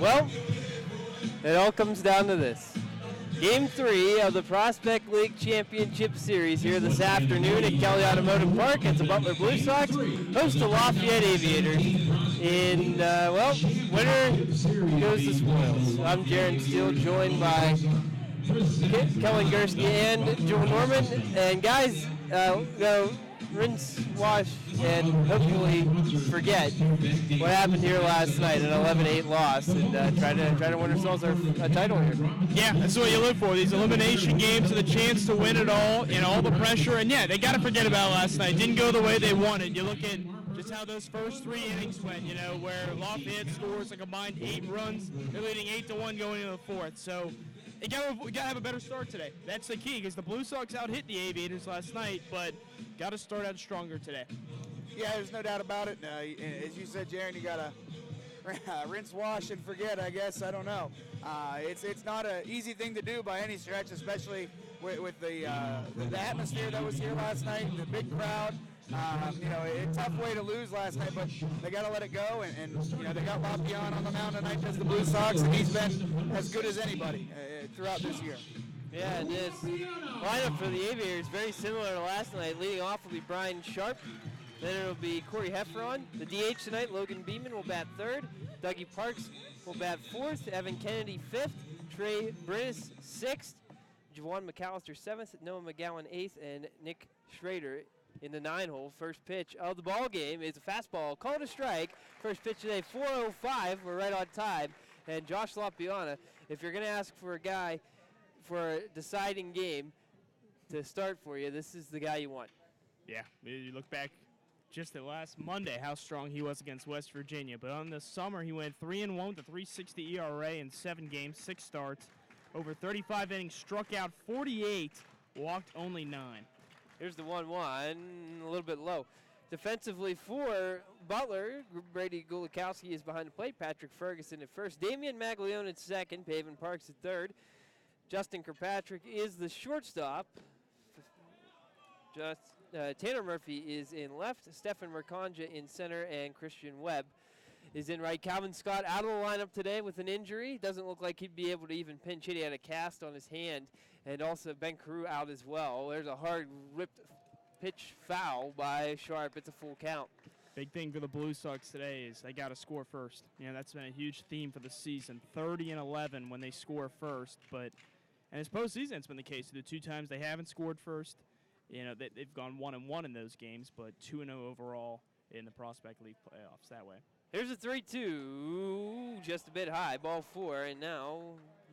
Well, it all comes down to this. Game 3 of the Prospect League Championship Series here this afternoon at Kelly Automotive Park. It's the Butler Blue Sox, host to Lafayette Aviators. And, winner goes the spoils. I'm Jaron Steele, joined by Kellen Gursky and Joe Norman. And, guys, rinse, wash, and hopefully forget what happened here last night, an 11-8 loss, and try to win ourselves a title here. Yeah, that's what you live for. These elimination games are the chance to win it all, and all the pressure. And yeah, they got to forget about last night. Didn't go the way they wanted. You look at just how those first 3 innings went, where Lafayette scores a combined 8 runs. They're leading 8-1 going into the 4th. So we got to have a better start today. That's the key, because the Blue Sox out-hit the Aviators last night, but got to start out stronger today. Yeah, there's no doubt about it. As you said, Jaron, you got to rinse, wash, and forget, I guess. I don't know. It's not an easy thing to do by any stretch, especially with the atmosphere that was here last night, the big crowd. A tough way to lose last night, but they got to let it go. And they got Lafayette on the mound tonight as the Blue Sox, and he's been as good as anybody throughout this year. Yeah, and this lineup for the Aviators very similar to last night. Leading off will be Brian Sharp. Then it'll be Corey Heffron. The DH tonight, Logan Beeman will bat 3rd. Dougie Parks will bat 4th. Evan Kennedy 5th. Trey Brinnis 6th. Jawan McAllister 7th. Noah McGowan 8th. And Nick Schrader in the 9-hole. First pitch of the ball game is a fastball called a strike. First pitch today, 4:05. We're right on time. And Josh Lapiana, if you're going to ask for a guy for a deciding game to start for you, this is the guy you want. Yeah, you look back just at last Monday how strong he was against West Virginia. But on the summer, he went 3-1 with a 3.60 ERA in 7 games, 6 starts, over 35 innings, struck out 48, walked only 9. Here's the 1-1, a little bit low. Defensively for Butler, Brady Gulikowski is behind the plate, Patrick Ferguson at first, Damian Maglione at second, Paven Parks at third. Justin Kirkpatrick is the shortstop. Tanner Murphy is in left, Stefan Mercanja in center, and Christian Webb is in right. Calvin Scott out of the lineup today with an injury. Doesn't look like he'd be able to even pinch hit. He had a cast on his hand, and also Ben Carew out as well. There's a hard ripped pitch foul by Sharp. It's a full count. Big thing for the Blue Sox today is they got to score first. That's been a huge theme for the season. 30-11 when they score first, and it's postseason, it's been the case. The 2 times they haven't scored first, they've gone 1-1 in those games, but 2-0 overall in the Prospect League playoffs that way. Here's a 3-2, just a bit high, ball 4, and now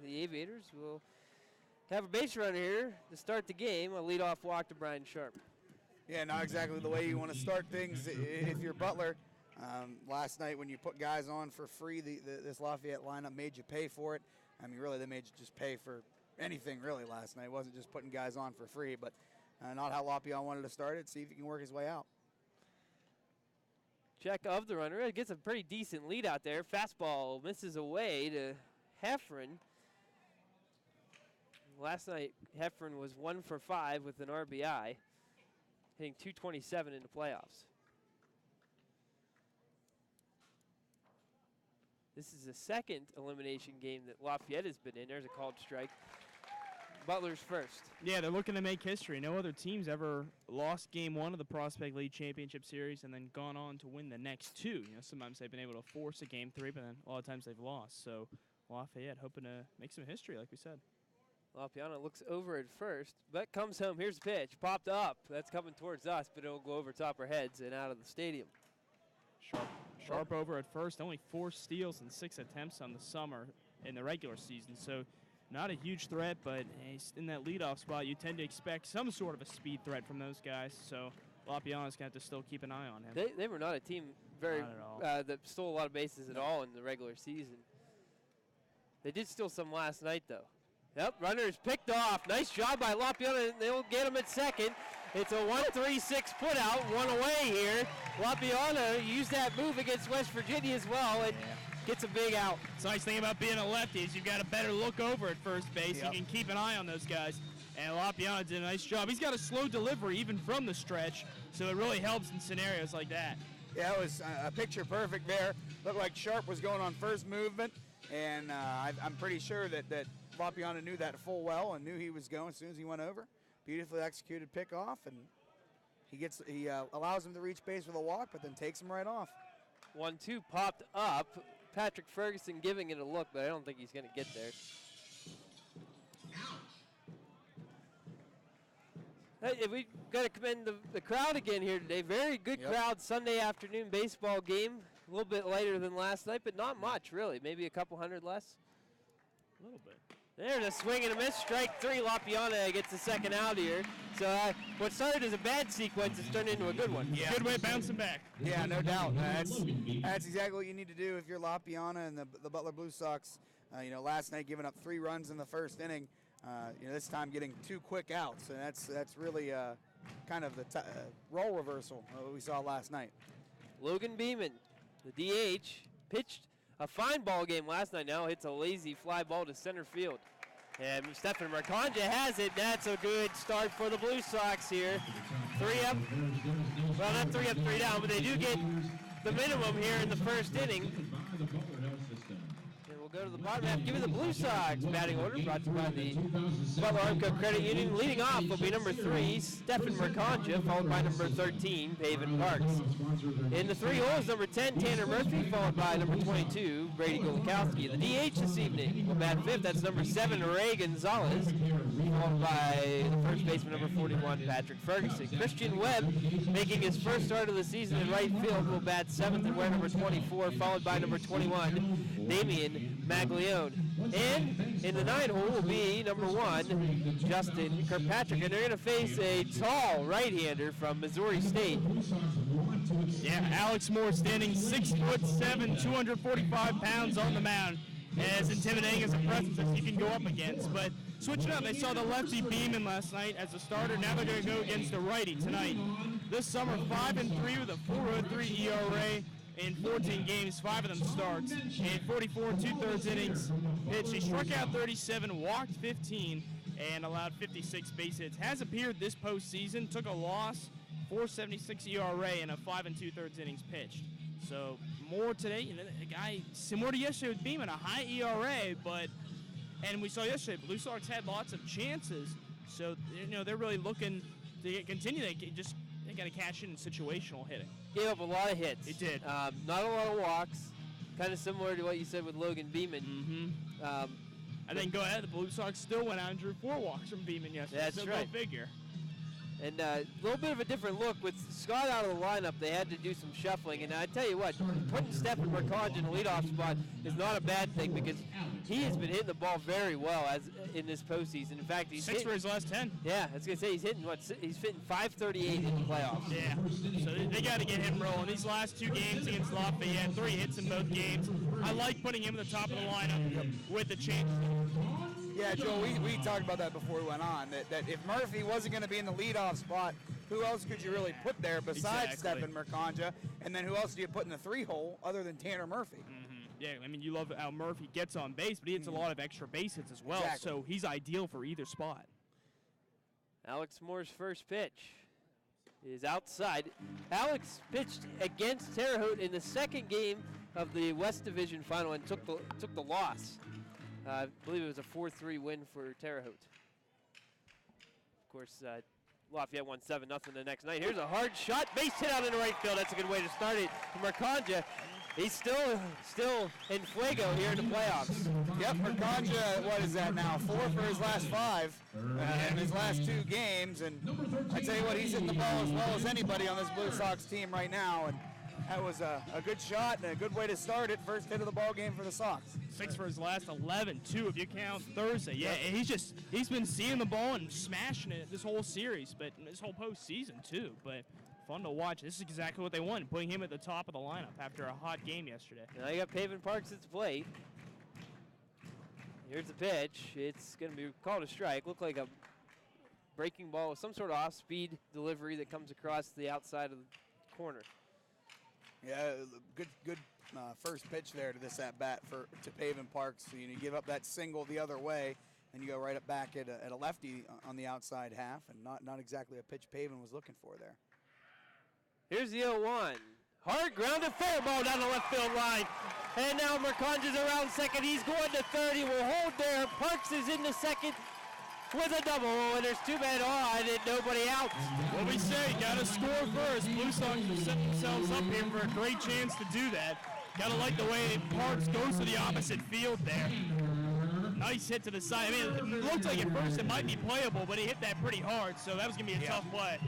the Aviators will have a base runner here to start the game. A leadoff walk to Brian Sharp. Yeah, not exactly the way you want to start things if you're Butler. Last night when you put guys on for free, this Lafayette lineup made you pay for it. I mean, really, they made you just pay for anything really last night. It wasn't just putting guys on for free, but not how Lafayette wanted to start it. See if he can work his way out. Check of the runner. It gets a pretty decent lead out there. Fastball misses away to Heffron. Last night, Heffron was 1 for 5 with an RBI, hitting .227 in the playoffs. This is the second elimination game that Lafayette has been in. There's a called strike. Butler's first. Yeah, they're looking to make history. No other team's ever lost Game 1 of the Prospect League Championship Series and then gone on to win the next 2. Sometimes they've been able to force a Game 3, but then a lot of times they've lost. So Lafayette hoping to make some history, like we said. Lapiana looks over at first, but comes home. Here's the pitch. Popped up. That's coming towards us, but it'll go over top our heads and out of the stadium. Sharp over at first. Only 4 steals and 6 attempts on the summer in the regular season. So not a huge threat, but he's in that leadoff spot. You tend to expect some sort of a speed threat from those guys. So Lapiana's going to have to still keep an eye on him. They were not a team that stole a lot of bases at all in the regular season. They did steal some last night, though. Yep, runner is picked off. Nice job by Lapiana. They'll get him at second. It's a 1-3-6 put out, 1 away here. Lapiana used that move against West Virginia as well and gets a big out. It's a nice thing about being a lefty is you've got a better look over at first base. Yep. You can keep an eye on those guys. And Lapiana did a nice job. He's got a slow delivery even from the stretch, so it really helps in scenarios like that. Yeah, it was a picture perfect there. Looked like Sharp was going on first movement, And I'm pretty sure that Vapiano knew that full well and knew he was going as soon as he went over. Beautifully executed pickoff, and he allows him to reach base with a walk, but then takes him right off. 1-2 popped up. Patrick Ferguson giving it a look, but I don't think he's going to get there. Hey, we got to commend the crowd again here today. Very good crowd Sunday afternoon baseball game. A little bit later than last night, but not much really. Maybe a couple hundred less. A little bit. There's a swing and a miss. Strike 3. Lapiana gets the second out here. So what started as a bad sequence has turned into a good one. Yeah. Good way of bouncing back. Yeah, no doubt. That's exactly what you need to do if you're Lapiana and the Butler Blue Sox. Last night giving up 3 runs in the first inning. This time getting 2 quick outs, and that's really kind of the role reversal we saw last night. Logan Beeman, the DH, pitched a fine ball game last night. Now hits a lazy fly ball to center field. And Stefan Mercanja has it. That's a good start for the Blue Sox here. 3 up. Well, not 3 up, 3 down, but they do get the minimum here in the first inning. And we'll go to the bottom half. Give me the Blue Sox batting order brought to you by the Butler Armco Credit Union. Leading off will be number 3, Stefan Mercanja, followed by number 13, Paven Parks. In the 3 holes, number 10, Tanner Murphy, followed by number 22, Brady Golikowski. The DH this evening will bat 5th. That's number 7, Ray Gonzalez, followed by the first baseman, number 41, Patrick Ferguson. Christian Webb, making his first start of the season in right field, will bat 7th and wear number 24, followed by number 21, Damian Maglione. And in the 9 hole will be number 1, Justin Kirkpatrick. And they're going to face a tall right-hander from Missouri State. Yeah, Alex Moore standing 6'7", 245 pounds on the mound. As intimidating as a presence as he can go up against. But switching up, they saw the lefty Beeman last night as a starter. Now they're going to go against the righty tonight. This summer, 5-3 with a 4.03 ERA. In 14 games, 5 of them starts. In 44 2/3 innings pitched, he struck out 37, walked 15, and allowed 56 base hits. Has appeared this postseason, took a loss, 4.76 ERA, and a 5 2/3 innings pitched. So more today, a guy similar to yesterday with Beeman, a high ERA, and we saw yesterday, Blue Sox had lots of chances. So they're really looking to continue. They got to cash in situational hitting. Gave up a lot of hits. It did. Not a lot of walks. Kind of similar to what you said with Logan Beeman. And then go ahead. The Blue Sox still went out and drew 4 walks from Beeman yesterday. That's right. Go figure. And a little bit of a different look. With Scott out of the lineup, they had to do some shuffling. And I tell you what, putting Stefan Mercanja in the leadoff spot is not a bad thing because he has been hitting the ball very well in this postseason. In fact, he's 6 for his last 10. Yeah, I was going to say he's hitting .538 in the playoffs. Yeah, so they got to get him rolling. These last 2 games against Lafayette, 3 hits in both games. I like putting him at the top of the lineup with the chance. Yeah, Joel, we talked about that before we went on, that if Murphy wasn't going to be in the leadoff spot, who else could you really put there besides Stefan Mercanja? And then who else do you put in the 3-hole other than Tanner Murphy? Yeah, I mean, you love how Murphy gets on base, but he hits a lot of extra base hits as well, so he's ideal for either spot. Alex Moore's first pitch is outside. Alex pitched against Terre Haute in the second game of the West Division final and took the loss. I believe it was a 4-3 win for Terre Haute. Of course, Lafayette won 7-0 the next night. Here's a hard shot, base hit out into right field. That's a good way to start it for Mercanja. He's still in fuego here in the playoffs. Yep, Mercanja, what is that now? 4 for his last 5 in his last 2 games. And I tell you what, he's hitting the ball as well as anybody on this Blue Sox team right now. And that was a good shot and a good way to start it. First hit of the ball game for the Sox. 6 for his last 11, 2 if you count Thursday. Yeah, and he's been seeing the ball and smashing it this whole series, but this whole postseason too. But fun to watch. This is exactly what they wanted, putting him at the top of the lineup after a hot game yesterday. Now you got Paven Parks at the plate. Here's the pitch. It's going to be called a strike. Looked like a breaking ball with some sort of off-speed delivery that comes across the outside of the corner. Yeah, good first pitch there to this at-bat to Paven Parks. So you give up that single the other way, and you go right up back at a lefty on the outside half, and not exactly a pitch Paven was looking for there. Here's the 0-1. Hard grounded fair ball down the left field line. And now Mercange's around second. He's going to third. He will hold there. Parks is into second with a double. And there's two men on and nobody out. What we say, got to score first. Blue Sox have set themselves up here for a great chance to do that. Got to like the way Parks goes to the opposite field there. Nice hit to the side. I mean, it looked like at first it might be playable, but he hit that pretty hard, so that was going to be a tough play.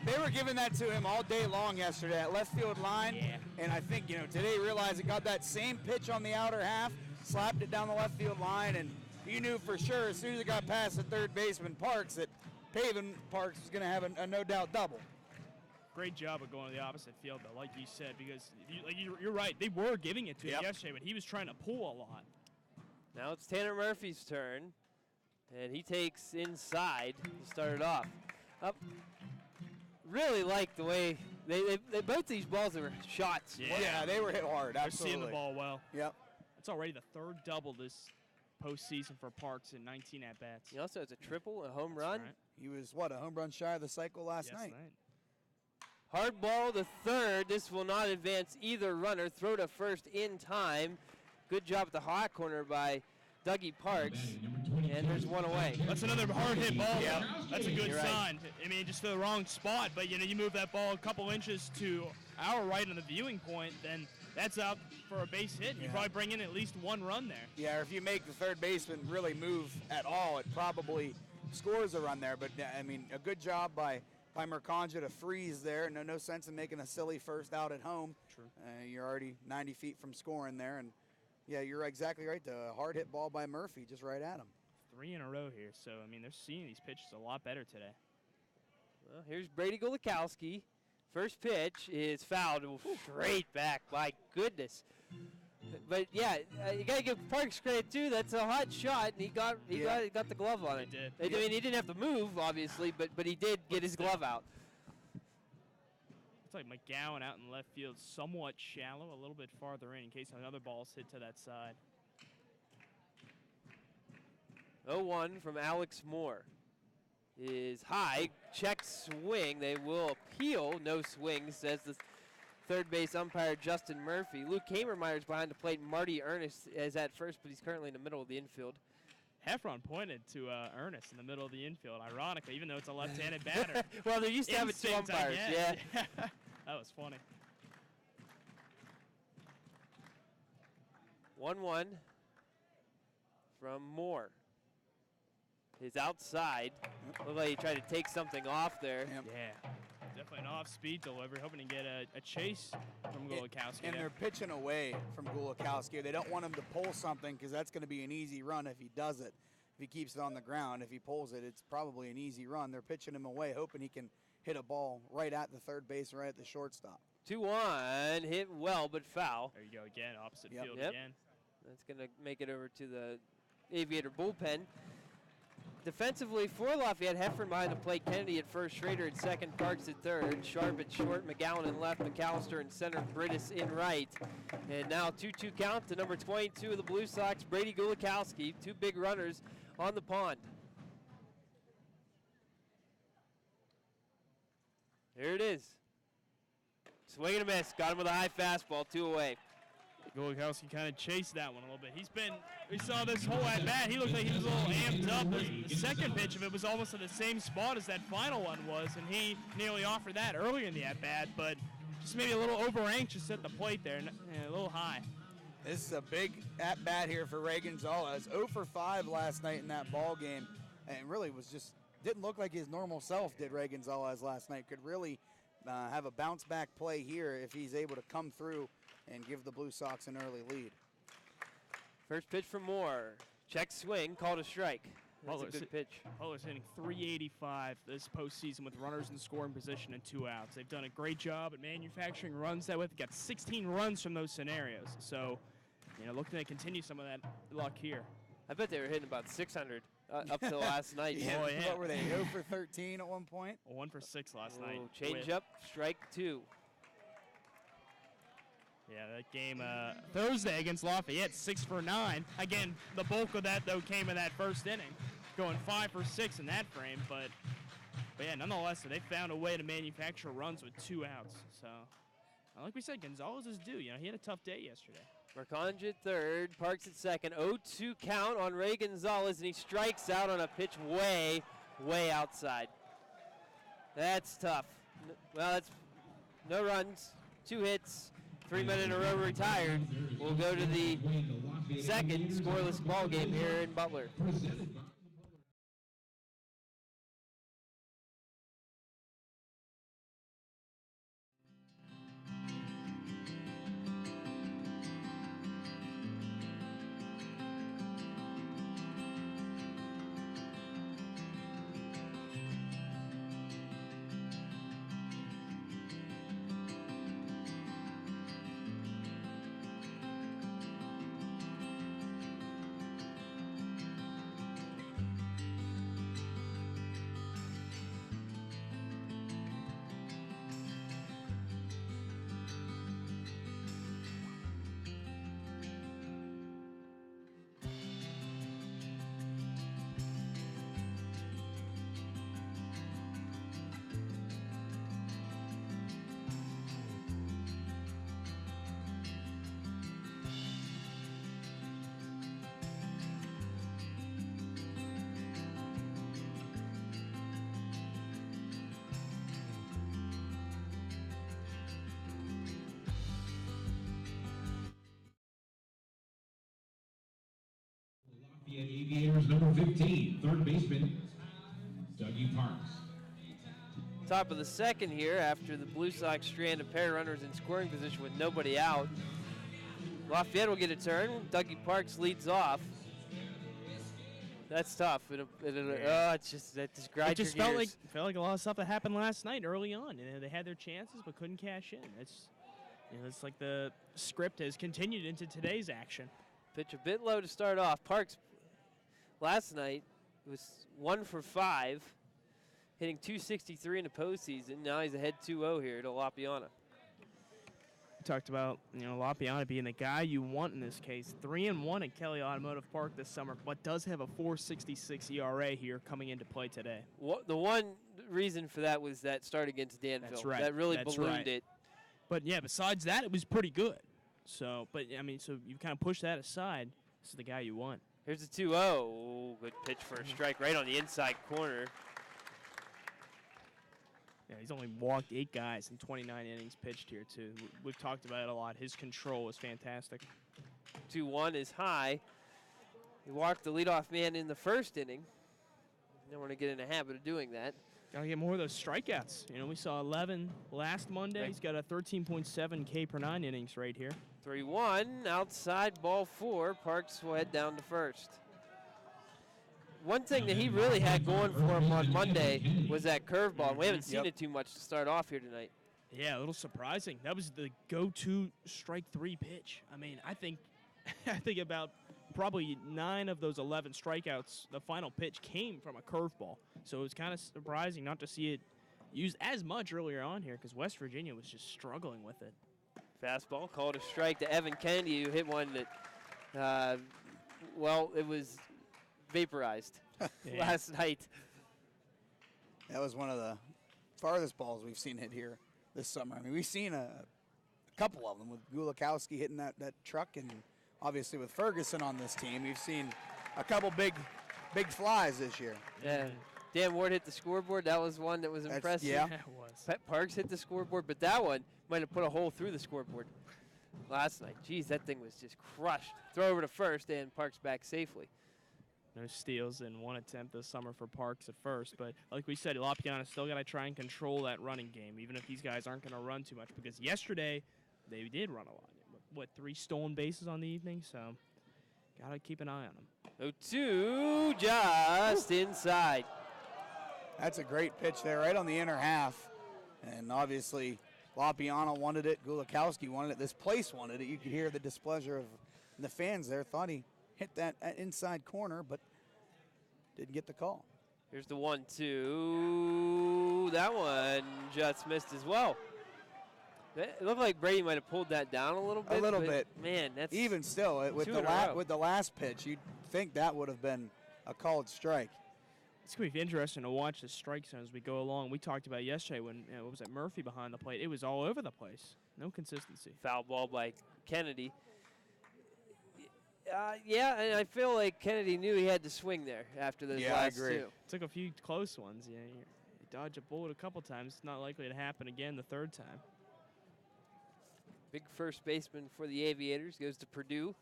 They were giving that to him all day long yesterday at left field line. Yeah. And I think, today realized it got that same pitch on the outer half, slapped it down the left field line, and you knew for sure as soon as it got past the third baseman Parks that Pavin Parks was going to have a no doubt double. Great job of going to the opposite field, though, like you said, because you're right. They were giving it to him yesterday, but he was trying to pull a lot. Now it's Tanner Murphy's turn, and he takes inside to start it off. Really like the way they both these balls were shots. Yeah, they were hit hard. They're Absolutely. seeing the ball well. Yep. It's already the third double this postseason for Parks in 19 at-bats. He also has a triple, a home run. Right. He was, a home run shy of the cycle last night. Hard ball to third. This will not advance either runner. Throw to first in time. Good job at the hot corner by Dougie Parks. And there's one away. That's another hard hit ball. Yep. That's a good You're sign. I mean, just the wrong spot, but you move that ball a couple inches to our right on the viewing point, then that's out for a base hit. You probably bring in at least one run there. Yeah, or if you make the third baseman really move at all, it probably scores a run there. But, I mean, a good job by Mercange to freeze there. No sense in making a silly first out at home. True. You're already 90 feet from scoring there. And, yeah, you're exactly right. The hard hit ball by Murphy just right at him. 3 in a row here. So, I mean, they're seeing these pitches a lot better today. Well, here's Brady Golikowski. First pitch is fouled straight back. My goodness. But, yeah, you got to give Parks credit, too. That's a hot shot, and he got the glove on it. He did. I mean, he didn't have to move, obviously, but he did get his glove out. It's like McGowan out in left field, somewhat shallow, a little bit farther in case another ball's hit to that side. 0-1 from Alex Moore is high. Check swing. They will appeal. No swing, says the third base umpire Justin Murphy. Luke Kamermeyer's behind the plate. Marty Ernest is at first, but he's currently in the middle of the infield. Heffron pointed to Ernest in the middle of the infield, ironically, even though it's a left-handed batter. Well, they're used to having two umpires. Yeah. That was funny. 1-1 from Moore. His outside. Looked like he tried to take something off there. Yep. Yeah. Definitely an off-speed delivery, hoping to get a chase from Golikowski. And they're pitching away from Golikowski. They don't want him to pull something because that's going to be an easy run if he does it. If he keeps it on the ground, if he pulls it, it's probably an easy run. They're pitching him away, hoping he can hit a ball right at the third base, right at the shortstop. 2-1, hit well but foul. There you go again, opposite Yep. field Yep. again. That's going to make it over to the Aviator bullpen. Defensively for Lafayette, Heffron behind the plate, Kennedy at first, Schrader at second, Parks at third, Sharp at short, McGowan in left, McAllister in center, Brittis in right. And now 2-2 count to number 22 of the Blue Sox, Brady Golikowski, two big runners on the pond. Here it is. Swing and a miss, got him with a high fastball, 2 away. Golikowski kind of chased that one a little bit. We saw this whole at-bat. He looked like he was a little amped up. The second pitch of it was almost in the same spot as that final one was, and he nearly offered that earlier in the at-bat, but just maybe a little over-anxious at the plate there, and a little high. This is a big at-bat here for Ray Gonzalez. 0 for 5 last night in that ball game, and really didn't look like his normal self, did Ray Gonzalez last night. Could really have a bounce-back play here if he's able to come through and give the Blue Sox an early lead. First pitch from Moore. Check swing, called a strike. That's a good pitch. Butler's hitting .385 this postseason with runners in scoring position and 2 outs. They've done a great job at manufacturing runs that way. They've got 16 runs from those scenarios. So, looking to continue some of that luck here. I bet they were hitting about 600 up to last night. Yeah. What were they, 0 for 13 at one point? 1 for 6 last night. Change up, strike 2. Yeah, that game Thursday against Lafayette, 6 for 9. Again, the bulk of that, though, came in that first inning, going 5 for 6 in that frame. But yeah, nonetheless, they found a way to manufacture runs with 2 outs. So like we said, Gonzalez is due. He had a tough day yesterday. Marconja at third, Parks at second. 0-2 count on Ray Gonzalez, and he strikes out on a pitch way, way outside. That's tough. Well, that's no runs, 2 hits, 3 men in a row retired. We'll go to the second scoreless ball game here in Butler. Lafayette Aviators number 15, third baseman, Dougie Parks. Top of the second here after the Blue Sox strand a pair of runners in scoring position with nobody out. Lafayette will get a turn. Dougie Parks leads off. That's tough. It's just that just grinds It just your felt gears. like a lot of stuff that happened last night early on. They had their chances but couldn't cash in. It's like the script has continued into today's action. Pitch a bit low to start off. Parks last night was 1 for 5, hitting .263 in the postseason. Now he's ahead 2-0 here to Lapiana. We talked about Lapiana being the guy you want in this case. 3-1 at Kelly Automotive Park this summer, but does have a 4.66 ERA here coming into play today. The one reason for that was that start against Danville. That's right. That really That's ballooned right. it. But yeah, besides that, it was pretty good. So you kind of push that aside. This is the guy you want. Here's a 2-0. Oh, good pitch for a strike right on the inside corner. Yeah, he's only walked 8 guys in 29 innings pitched here, too. We've talked about it a lot. His control is fantastic. 2-1 is high. He walked the leadoff man in the first inning. Don't want to get in a habit of doing that. Got to get more of those strikeouts. We saw 11 last Monday. He's got a 13.7 K per 9 innings right here. 3-1, outside, ball 4. Parks will head down to first. One thing that he really had going for him on Monday was that curveball. We haven't seen it too much to start off here tonight. Yeah, a little surprising. That was the go-to strike 3 pitch. I think about probably 9 of those 11 strikeouts, the final pitch came from a curveball. So it was kind of surprising not to see it used as much earlier on here because West Virginia was just struggling with it. Fastball called a strike to Evan Kennedy, who hit one that, it was vaporized last night. That was one of the farthest balls we've seen hit here this summer. We've seen a couple of them with Gulakowski hitting that truck, and obviously with Ferguson on this team, we've seen a couple big flies this year. Yeah. Dan Ward hit the scoreboard. That was one that was impressive. Yeah. That was. Pat Parks hit the scoreboard, but that one might have put a hole through the scoreboard last night. Jeez, that thing was just crushed. Throw over to first, and Parks back safely. No steals in one attempt this summer for Parks at first. But like we said, Lapiana still got to try and control that running game, even if these guys aren't going to run too much. Because yesterday, they did run a lot. 3 stolen bases on the evening? So got to keep an eye on them. 0-2, just inside. That's a great pitch there, right on the inner half. And obviously, Lapiana wanted it. Gulakowski wanted it. This place wanted it. You could hear the displeasure of the fans there. Thought he hit that inside corner, but didn't get the call. Here's the 1-2. That one just missed as well. It looked like Brady might have pulled that down a little bit. A little bit. Man, that's Even still, with the last pitch, you'd think that would have been a called strike. It's going to be interesting to watch the strike zone as we go along. We talked about yesterday when, what was it, Murphy behind the plate. It was all over the place. No consistency. Foul ball by Kennedy. Yeah, and I feel like Kennedy knew he had to swing there after those last two. Took a few close ones. Yeah, you dodge a bullet a couple times. It's not likely to happen again the third time. Big first baseman for the Aviators goes to Purdue.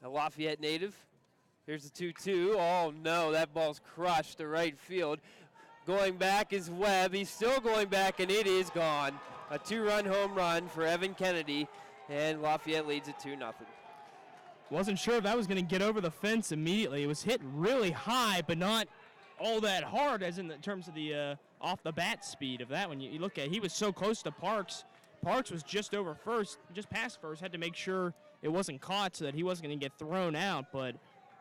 A Lafayette native. Here's the 2-2. Oh, no, that ball's crushed to right field. Going back is Webb. He's still going back, and it is gone. A 2-run home run for Evan Kennedy, and Lafayette leads it 2-0. Wasn't sure if that was going to get over the fence immediately. It was hit really high, but not all that hard as in the terms of the off-the-bat speed of that one. You look at it, he was so close to Parks. Parks was just over first, just past first, had to make sure it wasn't caught so that he wasn't going to get thrown out, but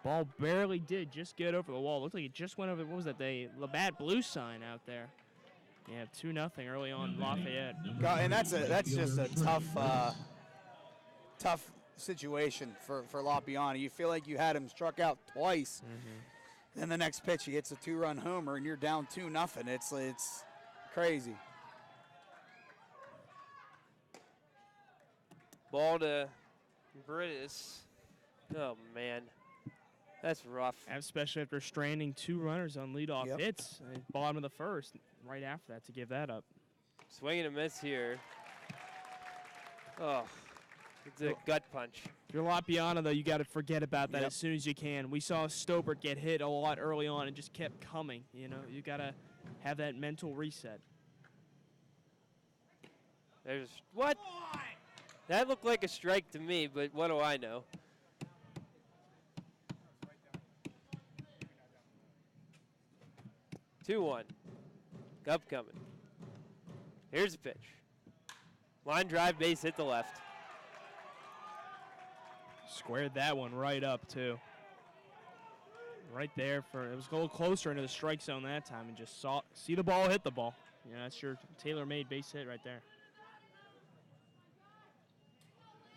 ball barely did just get over the wall. Looked like it just went over, what was that, the Labatt Blue sign out there. Yeah, 2-0 early on Lafayette. And that's just a tough situation for Lapiani. You feel like you had him struck out twice. Then the next pitch, he hits a 2-run homer, and you're down 2-0. It's crazy. Ball to Britis. Oh, man. That's rough. Especially after stranding 2 runners on leadoff hits. Bottom of the first, right after that to give that up. Swing and a miss here. Oh, it's a gut punch. If you're Lapiana, though, you got to forget about that as soon as you can. We saw Stobert get hit a lot early on and just kept coming. You know, you got to have that mental reset. There's what? That looked like a strike to me, but what do I know? Two-one. Upcoming. Here's the pitch. Line drive, base hit the left. Squared that one right up, too. Right there. It was a little closer into the strike zone that time and just see the ball hit the ball. Yeah, that's your tailor-made base hit right there.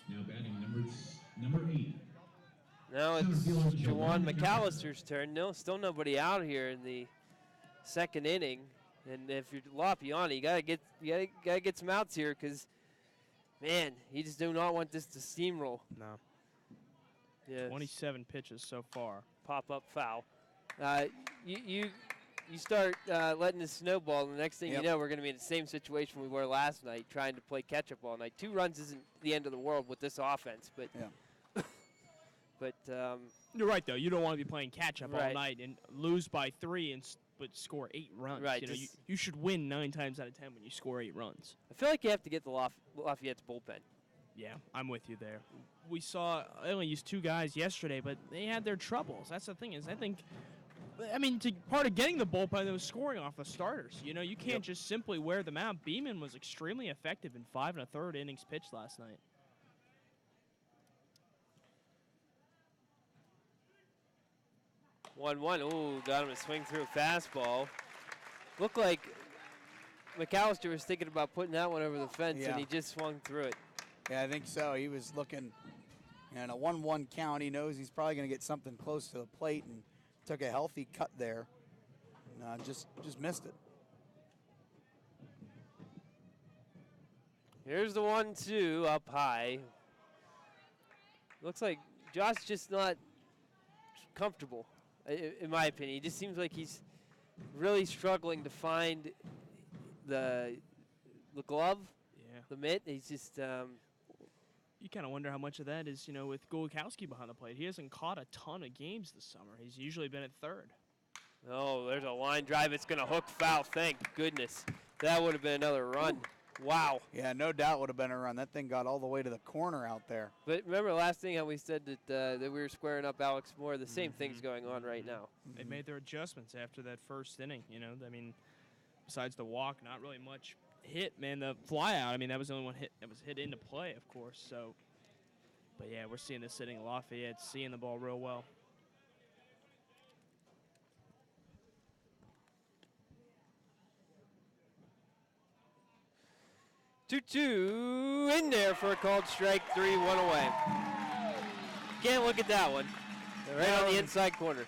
Now batting number 8. Now it's Jawan McAllister's turn. No, still nobody out here in the second inning. And if you're Lapiani, you gotta get some outs here because, man, you just do not want this to steamroll. No. Yeah. 27 pitches so far. Pop-up foul. You start letting this snowball, and the next thing you know, we're going to be in the same situation we were last night, trying to play catch-up all night. 2 runs isn't the end of the world with this offense, but but you're right though. You don't want to be playing catch-up all Right. night and lose by 3 but score 8 runs. Right, You know, you should win 9 times out of 10 when you score 8 runs. I feel like you have to get the Lafayette's bullpen. Yeah, I'm with you there. We saw I only used 2 guys yesterday, but they had their troubles. That's the thing is, part of getting the bullpen was scoring off the starters. You know, you can't just simply wear them out. Beeman was extremely effective in 5 1/3 innings pitched last night. 1-1. Ooh, got him to swing through a fastball. Looked like McAllister was thinking about putting that one over the fence, and he just swung through it. Yeah, I think so. He was looking in a 1-1 count. He knows he's probably going to get something close to the plate and took a healthy cut there. Just missed it. Here's the 1-2 up high. Looks like Josh just not comfortable, in my opinion. He just seems like he's really struggling to find the glove, the mitt. He's just. You kind of wonder how much of that is, with Gulakowski behind the plate. He hasn't caught a ton of games this summer. He's usually been at third. Oh, there's a line drive. It's going to hook foul. Thank goodness. That would have been another run. Wow. Yeah, no doubt would have been a run. That thing got all the way to the corner out there. But remember last thing how we said that we were squaring up Alex Moore? The same thing's going on right now. They made their adjustments after that first inning. Besides the walk, not really much hit, man. The fly out, that was the only one hit that was hit into play, of course. So, but yeah, we're seeing this sitting Lafayette seeing the ball real well. Two in there for a called strike. 3-1 away. Can't look at that one. Right on the inside corner.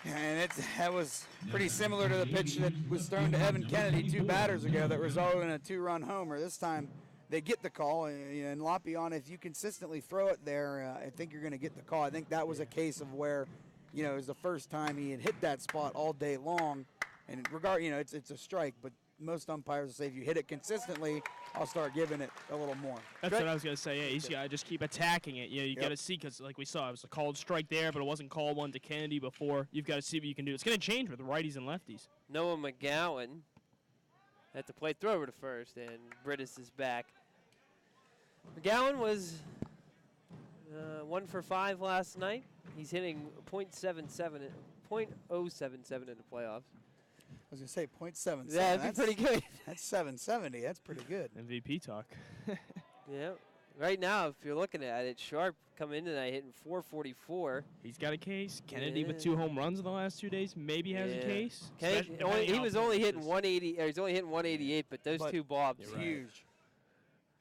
And that was pretty similar to the pitch that was thrown to Evan Kennedy 2 batters ago that resulted in a 2-run homer. This time, they get the call. And Lafayette, if you consistently throw it there, I think you're going to get the call. I think that was a case of where, it was the first time he had hit that spot all day long. And it's a strike, but most umpires will say if you hit it consistently, I'll start giving it a little more. That's what I was going to say. Yeah, he's got to just keep attacking it. You got to see, because like we saw, it was a called strike there, but it wasn't called one to Kennedy before. You've got to see what you can do. It's going to change with righties and lefties. Noah McGowan at the plate, throw over to first, and Brittis is back. McGowan was 1 for 5 last night. He's hitting .077 in the playoffs. I was going to say .77. Yeah, that'd be pretty good. That's 770. That's pretty good. MVP talk. Yeah. Right now, if you're looking at it, Sharp coming in tonight hitting .444. He's got a case. Kennedy with 2 home runs in the last 2 days maybe has a case. He was only hitting 180. Or he's only hitting 188, but those 2 bobs. Huge.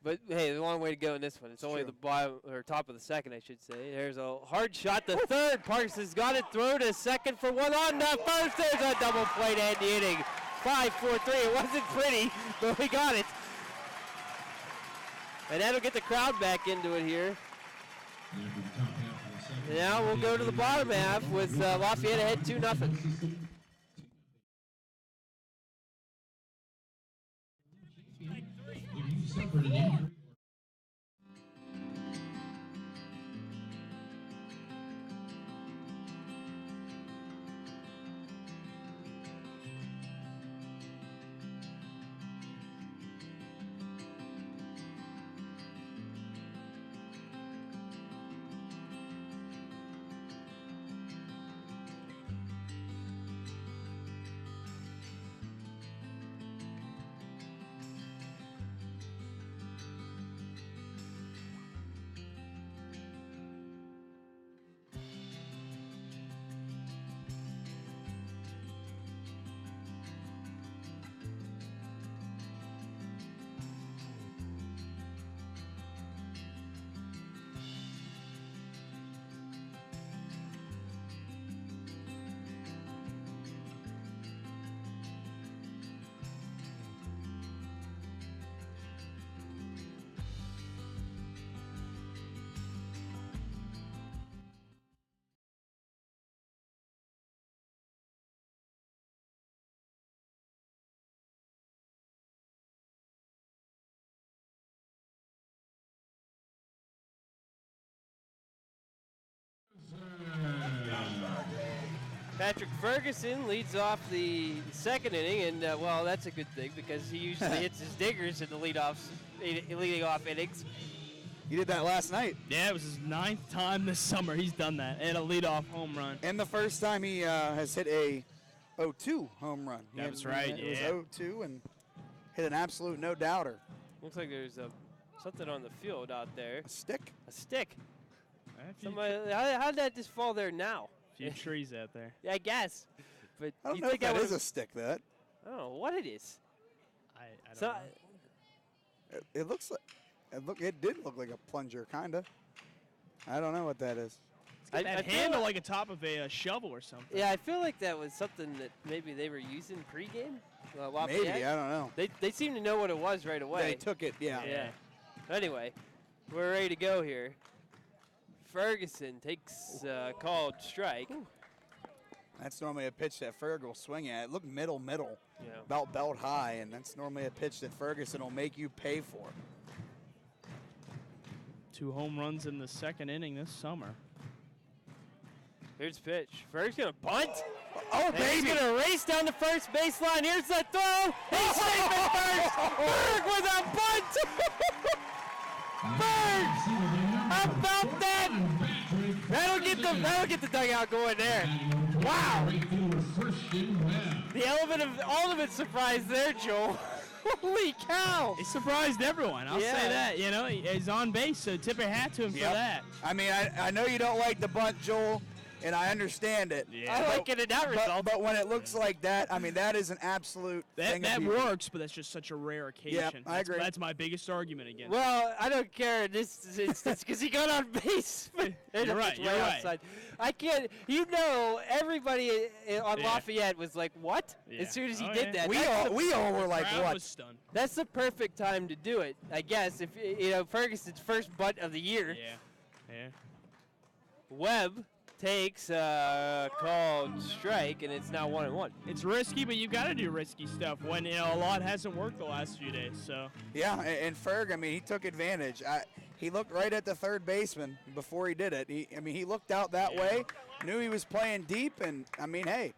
But hey, there's a long way to go in this one. It's only the bottom or top of the second, I should say. There's a hard shot to third. Parks has got it. Throw to second for 1 on the first. There's a double play to end the inning. 5-4-3. It wasn't pretty, but we got it. And that'll get the crowd back into it here. And now we'll go to the bottom half with Lafayette ahead 2-0. Suffered an injury. Patrick Ferguson leads off the second inning, and well, that's a good thing because he usually hits his diggers in the leading off innings. He did that last night. Yeah, it was his 9th time this summer he's done that, and a leadoff home run. And the first time he has hit a 0-2 home run. That's right, It was 0-2 and hit an absolute no-doubter. Looks like there's something on the field out there. A stick? A stick. How did that just fall there now? A few trees out there. Yeah, I guess. But I don't know if that is a stick, that. I don't know what it is. I don't know. It looks like, it did look like a plunger, kind of. I don't know what that is. It's got that handle like a top of a shovel or something. Yeah, I feel like that was something that maybe they were using pregame. Maybe, I don't know. They seem to know what it was right away. They took it, yeah. Anyway, we're ready to go here. Ferguson takes called strike. That's normally a pitch that Ferg will swing at. Look middle, Yeah. about belt high, and that's normally a pitch that Ferguson will make you pay for. 2 home runs in the second inning this summer. Here's the pitch. Ferg's going to bunt. Oh, And baby! he's going to race down the first baseline. Here's the throw. He's safe at first. Ferg with a bunt. Ferg! How about that? That'll get the dugout going there. Wow. The ultimate surprise there, Joel. Holy cow. He surprised everyone. I'll say that. You know, he's on base, so tip your hat to him for that. I mean, I know you don't like the bunt, Joel. and I understand it. Yeah. I like it in that result. But when it looks like that, I mean, that is an absolute thing. That works, but that's just such a rare occasion. Yep, I agree. That's my biggest argument against Well, I don't care in this instance because he got on base. You're right, you're right. Outside. I can't. Everybody on Lafayette was like, "What?" Yeah. As soon as he Oh, did yeah. that. We all were like, Crowd what? was stunned. That's the perfect time to do it, I guess. If Ferguson's first bunt of the year. Yeah. Webb takes a called strike, and it's now 1-1. It's risky, but you got to do risky stuff when a lot hasn't worked the last few days. So Yeah, and Ferg, I mean, he took advantage. He looked right at the third baseman before he did it. He looked out that way, knew he was playing deep, and, I mean, hey,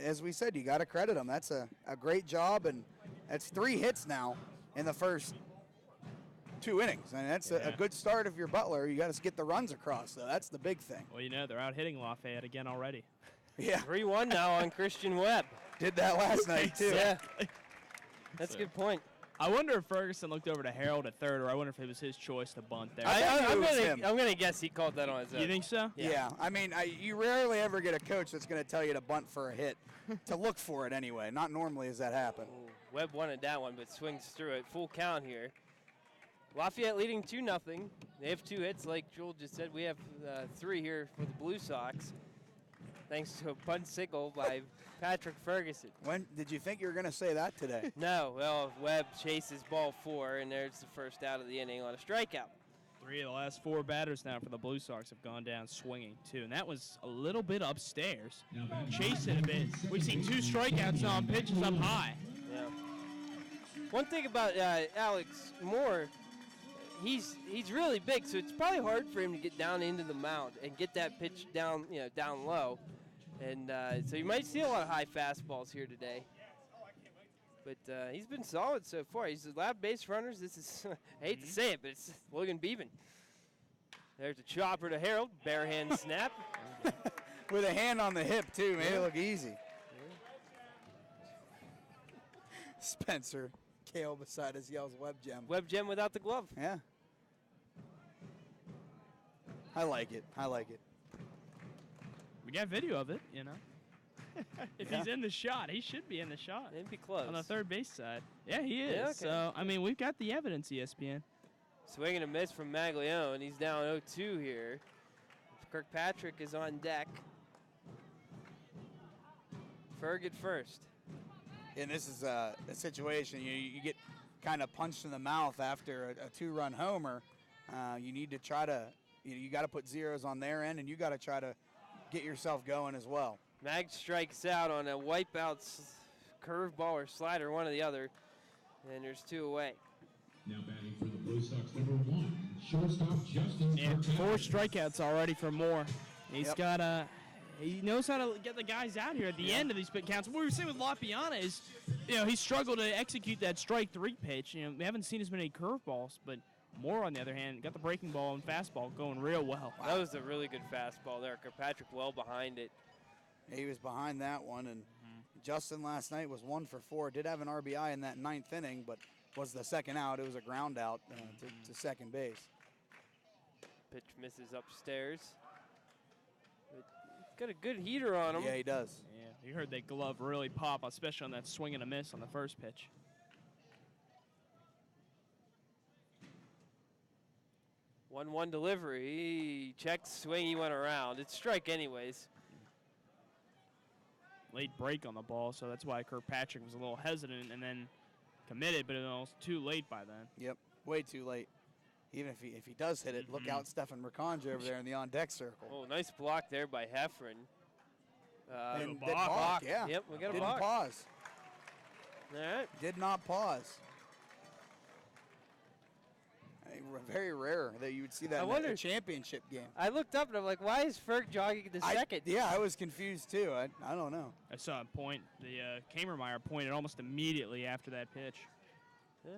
as we said, you got to credit him. That's a great job, and that's 3 hits now in the first 2 innings. And that's a good start if you're Butler. You got to get the runs across, so that's the big thing. Well, they're out hitting Lafayette again already. Yeah. 3-1 now on Christian Webb. Did that last night, too. Yeah. That's a good point. I wonder if Ferguson looked over to Harold at third, or I wonder if it was his choice to bunt there. I'm him. going to guess he called that on his own. You think so? Yeah. I mean, you rarely ever get a coach that's going to tell you to bunt for a hit, to look for it anyway. Not normally does that happen. Ooh, Webb wanted that one, but swings through it. Full count here. Lafayette leading 2-0. They have 2 hits, like Joel just said. We have 3 here for the Blue Sox, thanks to a bunt single by Patrick Ferguson. When did you think you were going to say that today? No, well, Webb chases ball 4, and there's the first out of the inning on a strikeout. 3 of the last 4 batters now for the Blue Sox have gone down swinging, too. And that was a little bit upstairs. Chasing a bit. We've seen 2 strikeouts on pitches up high. Yeah. One thing about Alex Moore, he's really big, so it's probably hard for him to get down into the mound and get that pitch down, down low. And so you might see a lot of high fastballs here today. But he's been solid so far. He's the lab base runners. This is, I hate to say it, but it's Logan Beeman. There's a chopper to Harold, bare hand snap. With a hand on the hip, too, made it look easy. Spencer Kale beside us yells Web Gem. Web Gem without the glove. Yeah. I like it. We got video of it, If he's in the shot, he should be in the shot. It'd be close. On the third base side. Yeah, he is. Yeah, okay. So, I mean, we've got the evidence, ESPN. Swing and a miss from Maglione. He's down 0-2 here. Kirkpatrick is on deck. Ferg at first. And this is a situation you get kind of punched in the mouth after a 2-run homer. You need to try to, you got to put zeros on their end, and you got to try to get yourself going as well. Mag strikes out on a wipeout curveball or slider, one or the other, and there's 2 away. Now batting for the Blue Sox, number 1, shortstop Justin. And 4 strikeouts already for Moore. He's Yep. he knows how to get the guys out here at the end of these big counts. What we were saying with Lapiana is, he struggled to execute that strike 3 pitch. We haven't seen as many curveballs, but Moore, on the other hand, got the breaking ball and fastball going real well. That was a really good fastball there. Kirkpatrick well behind it. He was behind that one, and Justin last night was 1 for 4. Did have an RBI in that 9th inning, but was the second out. It was a ground out to second base. Pitch misses upstairs. But he's got a good heater on him. Yeah, he does. Yeah, you heard that glove really pop, especially on that swing and a miss on the first pitch. One delivery. He checks, swing, he went around. It's strike anyways. Late break on the ball, so that's why Kirkpatrick was a little hesitant and then committed, but it was too late by then. Yep, way too late. Even if he does hit it, look out Stefan Mercanje over there in the on-deck circle. Oh, nice block there by Heffron. And balk. did balk, yeah. Yep, we got a Didn't balk. pause. All right. Did not pause. Very rare that you would see that I in wonder- a championship game. I looked up and I'm like, why is Ferg jogging to second? Yeah, I was confused too. I don't know. I saw a point. The Kamermeyer pointed almost immediately after that pitch. Yeah.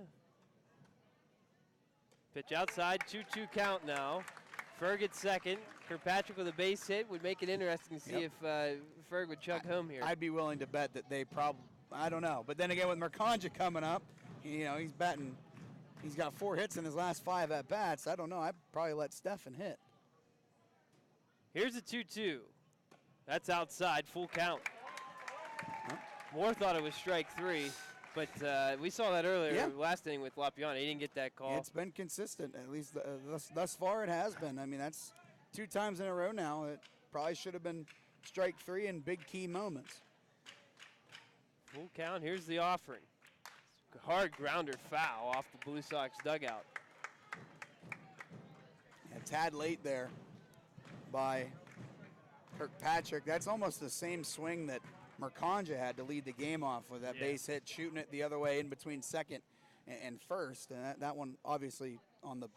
Pitch outside, 2-2 count now. Ferg at second. Kirkpatrick with a base hit would make it interesting to see if Ferg would chug home here. I'd be willing to bet that they probably, I don't know. But then again, with Mercanje coming up, he's batting. He's got 4 hits in his last 5 at-bats. I don't know. I'd probably let Stefan hit. Here's a 2-2. That's outside, full count. Moore thought it was strike 3, but we saw that earlier last inning with Lapiana. He didn't get that call. It's been consistent, at least thus far it has been. I mean, that's 2 times in a row now. It probably should have been strike 3 in big key moments. Full count, here's the offering. Hard grounder foul off the Blue Sox dugout. A tad late there by Kirkpatrick. That's almost the same swing that Mercanja had to lead the game off with that base hit, shooting it the other way in between second and first. And that one obviously on the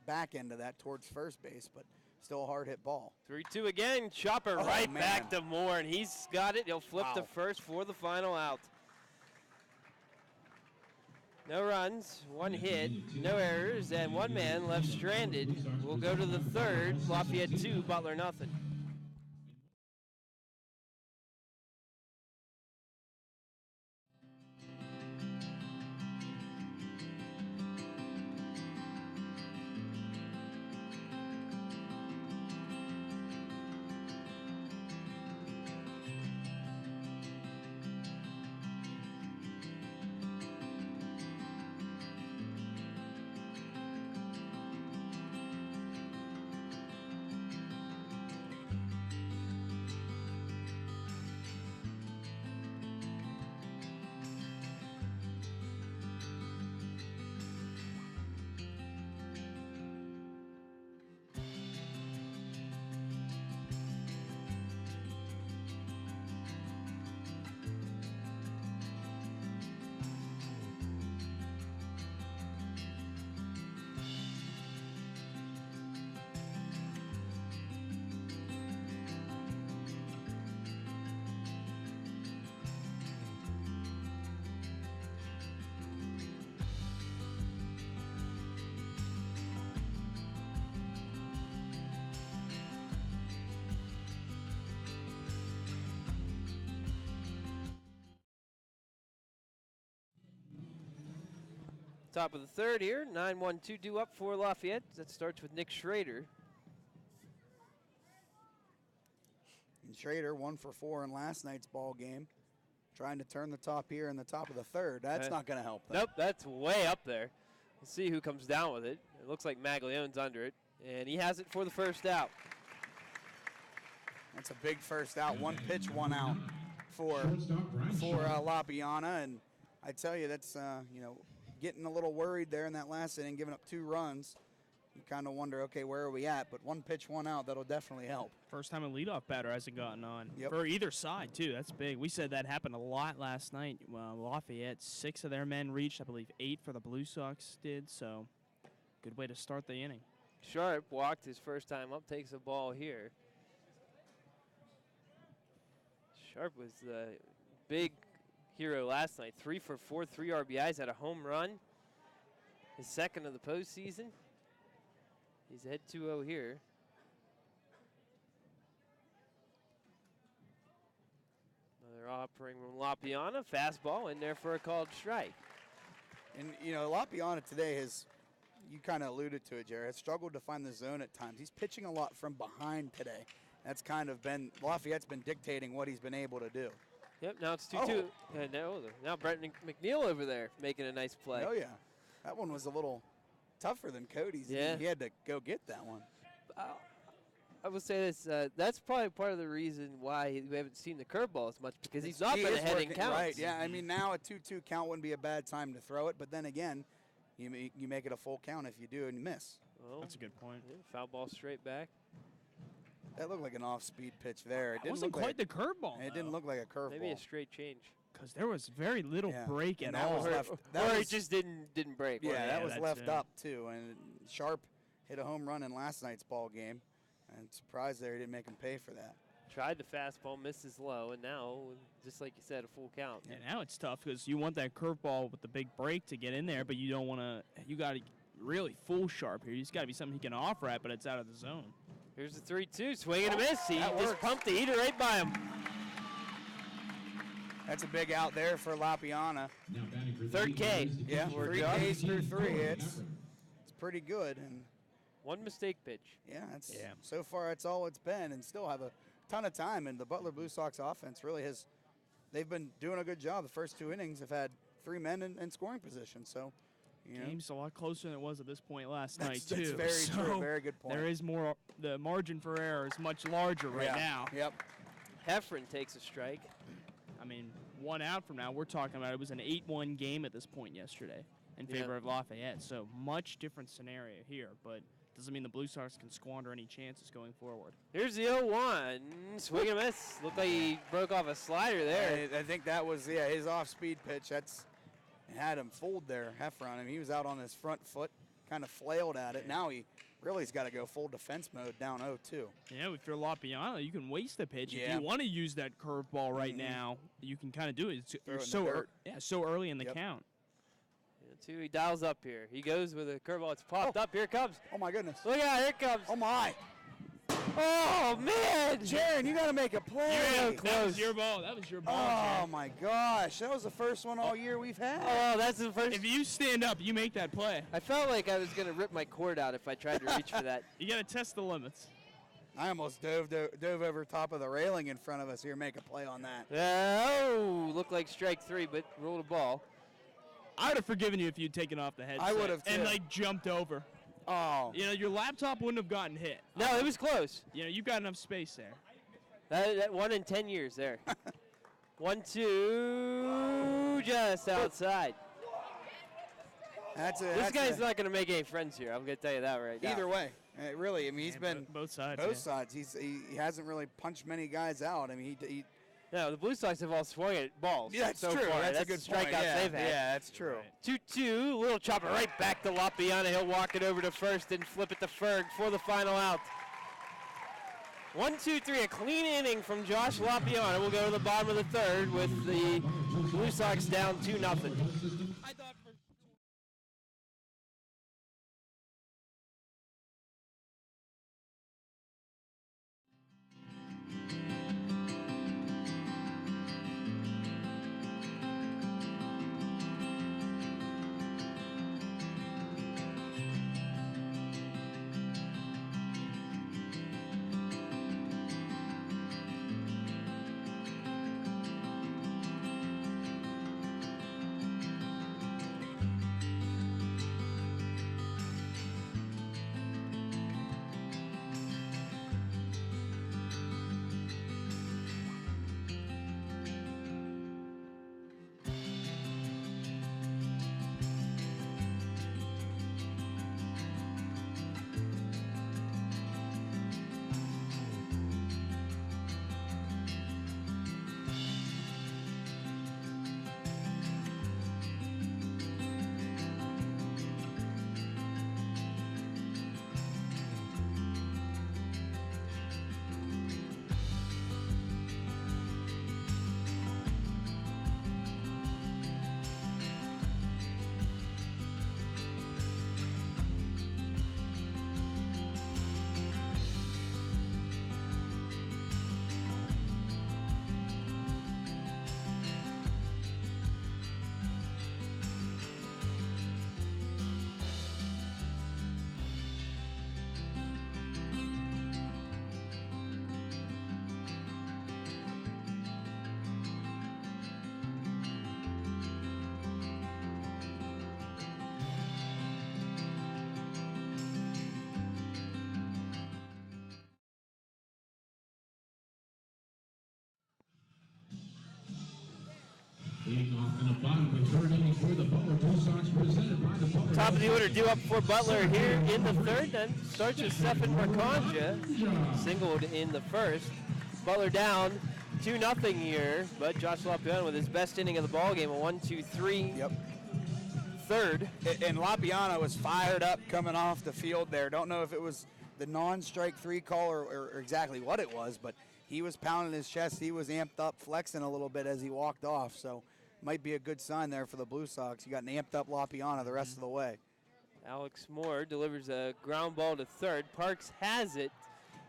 back end of that towards first base, but still a hard hit ball. 3-2 again. Chopper right back to Moore, and he's got it. He'll flip to first for the final out. No runs, 1 hit, no errors, and 1 man left stranded. We'll go to the third. Lafayette 2, Butler nothing. Top of the third here, 9-1-2 due up for Lafayette. That starts with Nick Schrader. And Schrader 1 for 4 in last night's ball game. Trying to turn the top here in the top of the third. That's not going to help them. Nope, that's way up there. Let's see who comes down with it. It looks like Maglione's under it, and he has it for the first out. That's a big first out. 1 pitch, 1 out for Lapiana, and I tell you, that's getting a little worried there in that last inning, giving up 2 runs. You kind of wonder, okay, where are we at? But 1 pitch, 1 out, that'll definitely help. First time a leadoff batter hasn't gotten on. Yep. For either side, too. That's big. We said that happened a lot last night. Well, Lafayette, 6 of their men reached. I believe 8 for the Blue Sox did. So, good way to start the inning. Sharp walked his first time up, takes a ball here. Sharp was the big hero last night. 3 for 4, 3 RBIs, had a home run. His second of the postseason. He's ahead 2-0 here. Another offering from Lapiana. Fastball in there for a called strike. And, Lapiana today has, you kind of alluded to it, Jared, has struggled to find the zone at times. He's pitching a lot from behind today. That's kind of been, Lafayette's been dictating what he's been able to do. Yep, now it's 2-2. Now Brenton McNeil over there making a nice play. Oh, yeah. That one was a little tougher than Cody's. Yeah. He had to go get that one. I will say this, that's probably part of the reason why we haven't seen the curveball as much, because he's not been ahead in counts. Right, yeah. I mean, now a 2-2 count wouldn't be a bad time to throw it, but then again, you make it a full count if you do and you miss. Well, that's a good point. Yeah, foul ball straight back. That looked like an off-speed pitch there. It wasn't quite the curveball. It didn't look like a curveball. Maybe a straight change. Because there was very little break at all. Or it just didn't break. Yeah, that was left up too. And Sharp hit a home run in last night's ball game. And surprised there he didn't make him pay for that. Tried the fastball, misses low, and now, just like you said, a full count. Yeah, now it's tough because you want that curveball with the big break to get in there, but you don't want to. You got to really full Sharp here. He's got to be something he can offer at, but it's out of the zone. Here's the 3-2, swing and a miss. He just pumped the heater right by him. That's a big out there for Lapiana. Third K. Yeah, 3 Ks through 3. It's pretty good. And 1 mistake pitch. Yeah, so far that's all it's been, and still have a ton of time, and the Butler Blue Sox offense really has. They've been doing a good job. The first 2 innings have had 3 men in scoring position. So, Game's a lot closer than it was at this point last night that's too. very true. Very good point. There is more. The margin for error is much larger right now. Yep. Heffron takes a strike. I mean, 1 out from now, we're talking about it was an 8-1 game at this point yesterday in favor of Lafayette. So much different scenario here, but doesn't mean the Blue Sox can squander any chances going forward. Here's the 0-1. Swing and miss. Looked like he broke off a slider there. I think that was his off-speed pitch. It had him fold there, Heffron. I mean, he was out on his front foot, kind of flailed at it. Now he really's got to go full defense mode down 0-2. Yeah, if you're Lapiano, you can waste the pitch. Yeah. If you want to use that curveball right now, you can kind of do it. Throw it It's in the dirt. so early in the count. He dials up here. He goes with a curveball. It's popped up. Here it comes. Oh, my goodness. Look out. Here it comes. Oh, my. Oh, man. Jaron, you got to make a play. That was your ball. That was your ball, Oh, Jaron. my gosh. That was the first one all year we've had. Oh, that's the first. If you stand up, you make that play. I felt like I was going to rip my cord out if I tried to reach for that. You got to test the limits. I almost dove over top of the railing in front of us here, make a play on that. Oh, looked like strike 3, but rolled a ball. I would have forgiven you if you'd taken off the headset. I would have, too. And, jumped over. Oh. Your laptop wouldn't have gotten hit. No, it was close. You've got enough space there. That 1 in 10 years there. 1-2, just outside. This guy's not going to make any friends here. I'm going to tell you that right now. Either way, really. I mean, he's been both sides. Both sides. He hasn't really punched many guys out. I mean, he No, the Blue Sox have all swung at balls. Yeah, that's so true. Far. That's a good strikeouts point. they've had. Yeah, that's true. 2-2, little chopper right back to Lapiana. He'll walk it over to first and flip it to Ferg for the final out. 1-2-3, a clean inning from Josh Lapiana. We'll go to the bottom of the third with the Blue Sox down 2-0. Leading off in the bottom of the third inning for the Butler Blue Sox, presented by the Butler. Top of the order due up for Butler here in the third. Then starts with Stefan Marconja, singled in the first. Butler down 2-0 here, but Josh Lapiana with his best inning of the ball game, a 1-2-3. Yep. Third. And Lapiana was fired up coming off the field there. Don't know if it was the non-strike 3 call or exactly what it was, but he was pounding his chest. He was amped up, flexing a little bit as he walked off. So might be a good sign there for the Blue Sox. You got an amped up Lapiana the rest of the way. Alex Moore delivers a ground ball to third. Parks has it,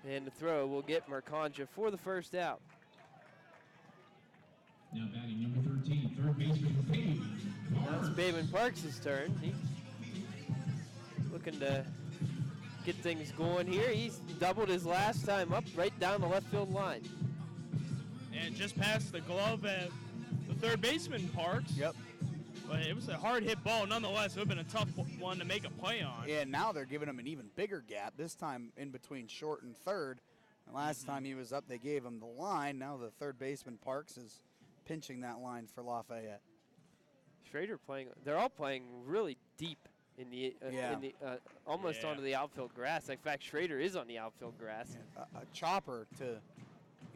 and the throw will get Marconja for the first out. Now batting number 13, third baseman Payne. Now it's Bateman Parks' turn. He's looking to get things going here. He's doubled his last time up right down the left field line. And just past the glove at the third baseman, Parks. Yep. But it was a hard hit ball. Nonetheless, it would have been a tough one to make a play on. Yeah, now they're giving him an even bigger gap, this time in between short and third. And last time he was up, they gave him the line. Now the third baseman, Parks, is pinching that line for Lafayette. Schrader playing, they're all playing really deep in the, almost onto the outfield grass. In fact, Schrader is on the outfield grass. A chopper to,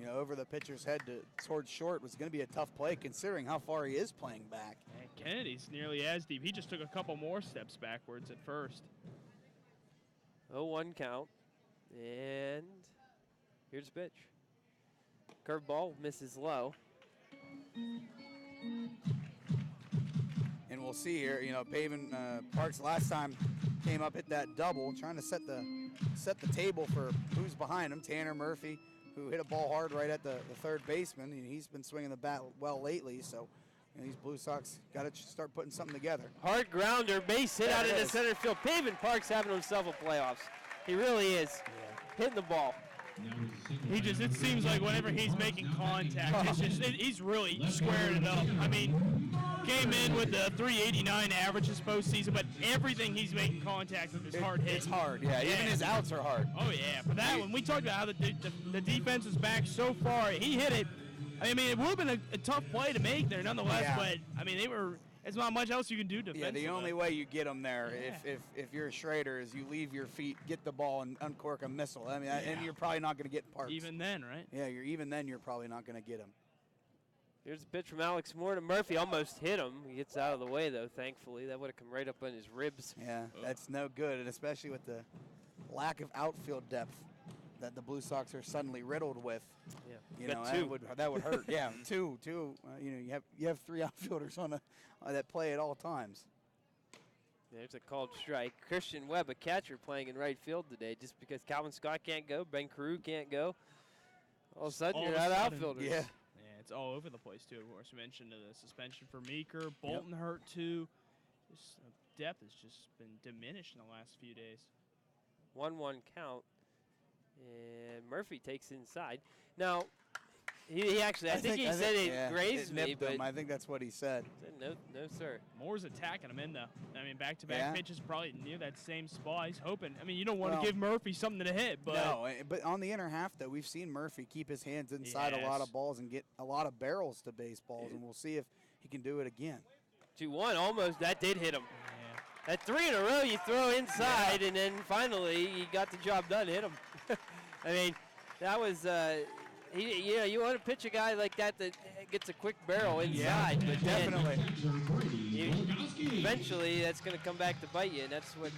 over the pitcher's head towards short was going to be a tough play considering how far he is playing back. And Kennedy's nearly as deep. He just took a couple more steps backwards at first. 0-1 count. And here's the pitch. Curveball misses low. And we'll see here, Pavin Parks last time came up, hit that double, trying to set the table for who's behind him. Tanner Murphy, who hit a ball hard right at the third baseman. And he's been swinging the bat well lately, so these Blue Sox got to start putting something together. Hard grounder, base hit out into center field. Pavin Parks having himself a playoffs. He really is. Hitting the ball. It seems like whenever he's making contact, he's really squaring it up. I mean, came in with the 389 average this postseason, but everything he's making contact with is hard hit. It's hard, yeah. Even his outs are hard. Oh, yeah. For that one, we talked about how the defense was back so far. He hit it. I mean, it would have been a tough play to make there nonetheless, but, I mean, there's not much else you can do defensively. Yeah, the only way you get them there, if you're a Schrader, is you leave your feet, get the ball, and uncork a missile. I mean, and you're probably not going to get Parks. Even then, right? Yeah, you're probably not going to get him. Here's a pitch from Alex Moore to Murphy. Almost hit him. He gets out of the way, though, thankfully. That would have come right up on his ribs. Yeah, that's no good, and especially with the lack of outfield depth that the Blue Sox are suddenly riddled with. Yeah, that would hurt. Yeah, two. You have three outfielders that play at all times. There's a called strike. Christian Webb, a catcher, playing in right field today, just because Calvin Scott can't go, Ben Carew can't go. All of a sudden, you're out outfielders. Yeah. It's all over the place, too. Of course, we mentioned the suspension for Meeker. Bolton hurt, too. Just depth has just been diminished in the last few days. 1-1 count. And Murphy takes inside. Now, he actually, I think he said it grazed me, but I think that's what he said. No, sir. Moore's attacking him in, though. I mean, back-to-back pitches probably near that same spot. He's hoping. I mean, you don't want to give Murphy something to hit, but no. But on the inner half, though, we've seen Murphy keep his hands inside a lot of balls and get a lot of barrels to baseballs, and we'll see if he can do it again. 2-1, almost. That did hit him. Yeah. At 3 in a row, you throw inside, and then finally he got the job done. Hit him. I mean, that was. You want to pitch a guy like that gets a quick barrel inside, but definitely. Eventually, that's going to come back to bite you, and that's what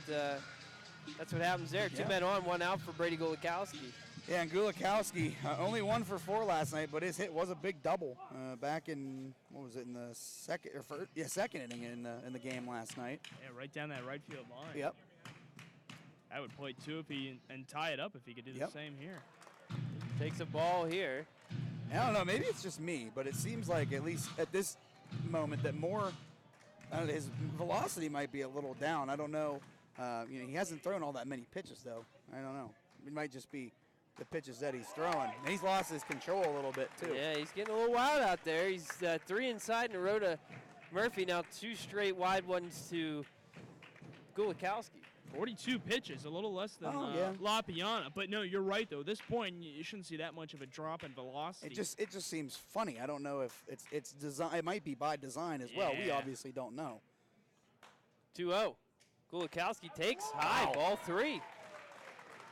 happens there. 2 men on, 1 out for Brady Gulikowski. Yeah, and Gulikowski only 1 for 4 last night, but his hit was a big double back in in the second inning in the game last night. Yeah, right down that right field line. Yep. I would play 2 and tie it up if he could do the same here. Takes a ball here. I don't know, maybe it's just me, but it seems like at least at this moment that Moore, his velocity might be a little down. I don't know. He hasn't thrown all that many pitches, though. I don't know. It might just be the pitches that he's throwing. And he's lost his control a little bit, too. Yeah, he's getting a little wild out there. He's 3 inside in a row to Murphy. Now 2 straight wide ones to Gulikowski. 42 pitches, a little less than LaPiana. But no, you're right though. At this point, you shouldn't see that much of a drop in velocity. It just seems funny. I don't know if it's design. It might be by design as well. We obviously don't know. 2-0. Gulikowski takes high, ball 3.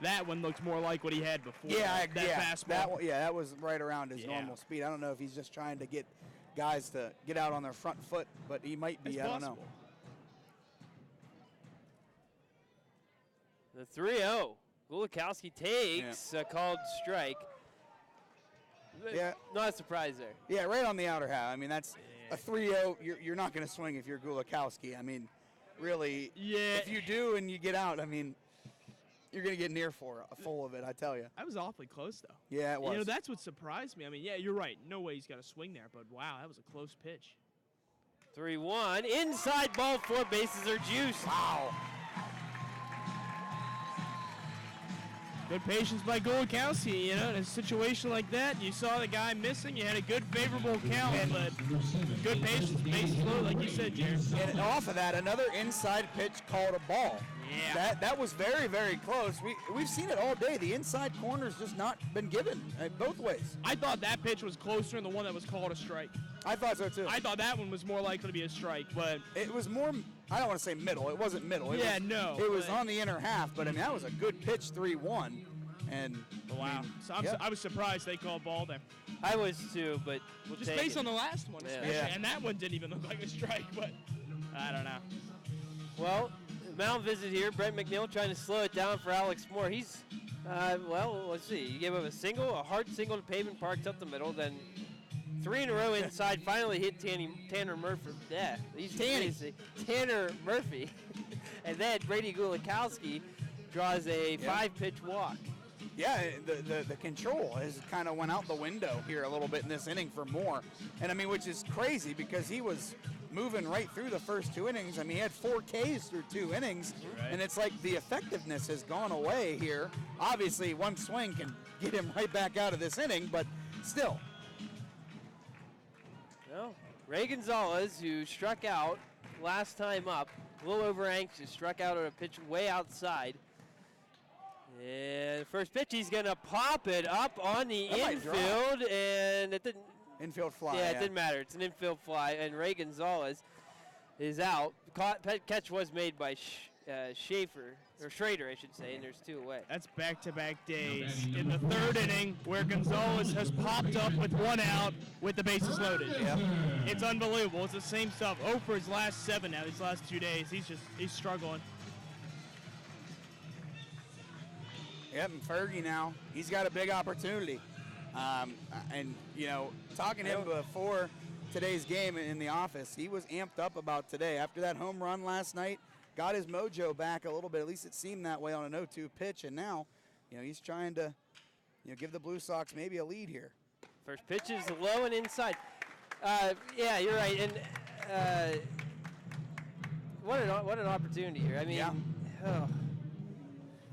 That one looks more like what he had before. Yeah, fastball. That was right around his normal speed. I don't know if he's just trying to get guys to get out on their front foot, but he might be. I don't know. The 3-0. Gulikowski takes a called strike. Yeah. Not a surprise there. Yeah, right on the outer half. I mean, that's a 3-0. You're not going to swing if you're Gulikowski. I mean, really, if you do and you get out, I mean, you're going to get near for a full of it, I tell you. That was awfully close, though. Yeah, it was. That's what surprised me. I mean, you're right. No way he's got to swing there, but wow, that was a close pitch. 3-1. Inside ball 4, bases are juiced. Wow. Good patience by Golikowski, you know, in a situation like that. You saw the guy missing. You had a good favorable count, but good patience, bases loaded, like you said, Jared. And off of that, another inside pitch called a ball. Yeah. That was very, very close. We've seen it all day. The inside corner's just not been given both ways. I thought that pitch was closer than the one that was called a strike. I thought so too. I thought that one was more likely to be a strike, but It was more, I don't want to say middle. It wasn't middle. It Yeah, was, no, It was but- on the inner half, but I mean, that was a good pitch, 3-1. And wow. I mean, So yeah. I was surprised they called ball there. I was too, but we'll Just take based it. on the last one, Yeah. especially. Yeah. And that one didn't even look like a strike, but I don't know. Well, mound visit here. Brent McNeil trying to slow it down for Alex Moore. He's, well, let's see. You gave up a single, a hard single to Pavement Parks up the middle, then 3 in a row inside. Finally hit Tanner Murphy. Yeah, he's crazy. Tanner Murphy. And then Brady Gulikowski draws a 5-pitch walk. Yeah, the control has kind of went out the window here a little bit in this inning for Moore. And I mean, which is crazy because he was moving right through the first 2 innings. I mean, he had 4 Ks through 2 innings, Right. and it's like the effectiveness has gone away here. Obviously, one swing can get him right back out of this inning, but still. Well, Ray Gonzalez, who struck out last time up, a little over anxious, struck out on a pitch way outside. And first pitch, he's going to pop it up on the That might drop. infield, and it didn't. Infield fly. Yeah, it didn't matter. It's an infield fly, and Ray Gonzalez is out. Catch was made by Schrader, I should say, and there's 2 away. That's back-to-back days in the 3rd inning where Gonzalez has popped up with 1 out with the bases loaded. Yeah. It's unbelievable. It's the same stuff. For his last 7 now, these last 2 days. He's struggling. Yep, and Fergie now, he's got a big opportunity. And, you know, talking to him before today's game in the office, he was amped up about today. After that home run last night, got his mojo back a little bit. At least it seemed that way on an 0-2 pitch. And now, you know, he's trying to, you know, give the Blue Sox maybe a lead here. First pitch is low and inside. Yeah, you're right. And what an opportunity here. I mean, Yeah.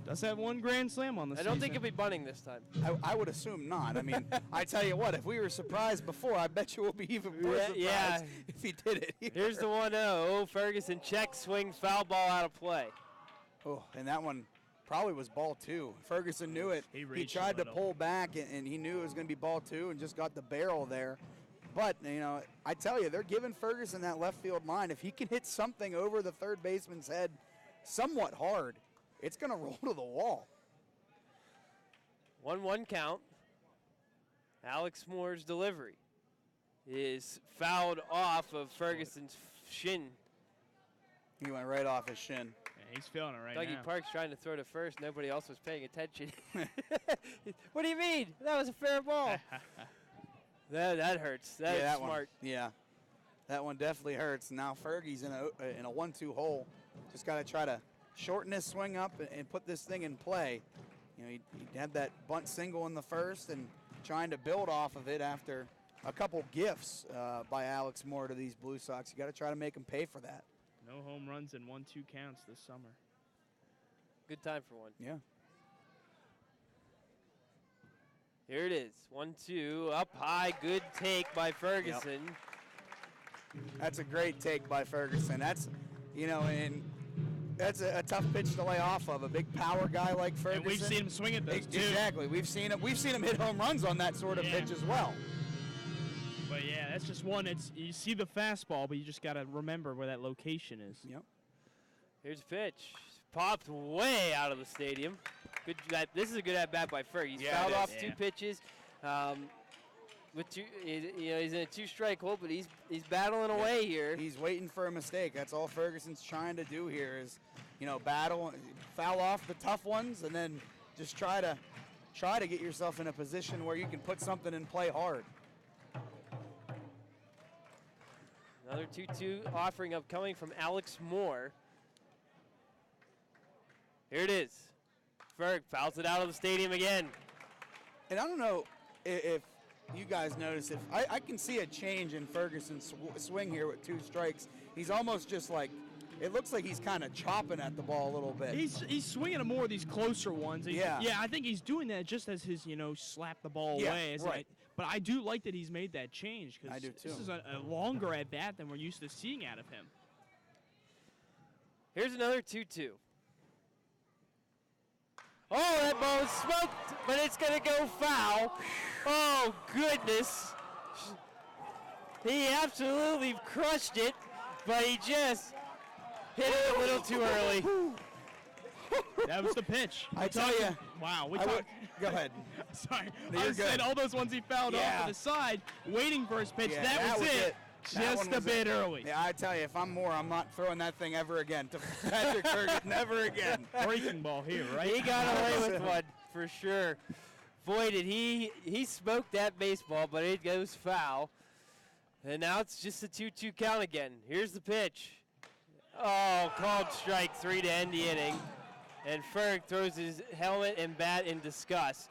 Does have 1 grand slam on the I season. don't think he'll be bunting this time. I would assume not. I mean, I tell you what, if we were surprised before, I bet you we'll be even more surprised Yeah. if he did it here. Here's the 1-0. Ferguson check swing, foul ball out of play. Oh, and that one probably was ball 2. Ferguson knew it. He He reached tried a to little. pull back, and he knew it was going to be ball 2 and just got the barrel there. But, you know, I tell you, they're giving Ferguson that left field line. If he can hit something over the third baseman's head somewhat hard, it's going to roll to the wall. 1-1 count. Alex Moore's delivery is fouled off of Ferguson's shin. He went right off his shin. Yeah, he's feeling it right Dougie now. Parks trying to throw to first. Nobody else was paying attention. What do you mean? That was a fair ball. That hurts. That's that smart. One, yeah, that one definitely hurts. Now Fergie's in a 1-2 hole. Just got to try to shorten his swing up and put this thing in play. You know, he had that bunt single in the first and trying to build off of it after a couple gifts by Alex Moore to these Blue Sox. You got to try to make them pay for that. No home runs and 1-2 counts this summer. Good time for one. Yeah. Here it is. 1-2 up high. Good take by Ferguson. That's a great take by Ferguson. That's, you know, and that's a tough pitch to lay off of. A big power guy like Ferguson. And we've seen him swing at those too. Exactly. We've seen him hit home runs on that sort of Yeah. pitch as well. But yeah, that's just one. You see the fastball, but you just got to remember where that location is. Yep. Here's a pitch. Popped way out of the stadium. Good. This is a good at bat by Ferg. He's Yeah, fouled it is. off Yeah. 2 pitches. With 2, he's in a 2-strike hole, but he's battling away here. He's waiting for a mistake. That's all Ferguson's trying to do here is, you know, battle, foul off the tough ones, and then just try to get yourself in a position where you can put something in play hard. Another 2-2 offering upcoming from Alex Moore. Here it is. Ferg fouls it out of the stadium again. And I don't know if you guys notice, if I can see a change in Ferguson's swing here with 2 strikes. He's almost just like it looks like he's kind of chopping at the ball a little bit. He's swinging at more of these closer ones. Yeah. Yeah, I think he's doing that just as his, slap the ball away. Right. But I do like that he's made that change I because do too. this is a longer at bat than we're used to seeing out of him. Here's another 2-2. Oh, that ball is smoked, but it's going to go foul. Oh, goodness. He absolutely crushed it, but he just hit it a little too early. That was the pitch. I tell you. Wow. Go ahead. Sorry. No, I you're was saying good. all those ones he fouled off Yeah. to the side, waiting for his pitch. Yeah, that was it. That Just one a was bit it. early. Yeah, I tell you, if I'm Moore, I'm not throwing that thing ever again. To Patrick Kurgan, never again. Breaking ball here, right? He got away with one for sure. Boy, did he smoked that baseball, but it goes foul. And now it's just a 2-2 count again. Here's the pitch. Oh, called strike 3 to end the inning. And Ferg throws his helmet and bat in disgust.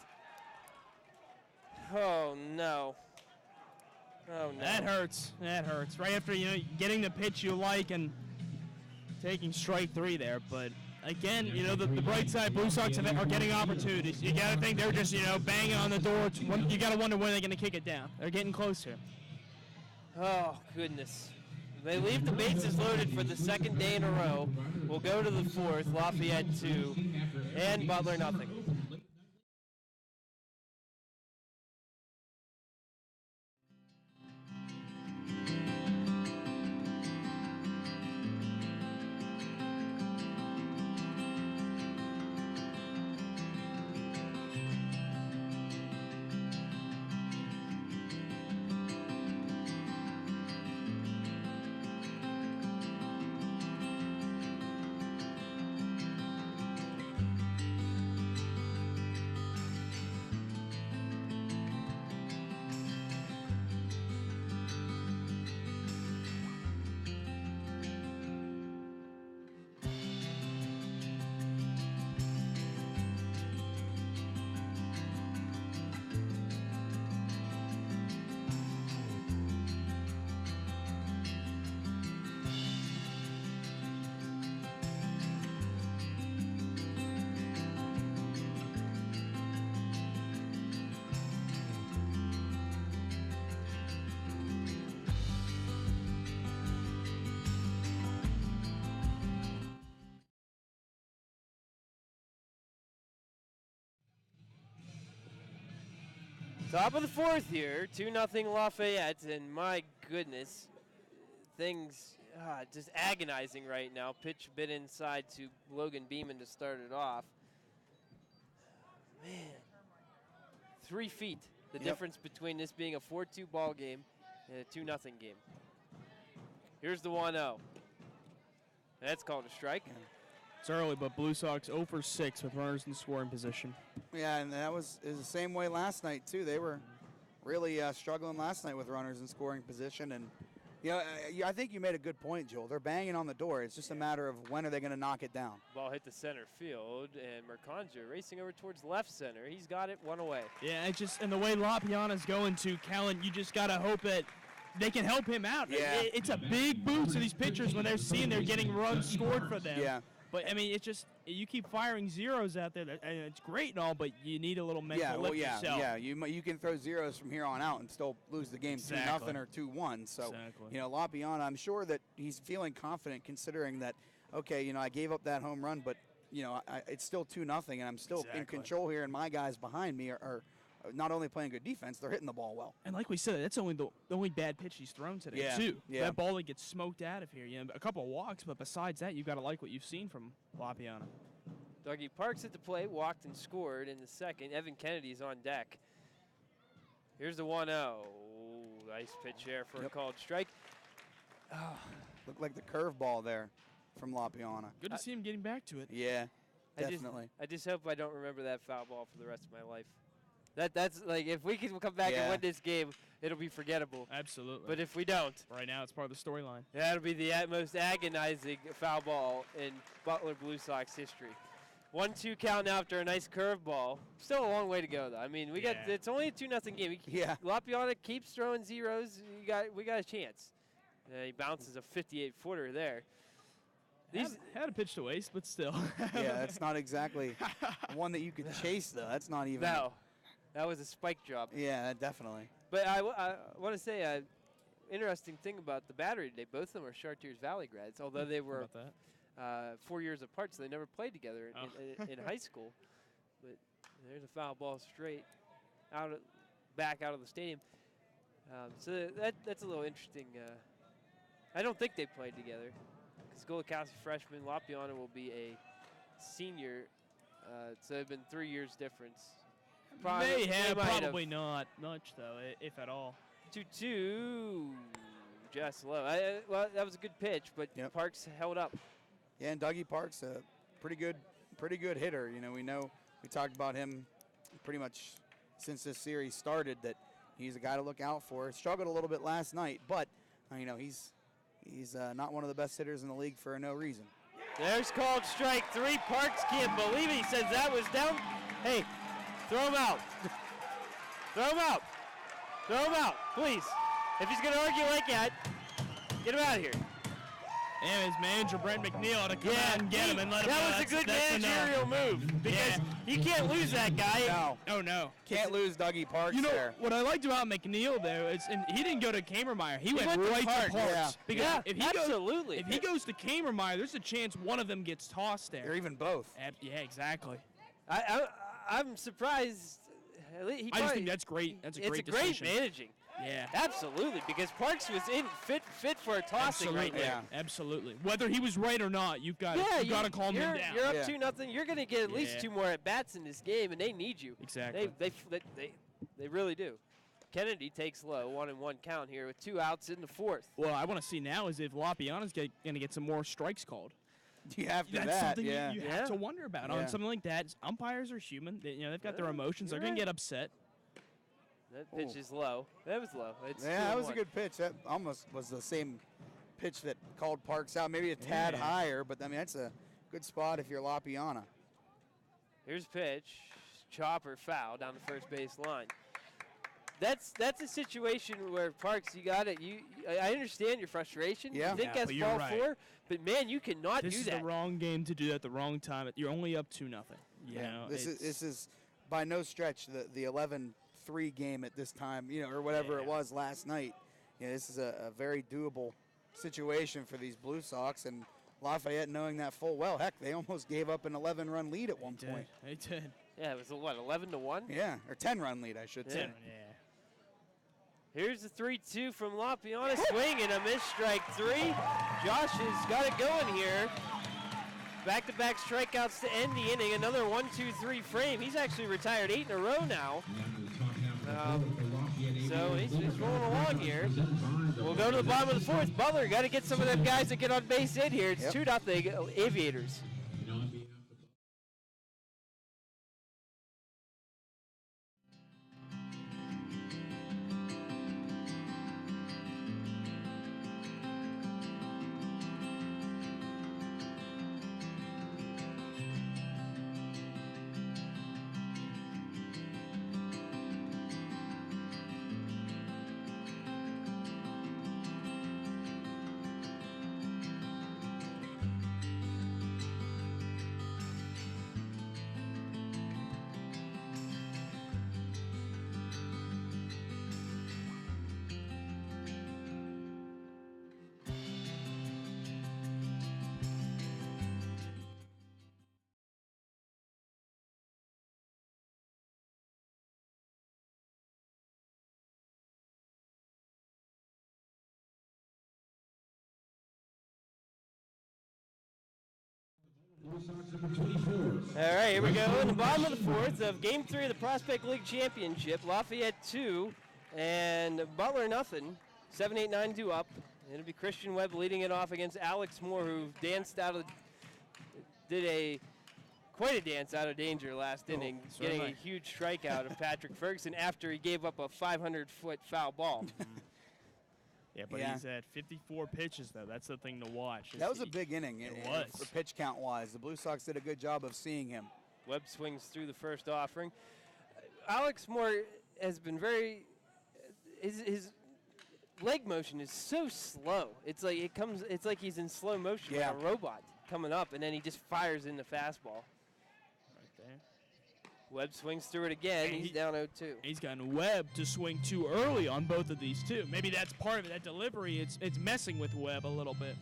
Oh, no. Oh, no. That hurts. That hurts. Right after getting the pitch you like and taking strike 3 there. But again, the bright side, Blue Sox are getting opportunities. You got to think they're just banging on the door. You got to wonder when they're going to kick it down. They're getting closer. Oh, goodness. They leave the bases loaded for the second day in a row. We'll go to the fourth, Lafayette 2, and Butler nothing. Top of the fourth here, 2-0 Lafayette, and my goodness, things just agonizing right now. Pitch bit inside to Logan Beeman to start it off. Man, 3 feet, the difference between this being a 4-2 ball game and a 2-0 game. Here's the 1-0. That's called a strike. It's early, but Blue Sox 0 for 6 with runners in scoring position. Yeah, and it was the same way last night, too. They were really struggling last night with runners in scoring position. And, I think you made a good point, Joel. They're banging on the door. It's just a matter of when are they going to knock it down. Ball hit the center field, and Mercanja racing over towards left center. He's got it, 1 away. Yeah, and the way LaPiana's going to, Kellen, you just got to hope that they can help him out. Yeah. It's a big boost to these pitchers when they're seeing they're getting runs scored for them. Yeah. But, I mean, it's just, you keep firing zeros out there. And it's great and all, but you need a little mental lift yourself. Yeah, you can throw zeros from here on out and still lose the game 2-0 or 2-1. So, LaPiana, I'm sure that he's feeling confident considering that, okay, I gave up that home run, but, it's still 2-0, and I'm still in control here, and my guys behind me are not only playing good defense, they're hitting the ball well. And like we said, that's only the only bad pitch he's thrown today, too. Yeah. That ball that gets smoked out of here. A couple of walks, but besides that, you've got to like what you've seen from LaPiana. Dougie Parks at the plate, walked and scored in the second. Evan Kennedy's on deck. Here's the 1-0. Nice pitch there for a called strike. Looked like the curveball there from LaPiana. Good to see him getting back to it. Yeah, definitely. I just hope I don't remember that foul ball for the rest of my life. That's like, if we can come back and win this game, it'll be forgettable. Absolutely. But if we don't, right now it's part of the storyline. That'll be the most agonizing foul ball in Butler Blue Sox history. 1-2 count now after a nice curveball. Still a long way to go, though. I mean, it's only a 2-0 game. LaPiana keeps throwing zeros. We got a chance. He bounces a 58-footer there. Had a pitch to waste, but still. Yeah, that's not exactly one that you could chase, though. That's not even. No, that was a spike drop. Yeah, definitely. But I want to say interesting thing about the battery today. Both of them are Chartiers Valley grads, although they were How about that? 4 years apart, so they never played together in high school. But there's a foul ball straight back out of the stadium. So that's a little interesting. I don't think they played together. Skolakowski freshman, Lapiana will be a senior. So they've been 3 years difference. Probably not much though, if at all. 2-2, just low. Well, that was a good pitch, but Yep. Parks held up. Yeah, and Dougie Parks, a pretty good hitter. You know, we talked about him pretty much since this series started, that he's a guy to look out for. Struggled a little bit last night, but you know, he's not one of the best hitters in the league for no reason. There's called strike 3. Parks can't believe it. He says that was down. Hey, throw him out. Throw him out. Throw him out, please. If he's going to argue like that, get him out of here. And his manager, Brent McNeil, had to come out and get him and let him That was a good managerial move, because you can't lose that guy. No, Oh, no. can't lose Dougie Parks You know, there. what I liked about McNeil, though, is he didn't go to Kamermeyer. He went went to right to Parks. Parks. Yeah. Because Yeah, if he absolutely. If he goes to Kamermeyer, there's a chance one of them gets tossed there. Or even both. Yeah, exactly. I'm surprised. He I just probably- think that's great. That's a it's great a great decision. managing. Yeah. Absolutely, because Parks was fit for a tossing Absolutely. right there. Yeah. Absolutely. Whether he was right or not, you've got to calm him down. You're up Yeah. 2-0. You're going to get at least Yeah. 2 more at bats in this game, and they need you. Exactly. They really do. Kennedy takes low, 1-1 count here with 2 outs in the 4th. What I want to see now is if Lapiana's going to get some more strikes called. You have to That's that. something Yeah. you Yeah. have to wonder about. Yeah. On something like that, umpires are human. They've got their Yeah, emotions. They're you're going to right. get upset. That pitch is low. That was low. It's Yeah, that was a 2-1. good pitch. That almost was the same pitch that called Parks out. Maybe a tad Yeah. higher, but I mean, that's a good spot if you're Lapiana. Here's pitch. Chopper foul down the first base line. That's a situation where Parks, you got it. I understand your frustration. Yeah. You think Yeah, that's but you're ball right. 4, but man, you cannot This do is that. the wrong game to do that at the wrong time. You're only up 2-0. You know, This it's- is by no stretch the 11-3 game at this time, or whatever it Yeah. was last night. This is a very doable situation for these Blue Sox, and Lafayette knowing that full well. Heck, they almost gave up an 11-run lead at one point. They did. Yeah, it was 11-1. Yeah, or 10-run lead, I should say. Yeah. Here's the 3-2 from Lapiana. Swing and a miss, strike 3. Josh has got it going here. Back-to-back strikeouts to end the inning. Another 1-2-3 frame. He's actually retired 8 in a row now. So he's rolling along here. We'll go to the bottom of the 4th. Butler got to get some of them guys that get on base hit here. It's 2-0 Aviators. All right, here we go. In the bottom of the 4th of Game 3 of the Prospect League Championship, Lafayette 2 and Butler nothing. 7-8-9 due up. It'll be Christian Webb leading it off against Alex Moore, who did quite a dance out of danger last inning, getting a huge strikeout of Patrick Ferguson after he gave up a 500-foot foul ball. Yeah, but he's at 54 pitches, though. That's the thing to watch. That was a big inning. It was. For pitch count-wise. The Blue Sox did a good job of seeing him. Webb swings through the first offering. Alex Moore has been his leg motion is so slow. It's like he's in slow motion like a robot. coming up, and then he just fires in the fastball. Right there. Webb swings through it again. He's down 0-2. He's gotten Webb to swing too early on both of these, too. Maybe that's part of it, that delivery. It's messing with Webb a little bit.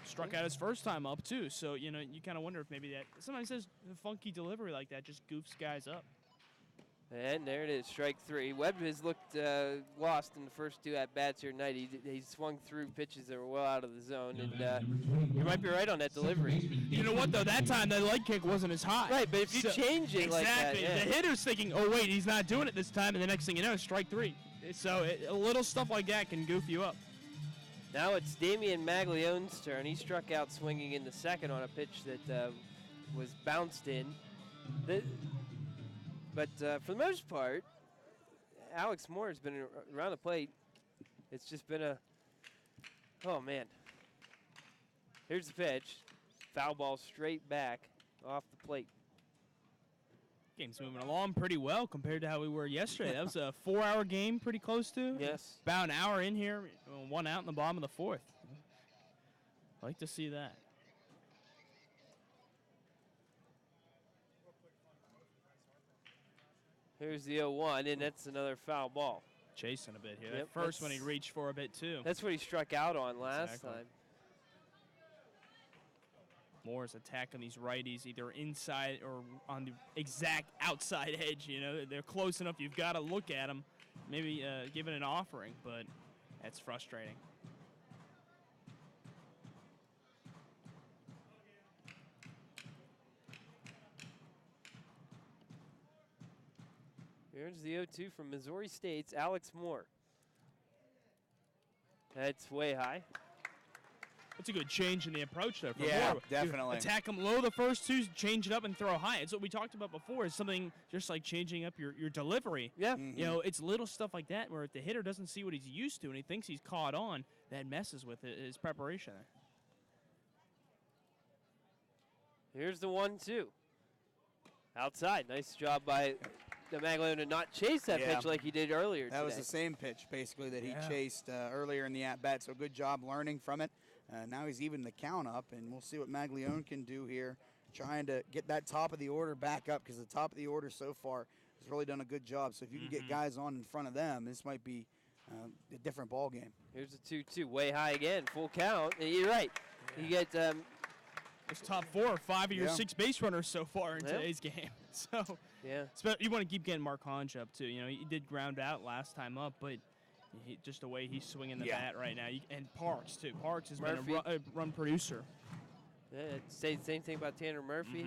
Struck out his first time up, too. So, you know, you kind of wonder if maybe that – sometimes says a funky delivery like that just goofs guys up. And there it is, strike 3. Webb has looked lost in the first 2 at-bats here tonight. He swung through pitches that were well out of the zone, and you might be right on that delivery. You know what, though? That time, the leg kick wasn't as high. Right, but if you change it like that. Exactly. Yeah. The hitter's thinking, oh, wait, he's not doing it this time, and the next thing you know, strike 3. So a little stuff like that can goof you up. Now it's Damian Maglione's turn. He struck out swinging in the second on a pitch that was bounced in. But for the most part, Alex Moore has been around the plate. It's just been oh man. Here's the pitch. Foul ball straight back off the plate. Game's moving along pretty well compared to how we were yesterday. That was a 4-hour game, pretty close to. Yes. About an hour in here, 1 out in the bottom of the 4th. I like to see that. Here's the 0-1, and that's another foul ball. Chasing a bit here. Yep, That first one he reached for a bit, too. That's what he struck out on last time. Moore's attacking these righties either inside or on the exact outside edge. You know, they're close enough. You've got to look at them, maybe give it an offering, but that's frustrating. Here's the 0-2 from Missouri State's Alex Moore. That's way high. It's a good change in the approach there. For Yeah, Moore. definitely. You attack them low the first 2, change it up and throw high. It's what we talked about before. Is something just like changing up your delivery. Yeah. Mm-hmm. You know, it's little stuff like that where if the hitter doesn't see what he's used to and he thinks he's caught on, that messes with his preparation there. Here's the 1-2. Outside. Nice job by the Maglione to not chase that pitch like he did earlier That was today. the same pitch, basically, that he chased earlier in the at-bat, so good job learning from it. Now he's even the count up, and we'll see what Maglione can do here, trying to get that top of the order back up, because the top of the order so far has really done a good job. So if you can get guys on in front of them, this might be a different ball game. Here's the 2-2, way high again, full count. And you're right. You get It's top 4 or 5 of your 6 base runners so far in today's game. So you want to keep getting Mark Hodge up too. You know, he did ground out last time up, but just the way he's swinging the bat right now, and Parks too. Parks has been a run producer. Yeah, say the same thing about Tanner Murphy.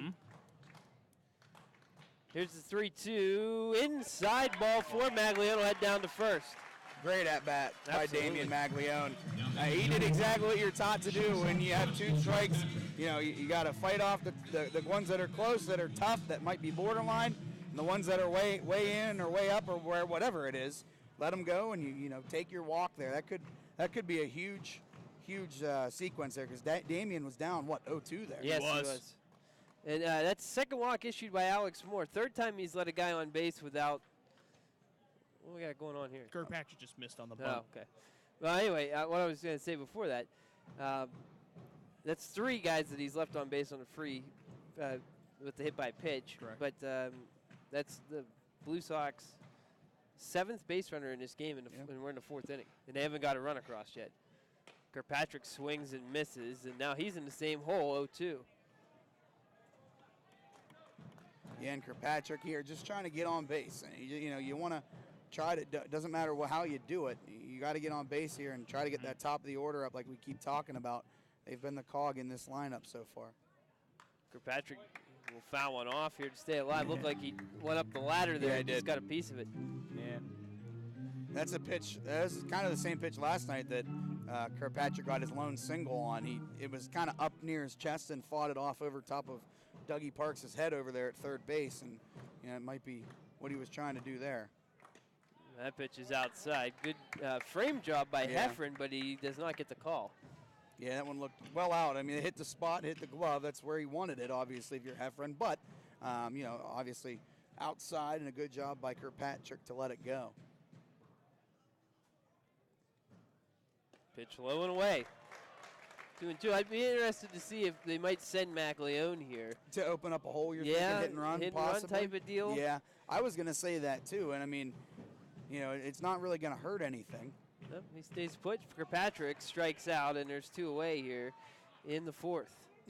Here's the 3-2 inside ball for Maglione. Head down to first. Great at-bat by Damian Maglione. He did exactly what you're taught to do when you have 2 strikes. You know, you got to fight off the ones that are close, that are tough, that might be borderline, and the ones that are way in or way up or whatever it is. Let them go, and you know, take your walk there. That could be a huge sequence there, because Damian was down 0-2 there. Yes, he was. And that's second walk issued by Alex Moore. Third time he's let a guy on base without. What we got going on here? Kirkpatrick just missed on the bump. Oh, okay. Well, anyway, what I was going to say before that, that's 3 guys that he's left on base on a free with the hit by pitch. Correct. But that's the Blue Sox 7th base runner in this game, and we're in the 4th inning, and they haven't got a run across yet. Kirkpatrick swings and misses, and now he's in the same hole, 0-2. Yeah, and Kirkpatrick here just trying to get on base. And you know, you want to try to, doesn't matter how you do it, you got to get on base here and try to get that top of the order up like we keep talking about. They've been the cog in this lineup so far. Kirkpatrick will foul one off here to stay alive. Looked like he went up the ladder there and just got a piece of it. Yeah. That's a pitch. That was kind of the same pitch last night that Kirkpatrick got his lone single on. It was kind of up near his chest and fought it off over top of Dougie Parks' head over there at third base, and you know, it might be what he was trying to do there. That pitch is outside. Good frame job by Heffron, but he does not get the call. Yeah, that one looked well out. I mean, it hit the spot, hit the glove. That's where he wanted it, obviously, if you're Heffron. But, you know, obviously outside, and a good job by Kirkpatrick to let it go. Pitch low and away. 2-2. I'd be interested to see if they might send McLeon here. To open up a hole, you're Yeah, thinking hit and run, possibly? type of deal. Yeah, I was going to say that too. And I mean, you know, it's not really going to hurt anything. Nope, he stays put. Kirkpatrick strikes out, and there's 2 away here in the 4th.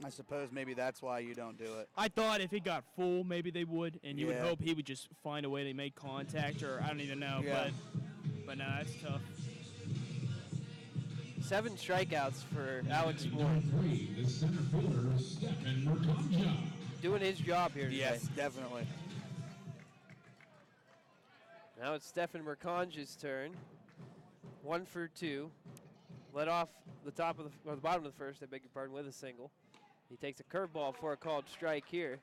I suppose maybe that's why you don't do it. I thought if he got full, maybe they would, and you would Yeah. hope he would just find a way to make contact, or I don't even know. Yeah. But no, that's tough. 7 strikeouts for Alex Moore. Number 3, the center fielder, Stefan Mercanja. Doing his job here today. Yes, definitely. Now it's Stefan Mercange's turn. 1 for 2. Led off the top of the bottom of the first, I beg your pardon, with a single. He takes a curveball for a called strike here.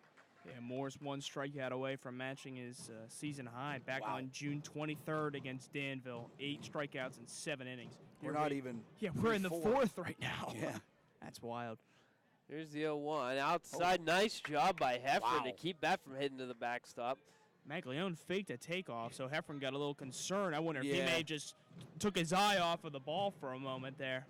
Yeah, Moore's 1 strikeout away from matching his season high back on June 23rd against Danville. 8 strikeouts in 7 innings. We're not even. Yeah, we're in the 4th right now. Yeah. That's wild. Here's the 0-1. Outside, nice job by Heffron to keep that from hitting to the backstop. McLeon faked a takeoff, so Heffron got a little concerned. I wonder if he Yeah. may have just took his eye off of the ball for a moment there.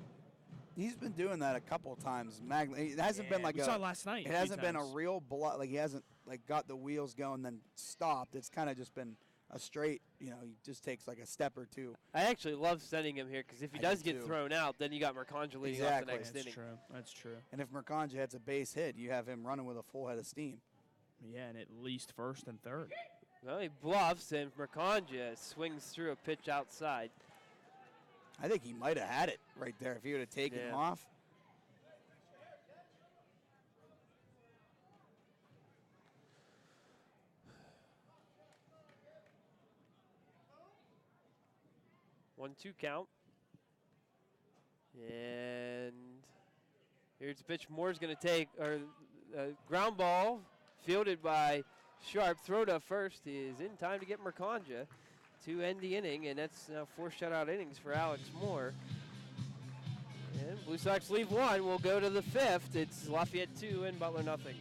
He's been doing that a couple times. It hasn't been like we saw it last night. It a few hasn't been a times. real block. Like he hasn't like got the wheels going then stopped. It's kind of just been a straight. You know, he just takes like a step or two. I actually love sending him here because if he I does do get too. thrown out, then you got Mercanja leading off Exactly. the next That's inning. true. That's true. And if Mercanja hits a base hit, you have him running with a full head of steam. Yeah, and at least 1st and 3rd. Well, he bluffs, and Mercanja swings through a pitch outside. I think he might have had it right there if he would have taken him off. One-two count. And here's the pitch Moore's going to take, or ground ball fielded by Sharp. Throw to first is in time to get Mercanja to end the inning, and that's now 4 shutout innings for Alex Moore. And Blue Sox leave 1. We'll go to the 5th. It's Lafayette 2 and Butler nothing.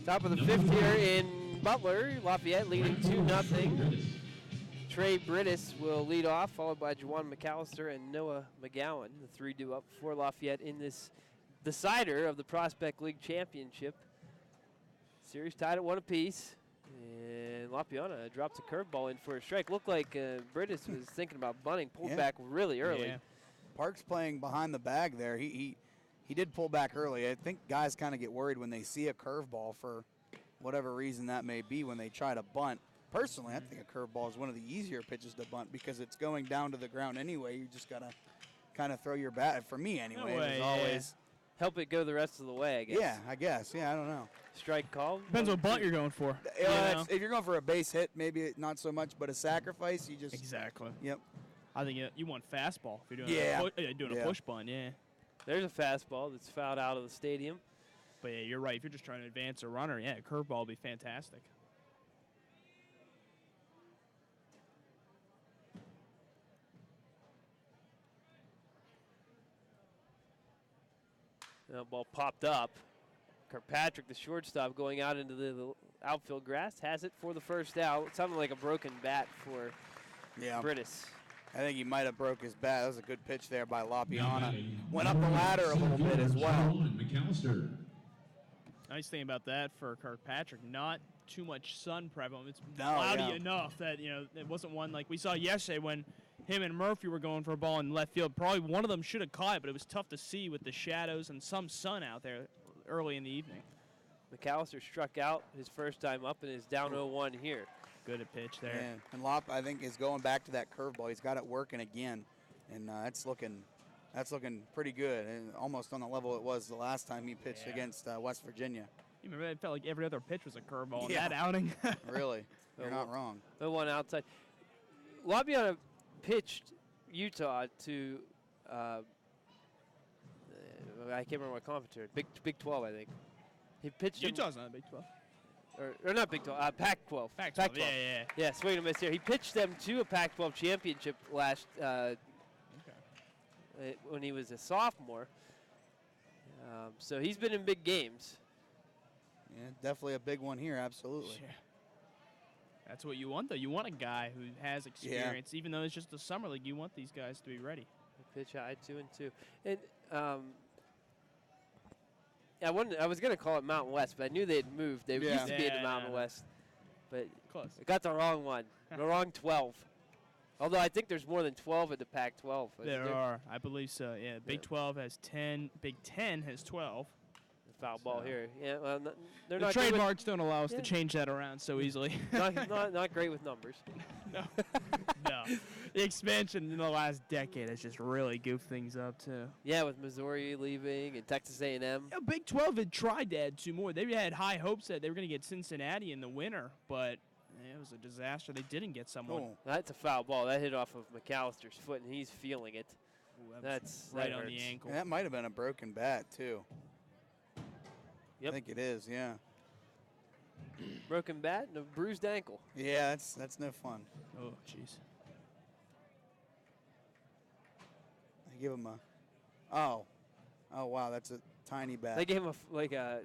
Top of the 5th here in Butler. Lafayette leading 2-0. Trey Brittis will lead off, followed by Juwan McAllister and Noah McGowan. The 3 due up for Lafayette in this decider of the Prospect League Championship. Series tied at 1 apiece. And Lapiana drops a curveball in for a strike. Looked like Brittis was thinking about bunting, pulled back really early. Yeah. Park's playing behind the bag there. He did pull back early. I think guys kind of get worried when they see a curveball for whatever reason that may be when they try to bunt. Personally, I think a curveball is one of the easier pitches to bunt because it's going down to the ground anyway. You just got to kind of throw your bat. For me anyway, it was always help it go the rest of the way, I guess. Yeah, I guess. Yeah, I don't know. Strike call. Depends what bunt you're going for. If you're going for a base hit, maybe not so much, but a sacrifice, you just. Exactly. Yep. I think you want fastball if you're doing a push bunt, yeah. There's a fastball that's fouled out of the stadium. But yeah, you're right. If you're just trying to advance a runner, yeah, a curveball would be fantastic. That ball popped up. Kirkpatrick, the shortstop, going out into the outfield grass, has it for the first out. It sounded like a broken bat for Yeah. Britis. I think he might have broke his bat. That was a good pitch there by Lapiana. Went up the ladder a little bit as well. McAllister. Nice thing about that for Kirkpatrick, not too much sun prevalent. It's No, cloudy yeah. enough that, it wasn't one like we saw yesterday when him and Murphy were going for a ball in left field. Probably one of them should have caught it, but it was tough to see with the shadows and some sun out there early in the evening. McAllister struck out his first time up and is down 0-1 here. Good at pitch there. Yeah. And Lop, I think, is going back to that curveball. He's got it working again, and that's looking pretty good, and almost on the level it was the last time he pitched against West Virginia. You remember, it felt like every other pitch was a curveball in Yeah. that outing. Really, you're not wrong. 0-1 outside. Lapiana pitched Utah to, I can't remember what conference it was. Big 12, I think. He pitched Utah's not a Big 12. or not Big 12, Pac-12. Pac-12, yeah. Yeah, swing and miss here. He pitched them to a Pac-12 championship last when he was a sophomore. So he's been in big games. Yeah, definitely a big one here, absolutely. Yeah. That's what you want, though. You want a guy who has experience. Even though it's just the summer league, you want these guys to be ready. Pitch high, 2-2. And I was going to call it Mountain West, but I knew they'd moved. They used to be in the Mountain West. But Close. I got the wrong one, the wrong 12. Although I think there's more than 12 at the Pac-12. There are. I believe so, yeah. Big 12 has 10. Big 10 has 12. Foul ball here. Yeah, well, they're The not trademarks don't allow us to change that around so easily. not great with numbers. No. No. The expansion in the last decade has just really goofed things up, too. Yeah, with Missouri leaving and Texas A&M. Yeah, Big 12 had tried to add 2 more. They had high hopes that they were going to get Cincinnati in the winter, but it was a disaster. They didn't get someone. Oh. That's a foul ball. That hit off of McAllister's foot, and he's feeling it. Ooh, That's right that on the hurts. ankle. And that might have been a broken bat, too. Yep. I think it is, yeah. Broken bat and a bruised ankle. Yeah, that's no fun. Oh, jeez. I give him a. Oh, wow, that's a tiny bat. They gave him a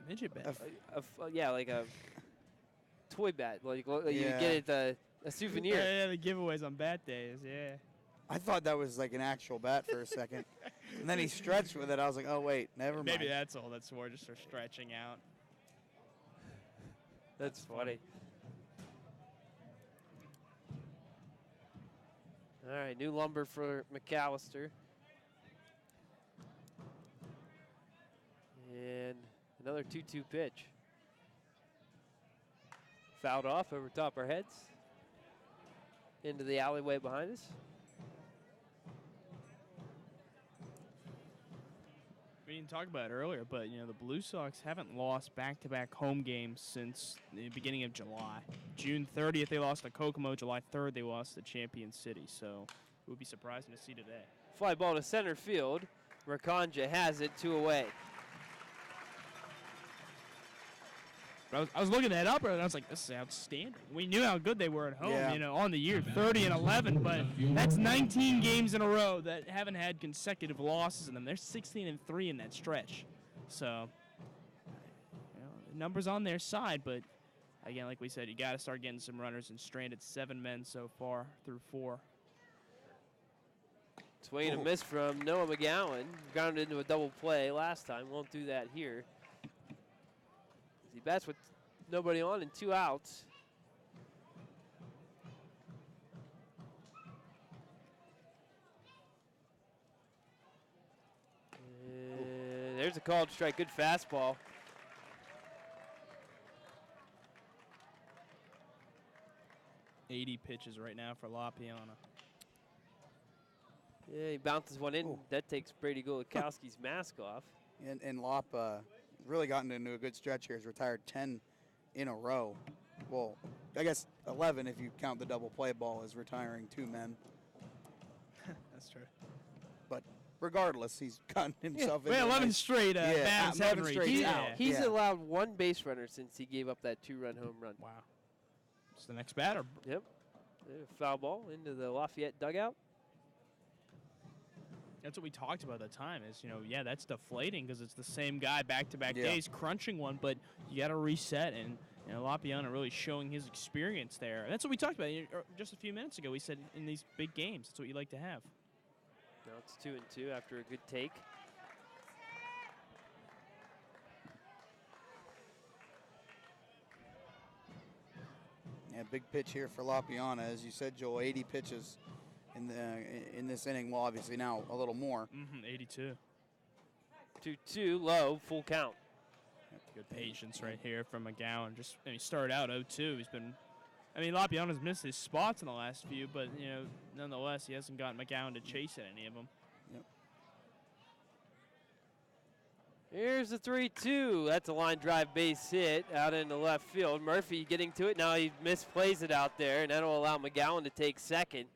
Midget bat. like a toy bat, like you Yeah. get it a souvenir. Yeah, the giveaways on bat days, yeah. I thought that was like an actual bat for a second, and then he stretched with it. I was like, oh wait, never mind. Maybe that's all that's for, just for stretching out. That's funny. All right, new lumber for McAllister. And another 2-2 pitch. Fouled off over top our heads. Into the alleyway behind us. We didn't talk about it earlier, but the Blue Sox haven't lost back-to-back home games since the beginning of July. June 30th, they lost to Kokomo. July 3rd, they lost to Champion City. So it would be surprising to see today. Fly ball to center field. Rakanja has it 2 away. But I was looking that up, and I was like, this is outstanding. We knew how good they were at home, Yeah. on the year, 30-11, but that's 19 games in a row that haven't had consecutive losses in them. They're 16-3 in that stretch. So, numbers on their side, but again, like we said, you got to start getting some runners, and stranded 7 men so far through 4. Swing and a miss from Noah McGowan. Grounded into a double play last time. Won't do that here. He bats with nobody on and 2 outs. And there's a called strike. Good fastball. .80 pitches right now for Lapiana. Yeah, he bounces one in. Ooh. That takes Brady Golikowski's mask off. And Lop really gotten into a good stretch here. He's retired 10 in a row. Well, I guess 11 if you count the double play ball as retiring 2 men. That's true. But regardless, he's gotten himself into 11 nice- straight bats 11 haven't straight reached. out. He's Yeah. allowed 1 base runner since he gave up that 2-run home run. Wow. It's the next batter. Yep. Foul ball into the Lafayette dugout. That's what we talked about at the time is, that's deflating because it's the same guy back-to-back Yeah. days crunching one, but you got to reset, and You know, Lapiana really showing his experience there. And that's what we talked about just a few minutes ago. We said in these big games, that's what you like to have. Now it's 2-2 after a good take. Yeah, big pitch here for Lapiana. As you said, Joel, 80 pitches in this inning. Well, obviously now a little more. 82. 2-2, low, full count. Good patience right here from McGowan. He started out 0-2. He's been, Lapiana's missed his spots in the last few, but, nonetheless, he hasn't gotten McGowan to chase at any of them. Yep. Here's the 3-2. That's a line drive base hit out into left field. Murphy getting to it. Now he misplays it out there, and that'll allow McGowan to take second.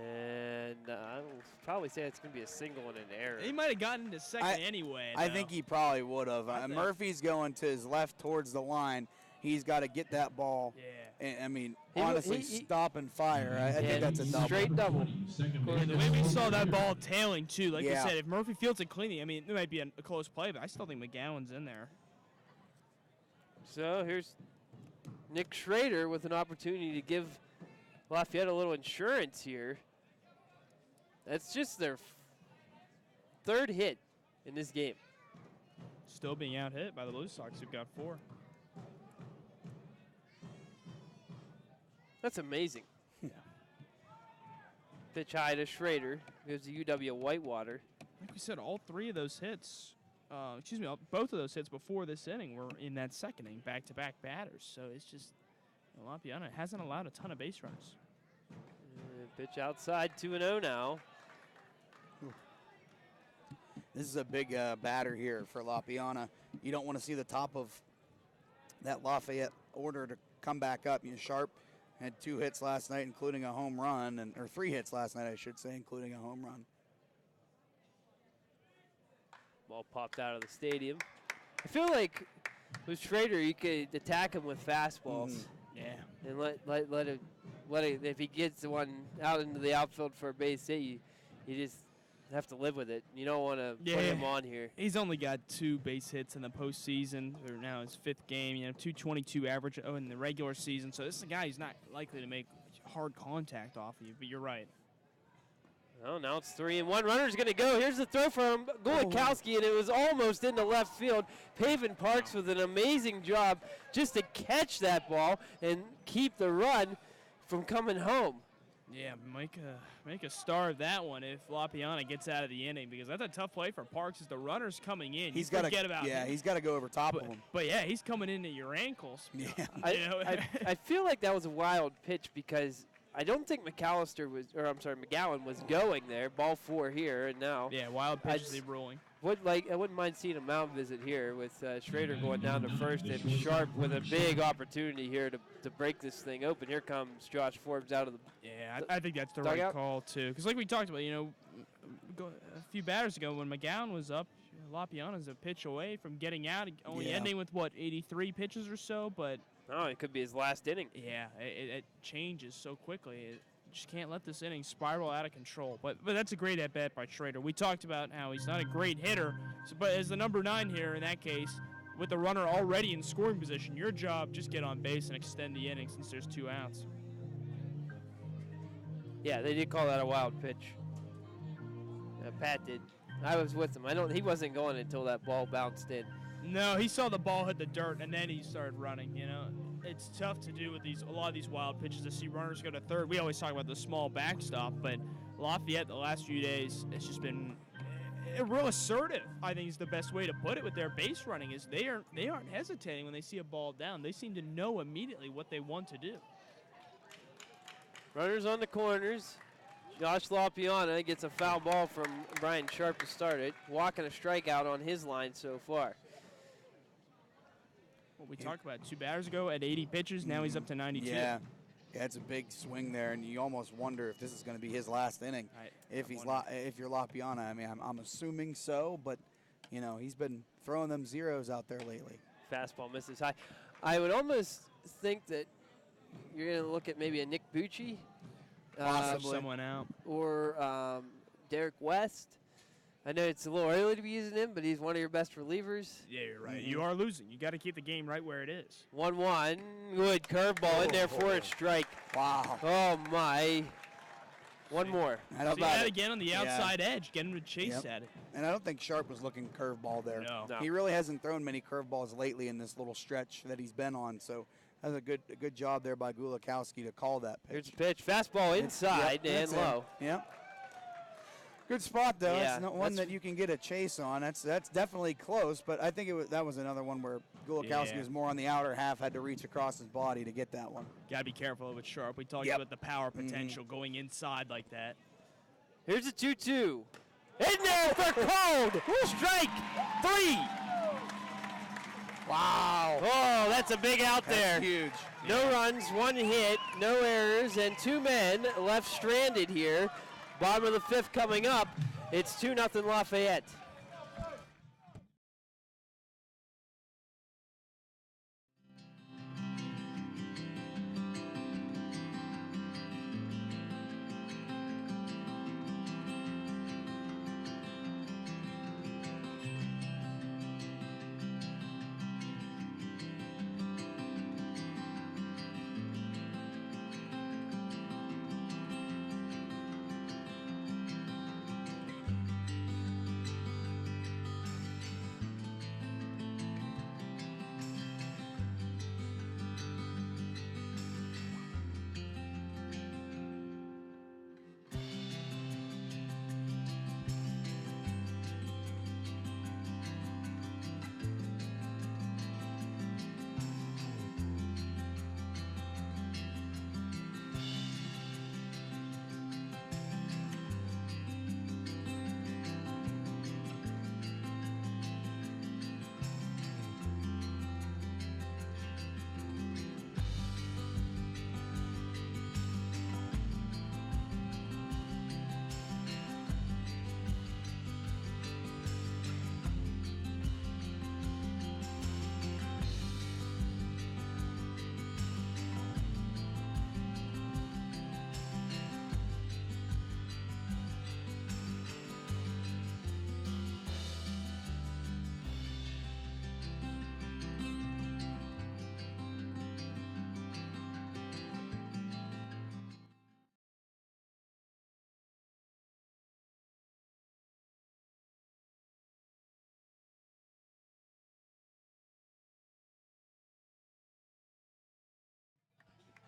And I will probably say it's going to be a single and an error. He might have gotten to second anyway. I think he probably would have. Murphy's going to his left towards the line. He's got to get that ball. Yeah. And, honestly, stop and fire. I think that's a double. Straight double. The way we saw that ball tailing, too, like you said, if Murphy fields it cleanly, it might be a close play, but I still think McGowan's in there. So here's Nick Schrader with an opportunity to give Lafayette a little insurance here. That's just their third hit in this game. Still being out-hit by the Blue Sox, who've got 4. That's amazing. Yeah. Pitch high to Schrader. Gives the UW Whitewater. Like we said, all 3 of those hits, both of those hits before this inning were in that second inning, back-to-back batters. So it's just, Lapiana hasn't allowed a ton of base runners. Pitch outside, 2-0 now. This is a big batter here for Lapiana. You don't want to see the top of that Lafayette order to come back up. Sharp had 2 hits last night, including a home run, or 3 hits last night, I should say, including a home run. Ball popped out of the stadium. I feel like with Schrader, you could attack him with fastballs. Yeah. And let it, if he gets the one out into the outfield for a base hit, you just have to live with it. You don't want to put him on here. He's only got 2 base hits in the postseason. Or now his 5th game. 222 average in the regular season. So this is a guy who's not likely to make hard contact off of you. But you're right. Oh, now it's 3-1. Runner's going to go. Here's the throw from Golikowski, and it was almost into left field. Pavin Parks with an amazing job just to catch that ball and keep the run from coming home. Yeah, make a star of that one if Lapiana gets out of the inning, because that's a tough play for Parks as the runner's coming in. He's got to forget about him. he's got to go over top of him. But yeah, he's coming into your ankles. Yeah. I feel like that was a wild pitch because I don't think McGowan was going there. Ball 4 here and now. Yeah, wild pitch is rolling. I wouldn't mind seeing a mound visit here with Schrader going down to first and Sharp with a big opportunity here to break this thing open. Here comes Josh Forbes out of the I think that's the right call too, because like we talked about, a few batters ago when McGowan was up, Lapiana's a pitch away from getting out, only ending with 83 pitches or so, but it could be his last inning. Yeah, it changes so quickly. Just can't let this inning spiral out of control. But that's a great at-bat by Schrader. We talked about how he's not a great hitter, but as the number 9 here in that case, with the runner already in scoring position, your job, just get on base and extend the inning since there's 2 outs. Yeah, they did call that a wild pitch. Pat did. I was with him. He wasn't going until that ball bounced in. No, he saw the ball hit the dirt, and then he started running, It's tough to do with a lot of these wild pitches to see runners go to third. We always talk about the small backstop, but Lafayette the last few days, it's just been real assertive, I think is the best way to put it with their base running, is they aren't hesitating when they see a ball down. They seem to know immediately what they want to do. Runners on the corners. Josh Lapiana gets a foul ball from Brian Sharp to start it. Walking a strikeout on his line so far. What we talked about 2 batters ago at 80 pitches, now he's up to 92. Yeah, it's a big swing there, and you almost wonder if this is going to be his last inning. If you're Lapiana, I'm assuming so, but he's been throwing them zeros out there lately. Fastball misses high. I would almost think that you're going to look at maybe a Nick Bucci, possibly someone out, or Derek West. I know it's a little early to be using him, but he's one of your best relievers. Yeah, you're right. You are losing. You got to keep the game right where it is. 1-1. Good curveball in there for a strike. Wow. Oh, my. One more. How See about that it? again on the outside edge, get him to chase at it. And I don't think Sharp was looking curveball there. No. No. He really hasn't thrown many curveballs lately in this little stretch that he's been on. So that's a good job there by Gulakowski to call that Here's pitch. the pitch. Fastball inside and that's low. in. Yep. Good spot though. Yeah, it's not one that's- that you can get a chase on. That's definitely close, but I think that was another one where Gulakowski Yeah. was more on the outer half, had to reach across his body to get that one. Got to be careful with Sharp. We talked Yep. about the power potential going inside like that. Here's a 2-2. In there for cold. Strike 3. Wow. Oh, that's a big out there. That's huge. No runs, 1 hit, no errors, and 2 men left stranded here. Bottom of the 5th coming up. It's 2-0 Lafayette.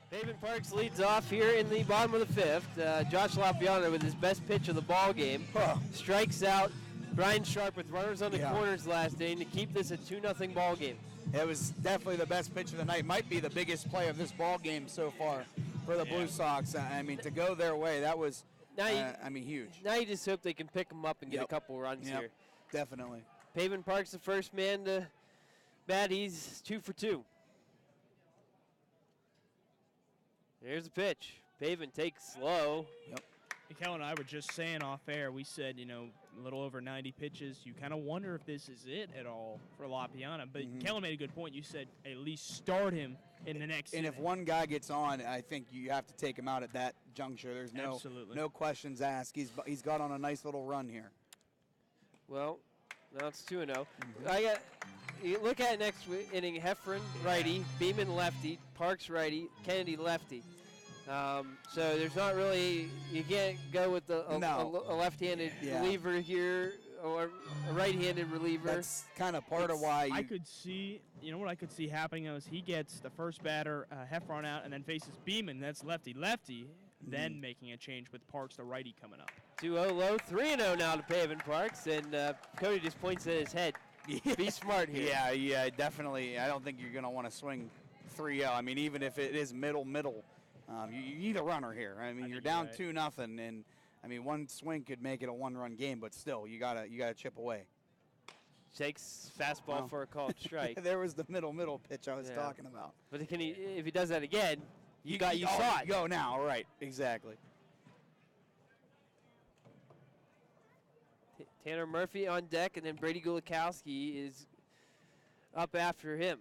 Pavement Parks leads off here in the bottom of the 5th. Josh Lapiana with his best pitch of the ball game. Strikes out Brian Sharp with runners on the corners last inning to keep this a 2-0 ball game. It was definitely the best pitch of the night. Might be the biggest play of this ball game so far for the Blue Sox. I mean, to go their way, that was, huge. Now you just hope they can pick them up and get a couple runs here. Definitely. Pavement Parks the first man to bat. He's 2 for 2. Here's the pitch. Pavement takes slow. Yep. Kel and I were just saying off air, we said, a little over 90 pitches. You kind of wonder if this is it at all for Lapiana. But Kellen made a good point. You said at least start him in the next And inning. if one guy gets on, I think you have to take him out at that juncture. There's no questions asked. He's got on a nice little run here. Well, now it's 2-0. You look at next inning, Heffron righty, Beeman lefty, Parks righty, Kennedy lefty. So there's not really, you can't go with a left-handed reliever here or a right-handed reliever. That's kind of part of why I could see, what I could see happening is he gets the first batter, Heffron out, and then faces Beeman. That's lefty, then making a change with Parks, the righty, coming up. 2-0 low, 3-0 now to Pavement Parks, and Cody just points at his head. Be smart here. Yeah, definitely. I don't think you're going to want to swing 3-0. I mean, even if it is middle, you need a runner here. I mean, you're down 2-0, and I mean, one swing could make it a one-run game, but still, you gotta chip away. Takes fastball for a called strike. There was the middle pitch I was talking about. But if he does that again, you saw it. Go now, right? Exactly. Tanner Murphy on deck, and then Brady Gulakowski is up after him.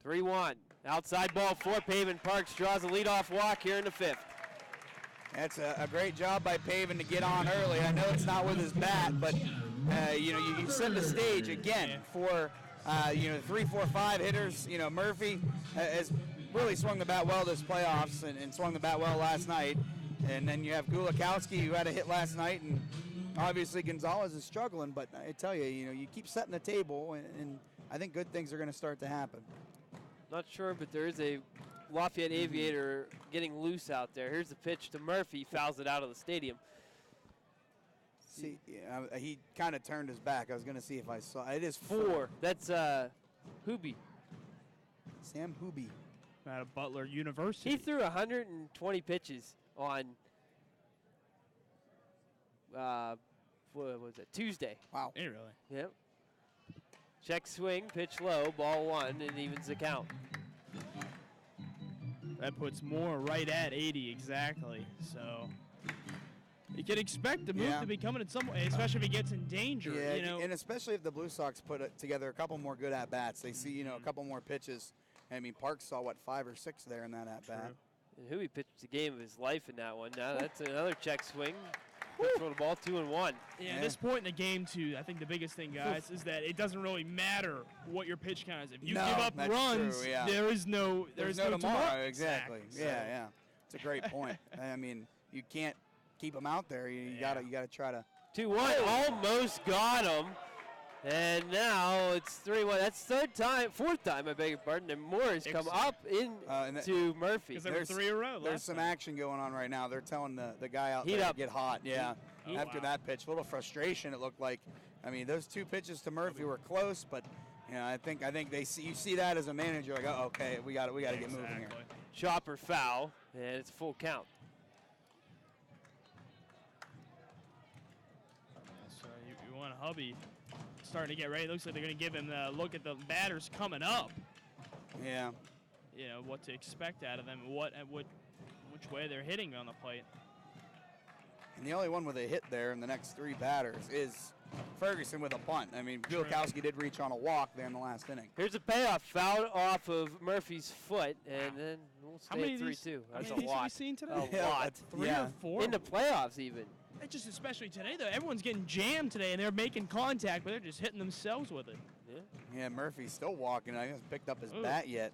3-1. Outside ball for Pavement Parks. Draws a leadoff walk here in the 5th. That's a great job by Pavin to get on early. I know it's not with his bat, but you set the stage again for 3, 4, 5 hitters. Murphy has really swung the bat well this playoffs and swung the bat well last night. And then you have Gulikowski, who had a hit last night, and obviously Gonzalez is struggling. But I tell you, you keep setting the table, and I think good things are going to start to happen. Not sure, but there is a Lafayette Aviator getting loose out there. Here's the pitch to Murphy, fouls it out of the stadium. See, he kind of turned his back. I was going to see if I saw. It is 4. That's Hooby. Sam Hooby. Out of Butler University. He threw 120 pitches on, what was it, Tuesday. Wow. Hey, really? Yep. Check swing, pitch low, ball 1, and evens the count. That puts Moore right at 80 exactly. So you can expect the move to be coming in some way, especially if he gets in danger. Yeah, and especially if the Blue Sox put together a couple more good at-bats. They see, a couple more pitches. I mean, Parks saw, 5 or 6 there in that at-bat. And Hooby pitched the game of his life in that one. Now that's another check swing. Control the ball 2-1. Yeah, at this point in the game, too, I think the biggest thing, guys, is that it doesn't really matter what your pitch count is. If you give up runs, true, there's no tomorrow. Exactly. Yeah. It's a great point. I mean, you can't keep them out there. You gotta try to. 2-1, almost got him. And now it's 3-1. That's fourth time, I beg your pardon. And Moore has come up to Murphy. Because there were 3 in a row. There's some action going on right now. They're telling the guy out there to get hot. Yeah. After that pitch, a little frustration. It looked like. I mean, those 2 pitches to Murphy were close, but I think they see that as a manager, like, oh, okay, we got to get moving here. Chopper foul, and it's a full count. So you want Hubby starting to get ready. It looks like they're going to give him a look at the batters coming up. Yeah. What to expect out of them, which way they're hitting on the plate. And the only one with a hit there in the next 3 batters is Ferguson with a bunt. I mean, Gulikowski did reach on a walk there in the last inning. Here's a payoff, fouled off of Murphy's foot, and then we'll stay at 3-2. That's a lot. Have you seen today? A lot. 3 or 4? In the playoffs, even. It's just especially today, though. Everyone's getting jammed today, and they're making contact, but they're just hitting themselves with it. Yeah, Murphy's still walking. I hasn't picked up his bat yet.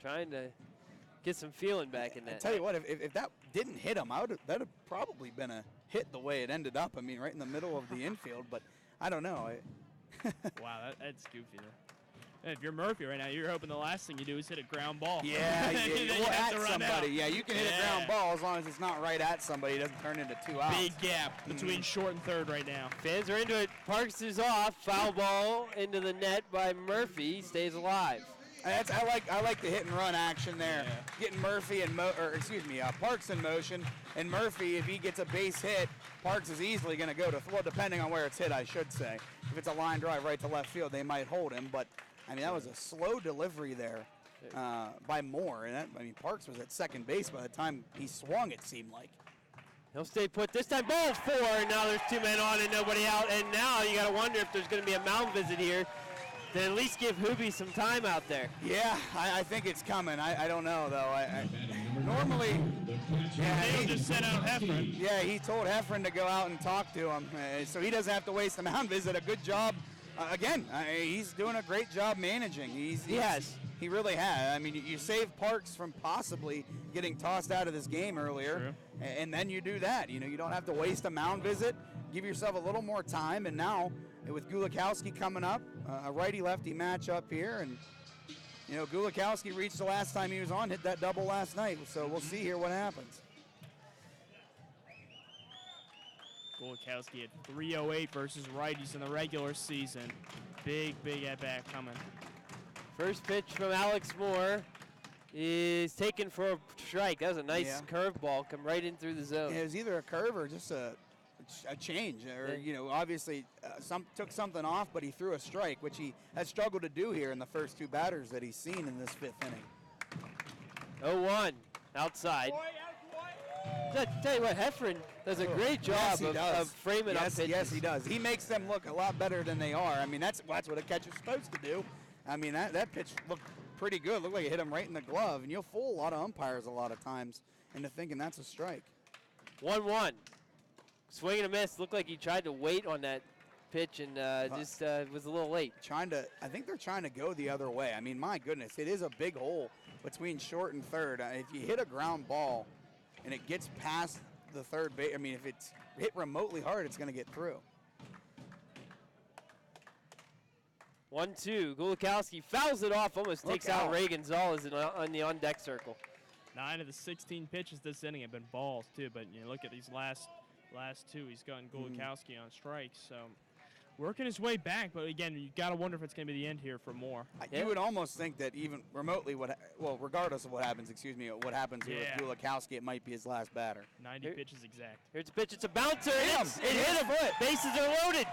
Trying to get some feeling back in that. I tell you what, if that didn't hit him, that would have probably been a hit the way it ended up. I mean, right in the middle of the infield, but I don't know. Wow, that's goofy, though. If you're Murphy right now, you're hoping the last thing you do is hit a ground ball. Yeah, or at somebody. Yeah, you can hit a ground ball as long as it's not right at somebody. It doesn't turn into 2 outs. Big gap between short and third right now. Fans are into it. Parks is off. Foul ball into the net by Murphy. Stays alive. I like the hit and run action there. Yeah. Getting Murphy Parks in motion, and Murphy, if he gets a base hit, Parks is easily going to go to depending on where it's hit, I should say. If it's a line drive right to left field, they might hold him, but I mean that was a slow delivery there by Moore, and Parks was at second base by the time he swung. It seemed like. He'll stay put this time. Ball's 4, and now there's 2 men on and nobody out, and now you got to wonder if there's going to be a mound visit here. To at least give Hooby some time out there. Yeah, I think it's coming. I don't know, though. Normally, he'll just send out Heffron. Yeah, he told Heffron to go out and talk to him, so he doesn't have to waste the mound visit. A good job. Again, he's doing a great job managing. He really has. I mean, you save Parks from possibly getting tossed out of this game earlier, and then you do that. You don't have to waste a mound visit. Give yourself a little more time, and now with Gulikowski coming up, a righty-lefty matchup here, and Gulikowski reached the last time he was on, hit that double last night, so we'll see here what happens. Gulikowski at 308 versus righties in the regular season. Big at-bat coming. First pitch from Alex Moore is taken for a strike. That was a nice curveball, come right in through the zone. Yeah, it was either a curve or just a change, or obviously took something off, but he threw a strike, which he has struggled to do here in the first 2 batters that he's seen in this 5th inning. 0-1 outside. Tell you what, Heffron does a great job of framing up pitches. Yes, he does. He makes them look a lot better than they are. I mean, that's what a catcher's supposed to do. I mean, that pitch looked pretty good. Looked like it hit him right in the glove, and you'll fool a lot of umpires a lot of times into thinking that's a strike. 1-1. Swing and a miss. Looked like he tried to wait on that pitch and just was a little late. I think they're trying to go the other way. I mean, my goodness, it is a big hole between short and third. If you hit a ground ball and it gets past the third base, I mean, if it's hit remotely hard, it's going to get through. 1-2. Gulikowski fouls it off, almost takes out Ray Gonzalez on the on-deck circle. 9 of the 16 pitches this inning have been balls, too. But you look at these last two. He's gotten Gulikowski on strikes. So working his way back. But, again, you got to wonder if it's going to be the end here for Moore. You would almost think that even remotely, regardless of what happens, what happens here with Gulikowski, it might be his last batter. 90 pitches exact. Here's a pitch. It's a bouncer. It hit him. Foot. Bases are loaded.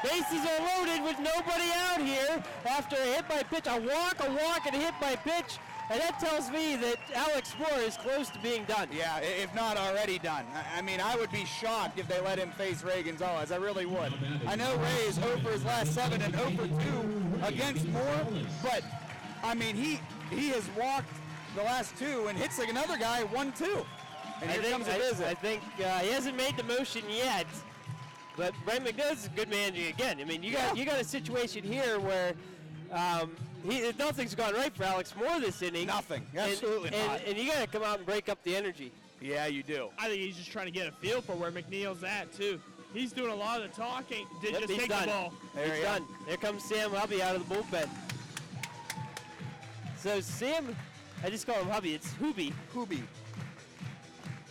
Bases are loaded with nobody out here after a hit by pitch. A walk, and a hit by pitch. And that tells me that Alex Moore is close to being done. Yeah, if not already done. I mean, I would be shocked if they let him face Ray Gonzalez. I really would. I know Ray is 0 for his last 7 and 0 for 2 against Moore, but, I mean, he has walked the last 2 and hits like another guy 1-2. And here comes a visit. I think he hasn't made the motion yet. But Brent McNutt is good managing again. I mean, you got a situation here where nothing's gone right for Alex Moore this inning. Nothing, absolutely not. And you got to come out and break up the energy. Yeah, you do. I think he's just trying to get a feel for where McNeil's at, too. He's doing a lot of the talking. Yep, just take done. the ball. He's done. There comes Sam Hubby out of the bullpen. So Sam, I just call him Hubby. It's Hubby.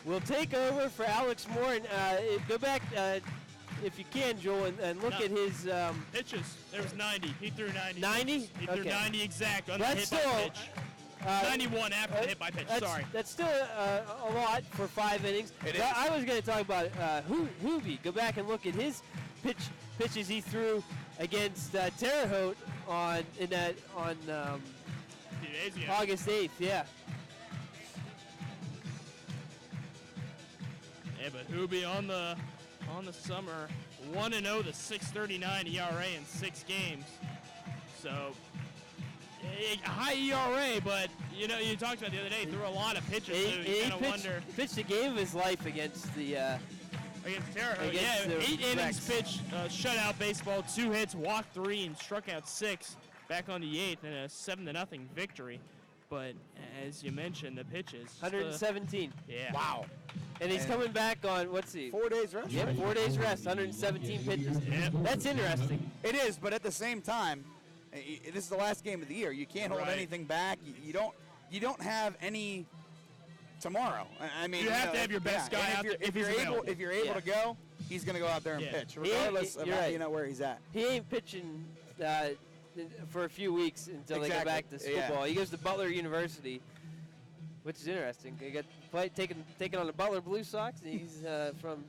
Will take over for Alex Moore. And go back, if you can, Joel, and look at his pitches. There was 90. He threw 90. 90? He threw 90 exact on the That's hit by pitch. 91 after the hit by pitch. Sorry. That's still a lot for 5 innings. It is. I was going to talk about Hoovy. Go back and look at his pitches he threw against Terre Haute on August 8th. Yeah. Yeah, but Hoobie on the summer, 1-0 to 6.39 ERA in 6 games. So a high ERA, but you talked about the other day, threw a lot of pitches. So you kind of wonder. He pitched the game of his life against Terre Haute. Yeah, 8 innings pitched, shutout baseball, 2 hits, walked 3, and struck out 6 back on the 8th in a 7-0 victory. But as you mentioned, the pitches. 117. Yeah. Wow. And he's coming back on, 4 days rest? Yep, 4 days rest, 117 pitches. Yep. That's interesting. It is, but at the same time, this is the last game of the year. You can't hold anything back. You don't have any tomorrow. I mean, you have to have your best guy out there. If you're able to go, he's going to go out there and pitch, regardless of where he's at. He ain't pitching for a few weeks until they go back to football. He goes to Butler University, which is interesting. He got taken on the Butler Blue Sox, and he's from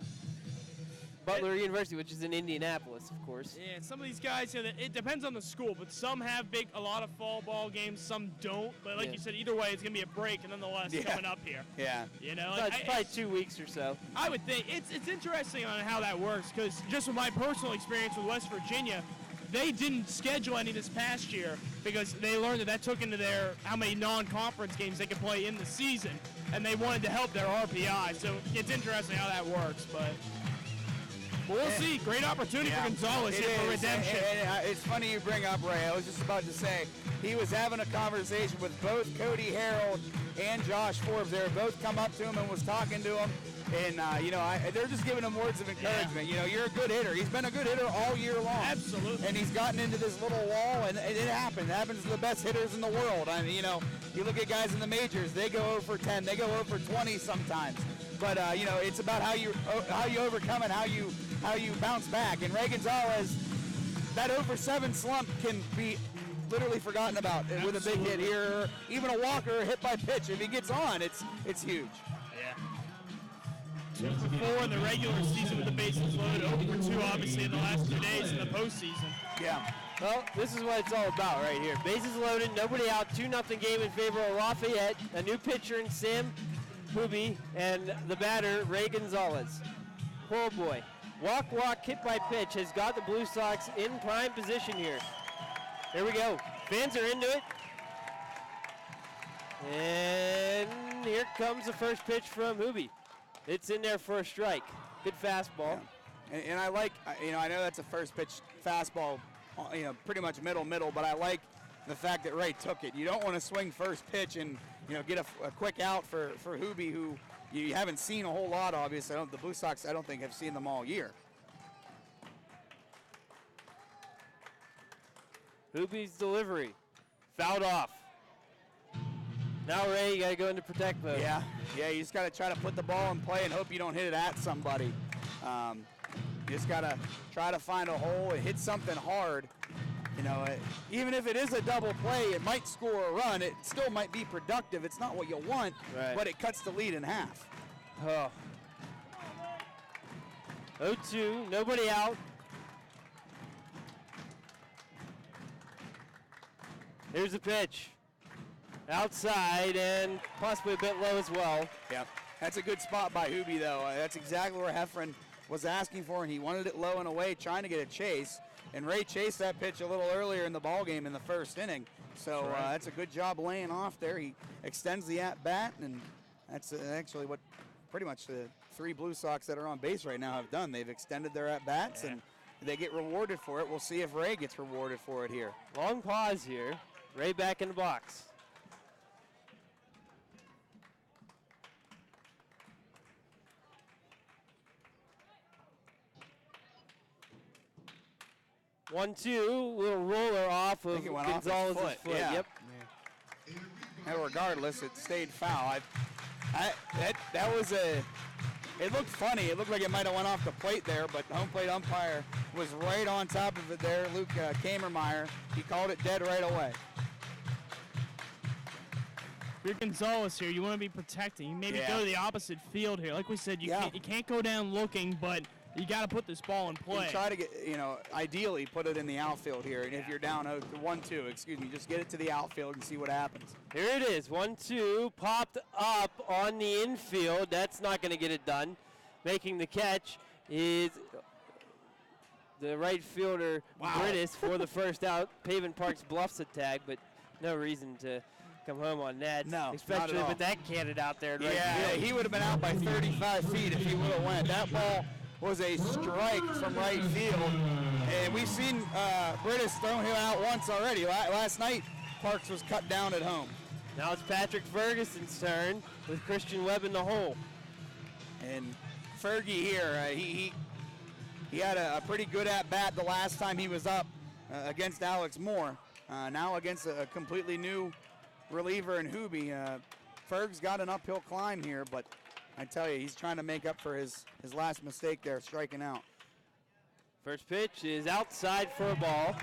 Butler University, which is in Indianapolis, of course. Yeah, some of these guys, it depends on the school, but some have a lot of fall ball games, some don't. But like you said, either way, it's going to be a break, and then the last coming up here. Yeah. It's probably 2 weeks or so. I would think. It's interesting on how that works, because just with my personal experience with West Virginia, they didn't schedule any this past year because they learned that took into how many non-conference games they could play in the season, and they wanted to help their RPI. So it's interesting how that works, but we'll see. Great opportunity for Gonzalez here for redemption. It's funny you bring up Ray. I was just about to say he was having a conversation with both Cody Harold and Josh Forbes. They were both come up to him and was talking to him. And, they're just giving him words of encouragement. Yeah. You're a good hitter. He's been a good hitter all year long. Absolutely. And he's gotten into this little wall, and it happens. It happens to the best hitters in the world. I mean, you look at guys in the majors, they go 0 for 10. They go 0 for 20 sometimes. But, it's about how you overcome it, how you bounce back. And Ray Gonzalez, that 0 for 7 slump can be literally forgotten about with a big hit here. Even a walker hit by pitch. If he gets on, it's huge. 2 for 4 in the regular season with the bases loaded. 0 for 2, obviously, in the last 2 days in the postseason. Yeah. Well, this is what it's all about right here. Bases loaded, nobody out, 2-0 game in favor of Lafayette. A new pitcher in Sam Hubie, and the batter, Ray Gonzalez. Oh boy. Walk, hit by pitch has got the Blue Sox in prime position here. Here we go. Fans are into it. And here comes the first pitch from Hooby. It's in there for a strike. Good fastball. Yeah. And I like, I know that's a first pitch fastball, pretty much middle, but I like the fact that Ray took it. You don't want to swing first pitch and, get a quick out for Hooby, who you haven't seen a whole lot, obviously. The Blue Sox, I don't think, have seen them all year. Hooby's delivery. Fouled off. Now, Ray, you got to go into protect mode. Yeah, you just got to try to put the ball in play and hope you don't hit it at somebody. You just got to try to find a hole and hit something hard. Even if it is a double play, it might score a run. It still might be productive. It's not what you want, but it cuts the lead in half. Oh. 0-2, nobody out. Here's the pitch. Outside and possibly a bit low as well. Yeah, that's a good spot by Hooby, though. That's exactly where Heffron was asking for, and he wanted it low and away, trying to get a chase. And Ray chased that pitch a little earlier in the ball game in the first inning. So that's a good job laying off there. He extends the at-bat, and that's actually what pretty much the 3 Blue Sox that are on base right now have done. They've extended their at-bats, and they get rewarded for it. We'll see if Ray gets rewarded for it here. Long pause here. Ray back in the box. One-two, little roller off of Gonzalez's foot. Yeah. Yep. And regardless, it stayed foul. That was it looked funny. It looked like it might have went off the plate there, but the home plate umpire was right on top of it there. Luke Kamermeyer, he called it dead right away. If you're Gonzalez here, you want to be protecting. You maybe go to the opposite field here. Like we said, you can't go down looking, but you got to put this ball in play. And try to get, ideally put it in the outfield here. And if you're down 1-2, just get it to the outfield and see what happens. Here it is, 1-2, popped up on the infield. That's not going to get it done. Making the catch is the right fielder, Brittis, for the first out. Pavin Parks bluffs the tag, but no reason to come home on that. No, especially with that candidate out there. He would have been out by 35 feet if he would have went. That ball was a strike from right field. And we've seen Brittis thrown him out once already. Last night, Parks was cut down at home. Now it's Patrick Ferguson's turn with Christian Webb in the hole. And Fergie here, he had a pretty good at-bat the last time he was up against Alex Moore. Now against a completely new reliever in Hooby. Ferg's got an uphill climb here, but I tell you, he's trying to make up for his last mistake there, striking out. First pitch is outside for a ball.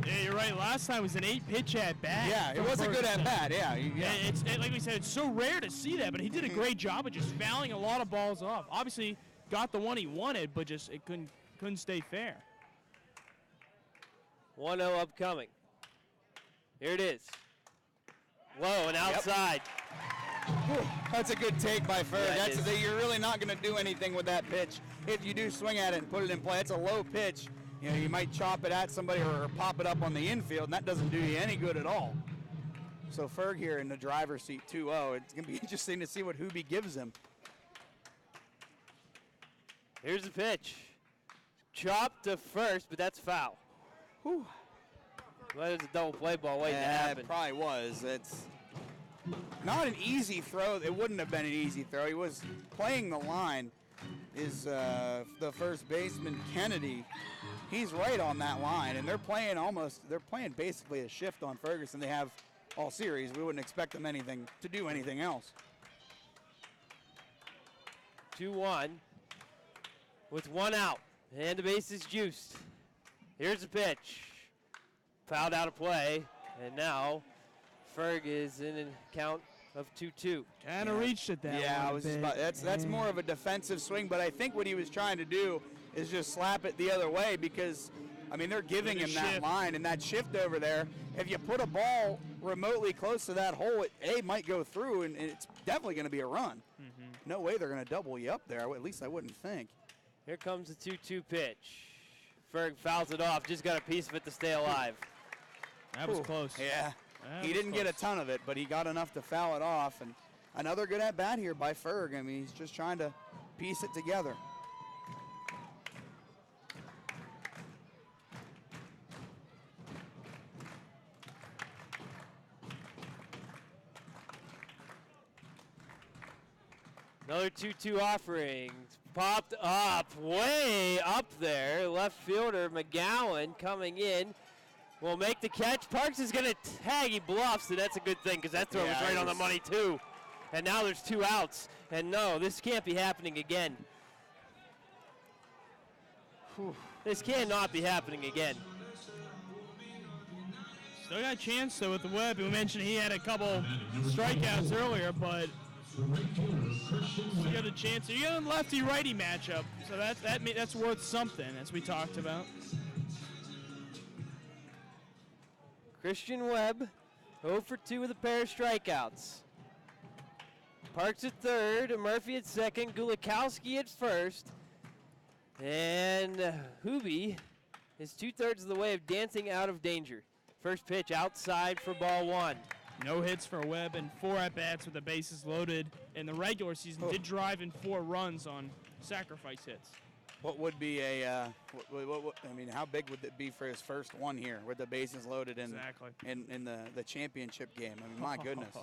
Yeah, you're right. Last time was an 8-pitch at-bat. Yeah, it was a good at-bat, yeah. It's like we said, it's so rare to see that, but he did a great job of just fouling a lot of balls off. Obviously, got the one he wanted, but just it couldn't stay fair. 1-0 upcoming. Here it is. Low and outside. That's a good take by Ferg. Yeah, You're really not going to do anything with that pitch if you do swing at it and put it in play. It's a low pitch. You might chop it at somebody or pop it up on the infield, and that doesn't do you any good at all. So Ferg here in the driver's seat, 2-0. It's going to be interesting to see what Hooby gives him. Here's the pitch. Chop to first, but that's foul. Whew. Well, there's a double play ball waiting to happen. It probably was. It's not an easy throw. It wouldn't have been an easy throw. He was playing the line. Is the first baseman, Kennedy. He's right on that line, and they're playing basically a shift on Ferguson. They have all series. We wouldn't expect them to do anything else. 2-1 with 1 out, and the base is juiced. Here's the pitch. Fouled out of play, and now Ferg is in a count of 2-2. Kind of reached it that that's more of a defensive swing, but I think what he was trying to do is just slap it the other way because, they're giving him that line and that shift over there. If you put a ball remotely close to that hole, it might go through, and it's definitely going to be a run. Mm-hmm. No way they're going to double you up there. At least I wouldn't think. Here comes the 2-2 pitch. Ferg fouls it off. Just got a piece of it to stay alive. That was close. Yeah. He didn't get a ton of it, but he got enough to foul it off. And another good at bat here by Ferg. I mean, he's just trying to piece it together. Another 2-2 offering. Popped up, way up there. Left fielder McGowan coming in. Will make the catch. Parks is going to tag. He bluffs, and that's a good thing because that throw was right on the money, too. And now there's 2 outs. And no, this can't be happening again. Whew. This cannot be happening again. Still got a chance, though, with the Webb. We mentioned he had a couple strikeouts earlier, but you got a chance. You got a lefty-righty matchup, so that's worth something, as we talked about. Christian Webb, 0 for 2 with a pair of strikeouts. Parks at third, Murphy at second, Gulikowski at first, and Hooby is 2/3 of the way of dancing out of danger. First pitch outside for ball 1. No hits for Webb and 4 at-bats with the bases loaded in the regular season. Did drive in 4 runs on sacrifice hits. What would be I mean, how big would it be for his first one here with the bases loaded in the championship game? I mean, my goodness.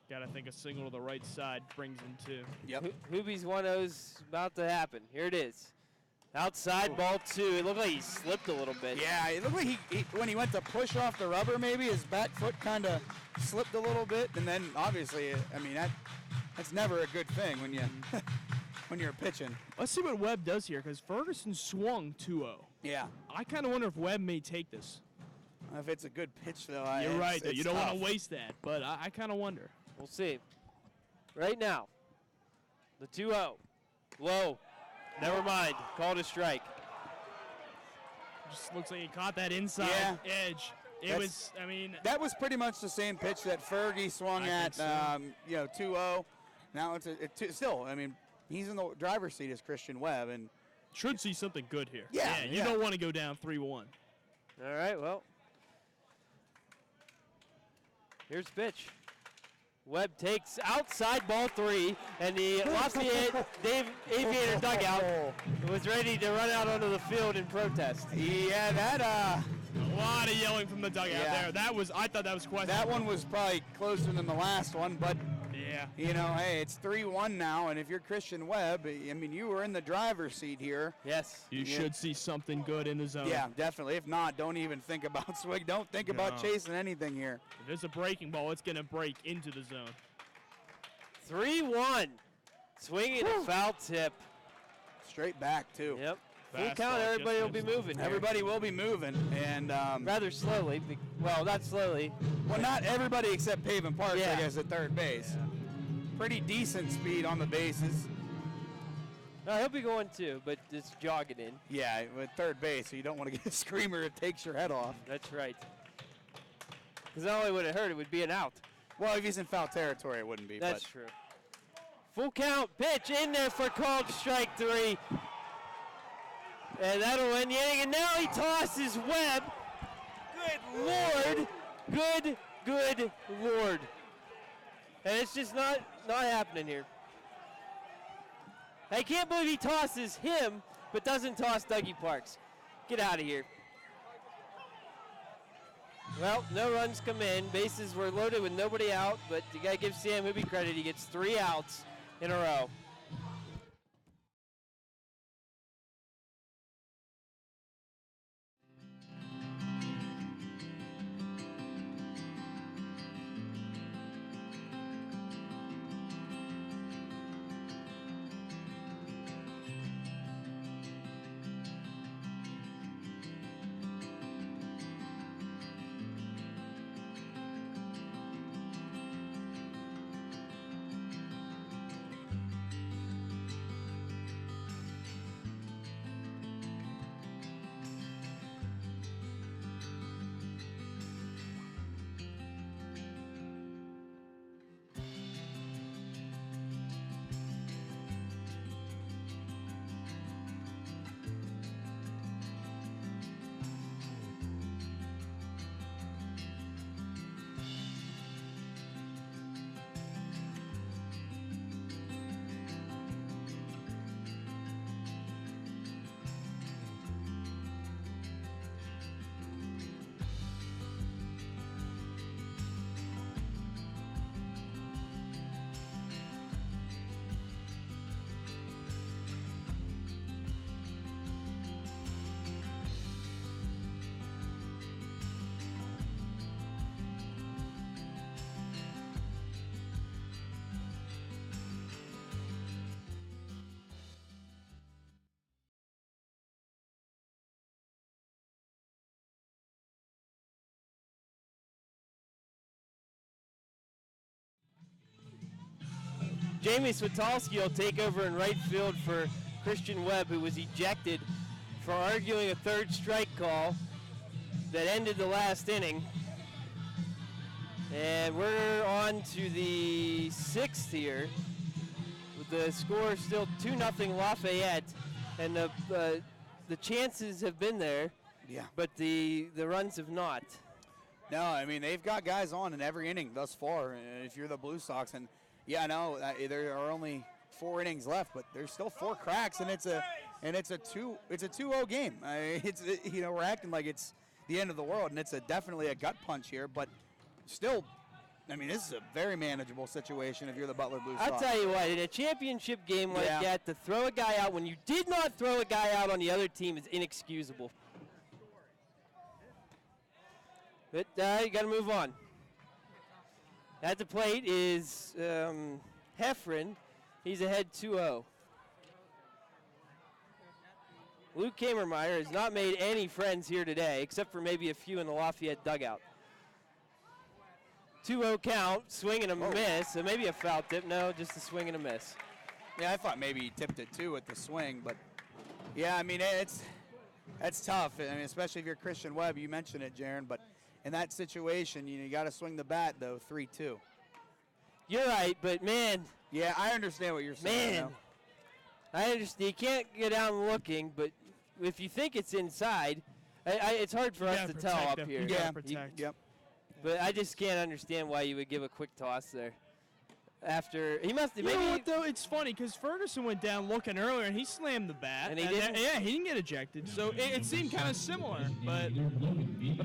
Got to think a single to the right side brings in 2. Yep. Hooby's 1-0's about to happen. Here it is. Outside ball 2. It looked like he slipped a little bit. Yeah, it looked like he when he went to push off the rubber, maybe his back foot kind of slipped a little bit, and then obviously, I mean, that's never a good thing when you when you're pitching. Let's see what Webb does here, because Ferguson swung 2-0. Yeah. I kind of wonder if Webb may take this. If it's a good pitch, though, you're right. Though. You don't tough. want to waste that, but I kind of wonder. We'll see. Right now, the 2-0. Low. Never mind. Called a strike. Just looks like he caught that inside edge. That was pretty much the same pitch that Fergie swung at, 2-0. Now it's still, I mean, he's in the driver's seat as Christian Webb, and should see something good here. Yeah, you don't want to go down 3-1. All right, well, here's the pitch. Webb takes outside ball 3, and the Lafayette Aviator dugout was ready to run out onto the field in protest. Yeah, a lot of yelling from the dugout there. I thought that was questionable. That one was probably closer than the last one, but hey, it's 3-1 now, and if you're Christian Webb, I mean, you were in the driver's seat here. Yes. You should see something good in the zone. Yeah, definitely. If not, don't even think about swing. Don't think about chasing anything here. If there's a breaking ball, it's going to break into the zone. 3-1. Swinging a foul tip. Straight back, too. Yep. Full count, everybody will be moving. Everybody will be moving, and rather slowly. Well, not slowly. Well, not everybody except Pavin Parks, I guess, at third base. Yeah. Pretty decent speed on the bases. No, he'll be going too, but just jogging in. Yeah, with third base, so you don't want to get a screamer that takes your head off. That's right. Because not only would it hurt, it would be an out. Well, if he's in foul territory, it wouldn't be. That's true. Full count, pitch in there for called strike 3. And that'll end the inning. And now he tosses Webb. Good Lord. Good Lord. And it's just not happening here. I can't believe he tosses him, but doesn't toss Dougie Parks. Get out of here. Well, no runs come in. Bases were loaded with nobody out, but you got to give Sam Hooby credit. He gets 3 outs in a row. Jamie Switalski will take over in right field for Christian Webb, who was ejected for arguing a third strike call that ended the last inning. And we're on to the 6th here. The score is still 2-0 Lafayette, and the chances have been there, but the runs have not. No, I mean, they've got guys on in every inning thus far, if you're the Blue Sox. And, yeah, I know there are only 4 innings left, but there's still 4 cracks, and it's a 2-0 game. We're acting like it's the end of the world, and it's definitely a gut punch here, but still, I mean, this is a very manageable situation if you're the Butler Blue Sox. I'll tell you what, in a championship game like that, to throw a guy out when you did not throw a guy out on the other team is inexcusable. But you got to move on. At the plate is Heffron. He's ahead 2-0. Luke Kamermeyer has not made any friends here today, except for maybe a few in the Lafayette dugout. 2-0 count, swing and a miss. So maybe a foul tip. No, just a swing and a miss. Yeah, I thought maybe he tipped it too with the swing, but yeah, I mean, that's tough. I mean, especially if you're Christian Webb. You mentioned it, Jaron, but in that situation, you got to swing the bat though. 3-2. You're right, but man. Yeah, I understand what you're saying. Man, I understand. You can't get down looking, but if you think it's inside, it's hard for us to tell up here. Yep. But I just can't understand why you would give a quick toss there. After he must have You know what, though? It's funny because Ferguson went down looking earlier and he slammed the bat. And he didn't? Yeah, he didn't get ejected. So it seemed kind of similar, but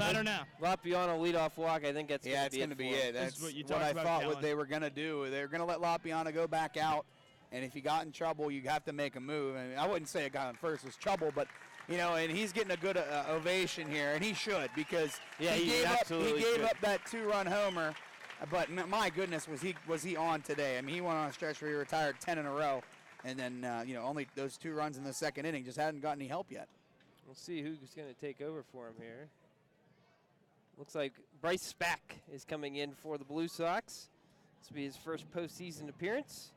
I don't know. Lapiano leadoff walk. I think that's going to be it. That's what I thought what they were going to do. They were going to let Lapiano go back out, and if he got in trouble, you have to make a move. I mean, I wouldn't say a guy on first was trouble, but and he's getting a good ovation here, and he should because he gave up that 2-run homer. But my goodness, was he on today? I mean, he went on a stretch where he retired 10 in a row, and then only those 2 runs in the second inning, just hadn't gotten any help yet. We'll see who's going to take over for him here. Looks like Bryce Spack is coming in for the Blue Sox. This will be his first postseason appearance.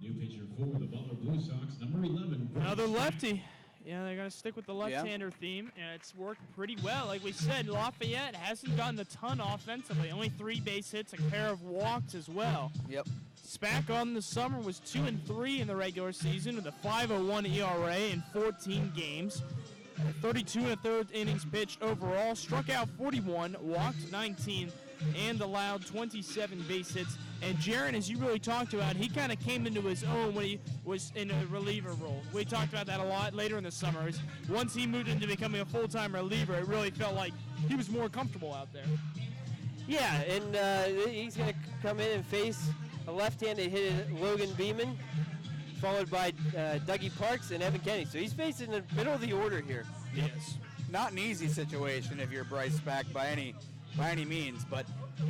New pitcher for the Butler Blue Sox, number 11. Another lefty. Yeah, they're going to stick with the left-hander theme, and it's worked pretty well. Like we said, Lafayette hasn't gotten a ton offensively. Only 3 base hits, a pair of walks as well. Yep. Spack on the summer was 2-3 in the regular season with a 5.01 ERA in 14 games. 32 1/3 innings pitched overall, struck out 41, walked 19, and allowed 27 base hits. And Jaron, as you really talked about, he kind of came into his own when he was in a reliever role. We talked about that a lot later in the summer. Once he moved into becoming a full-time reliever, it really felt like he was more comfortable out there. Yeah, and he's going to come in and face a left-handed hitter, Logan Beeman, followed by Dougie Parks and Evan Kennedy. So he's facing the middle of the order here. Yes. Not an easy situation if you're Bryce Spack by any means, but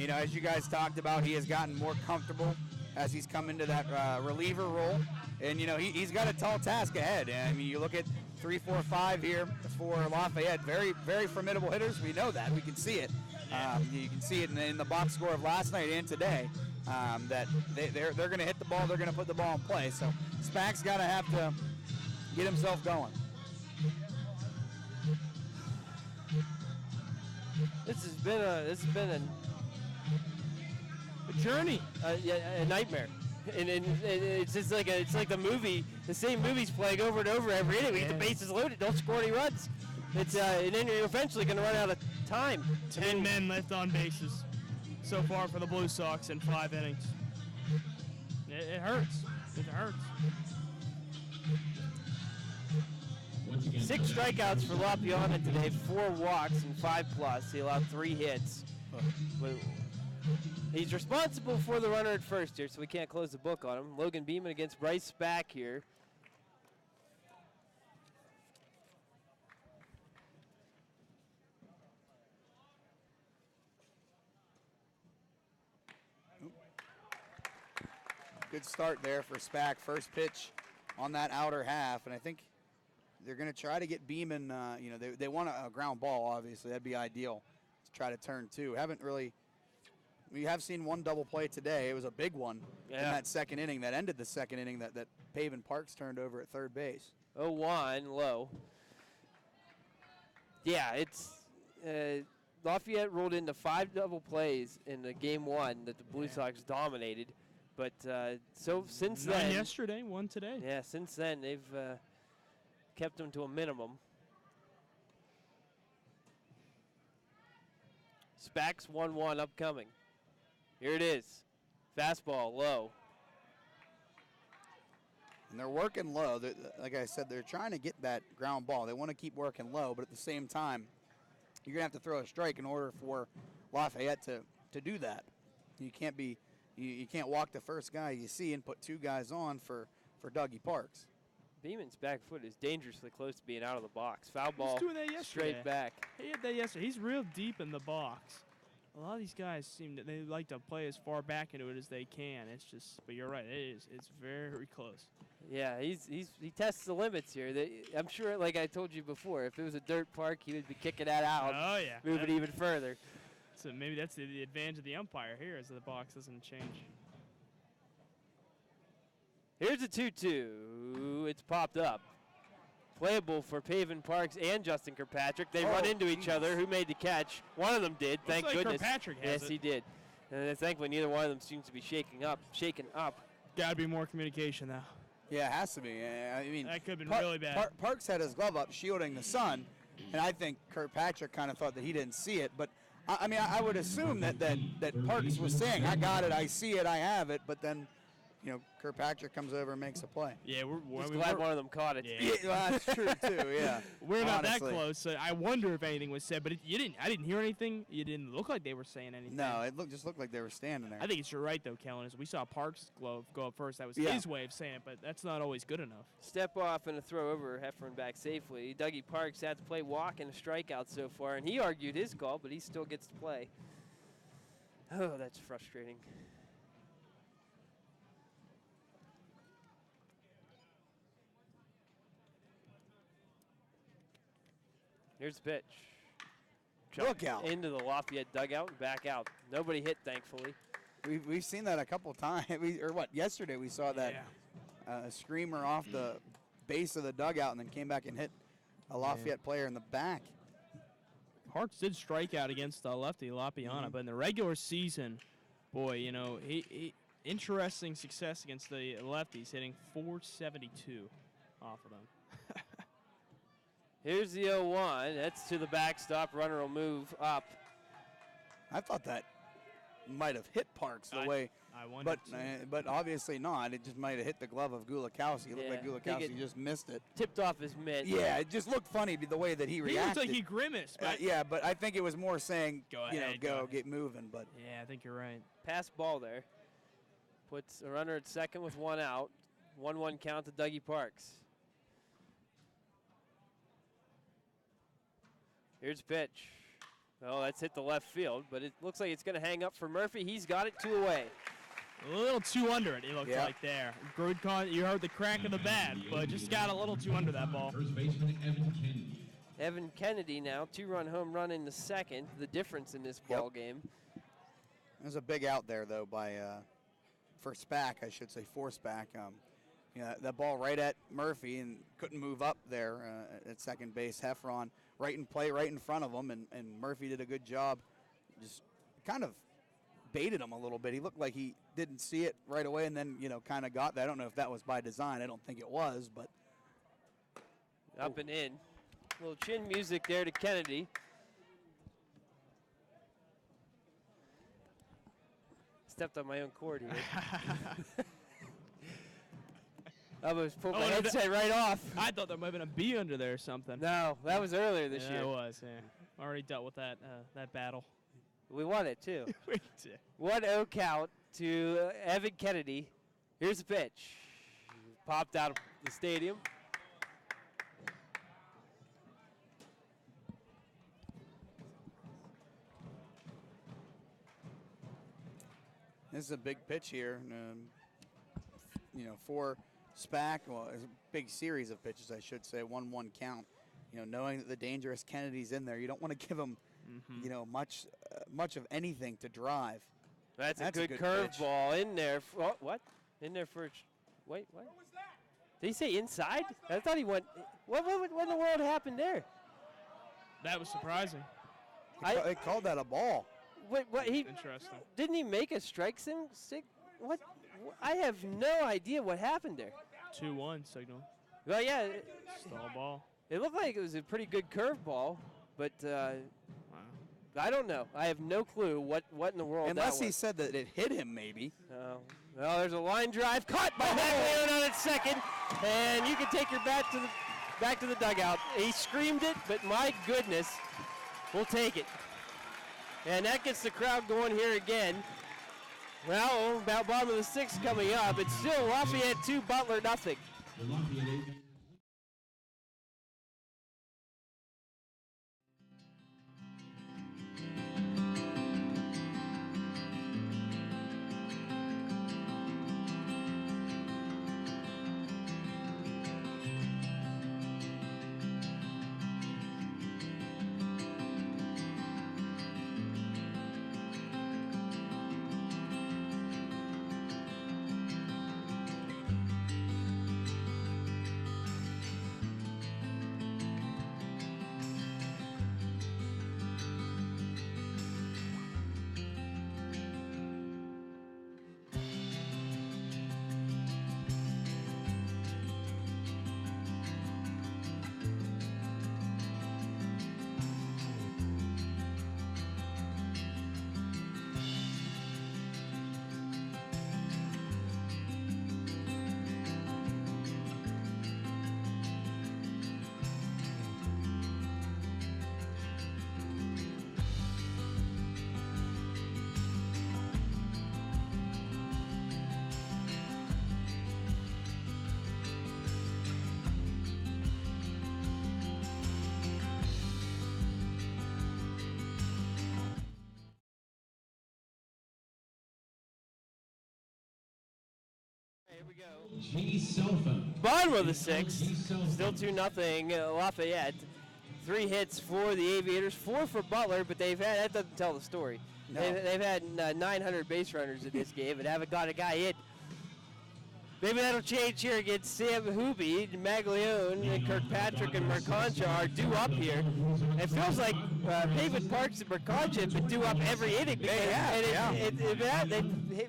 as you guys talked about, he has gotten more comfortable as he's come into that reliever role, and he's got a tall task ahead. I mean, you look at 3, 4, 5 here for Lafayette, very, very formidable hitters. We know that, we can see it. You can see it in the box score of last night and today. That they're going to hit the ball, they're going to put the ball in play. So Spack's got to have to get himself going. This has been a journey, a nightmare, and it's just like the movie. The same movie's playing over and over every inning. We get the bases loaded, don't score any runs. And then you're eventually going to run out of time. 10 men left on bases so far for the Blue Sox in 5 innings. It hurts. It hurts. 6 strikeouts for Lapiana today, 4 walks and 5+. He allowed 3 hits. But he's responsible for the runner at first here, so we can't close the book on him. Logan Beeman against Bryce Spack here. Good start there for Spack. First pitch on that outer half, and I think they're going to try to get Beeman. They want a ground ball, obviously. That'd be ideal to try to turn 2. Haven't really We have seen one double play today. It was a big one in that second inning that ended the second inning that Pavin Parks turned over at third base. 0-1 low. Yeah, it's Lafayette rolled into 5 double plays in the game 1 that the Blue Sox dominated. But so since None then, yesterday, one today. Yeah, since then they've kept them to a minimum. Spax 1-1 upcoming. Here it is. Fastball low. And they're working low. Like I said, they're trying to get that ground ball. They want to keep working low, but at the same time, you're going to have to throw a strike in order for Lafayette to do that. You can't be you can't walk the first guy you see and put 2 guys on for Dougie Parks. Beeman's back foot is dangerously close to being out of the box. Foul He was ball doing that yesterday. straight back. He had that yesterday. He's real deep in the box. A lot of these guys they like to play as far back into it as they can. It's just, but you're right, it's very close. Yeah, he tests the limits here. I'm sure, like I told you before, if it was a dirt park, he would be kicking that out. Oh yeah, move it even further. So maybe that's the advantage of the umpire here, is that the box doesn't change. Here's a 2-2. It's popped up. Playable for Pavin Parks and Justin Kirkpatrick. They run into each other. Who made the catch? One of them did. Looks Thank like goodness. Kirkpatrick has yes, it. he did. And thankfully, neither one of them seems to be shaken up. Got to be more communication though. Yeah, it has to be. I mean, that could have been really bad. Parks had his glove up, shielding the sun, and I think Kirkpatrick kind of thought that he didn't see it. But I mean, I would assume that Parks was saying, "I got it, I see it, I have it," but then, you know, Kirkpatrick comes over and makes a play. Yeah, we're glad one of them caught it. Yeah, well, that's true too. Yeah, we're not honestly. that close. So I wonder if anything was said, but I didn't hear anything. You didn't look like they were saying anything. No, it just looked like they were standing there. I think it's your right though, Kellen. Is we saw Parks' glove go up first. That was Yeah. his way of saying it, but that's not always good enough. Step off and a throw over, Heffron back safely. Dougie Parks had to play walk and a strikeout so far, and he argued his call, but he still gets to play. Oh, that's frustrating. Here's the pitch. Look out. Into the Lafayette dugout and back out. Nobody hit, thankfully. We've seen that a couple times. Yesterday we saw that screamer off the base of the dugout and then came back and hit a Lafayette player in the back. Parks did strike out against lefty Lapiana, but in the regular season, boy, you know, he interesting success against the lefties, hitting .472 off of them. Here's the 0-1. That's to the backstop. Runner will move up. I thought that might have hit Parks the way, I wondered but obviously not. It just might have hit the glove of Gulakowski. It looked like Gulakowski just missed it. Tipped off his mitt. Yeah, it just looked funny the way that he reacted. He looked like he grimaced. Yeah, but I think it was more saying, go ahead, get moving. But yeah, I think you're right. Pass ball there. Puts a runner at second with 1 out. 1-1 count to Dougie Parks. Here's pitch. Oh, that's hit the left field, but it looks like it's going to hang up for Murphy. He's got it 2 away. A little too under it, it looked like there. You heard the crack of the bat, but just got a little too under that ball. First baseman Evan Kennedy. Evan Kennedy now, 2-run home run in the second. The difference in this ball game. There's a big out there, though, for Spack, I should say, for Spack. That ball right at Murphy and couldn't move up there at second base. Heffron right in play, right in front of him, and Murphy did a good job. Just kind of baited him a little bit. He looked like he didn't see it right away and then, kind of got that. I don't know if that was by design. I don't think it was, but. Up and in. A little chin music there to Kennedy. Stepped on my own cord here. I almost pulled my headset right off. I thought there might have been a bee under there or something. No, that was earlier this year. It was, yeah. Already dealt with that battle. We won it, too. We did. 1-0 count to Evan Kennedy. Here's the pitch. Popped out of the stadium. This is a big pitch here, for Spack. Well, it's a big series of pitches, I should say, 1-1 count. Knowing that the dangerous Kennedy's in there, you don't want to give him, much of anything to drive. That's a good good pitch. curveball in there. What? In there for wait, what? Did he say inside? I thought he went. What in the world happened there? That was surprising. They called that a ball. What he Interesting. didn't he make a strike sig? What? I have no idea what happened there. 2-1 signal. Well, yeah, Stall ball. it looked like it was a pretty good curveball, but Wow. I don't know. I have no clue what in the world Unless that he was. said that it hit him, maybe. Oh. Well, there's a line drive caught by Maglione on its second, and you can take your bat back to the dugout. He screamed it, but my goodness, we'll take it. And that gets the crowd going here again. Well, about bottom of the sixth coming up. It's still Lafayette 2, Butler nothing. The Lafayette Aviators. Here we go. G. Selfa. Bottom of the sixth, still 2-0 Lafayette. 3 hits for the Aviators, 4 for Butler, but that doesn't tell the story. No. They've had 900 base runners in this game and haven't got a guy hit. Maybe that'll change here against Sam Hooby, Maglione, and Kirkpatrick and Mercancha are due up here. It feels like David Parks and Mercancha have been due up every inning. They've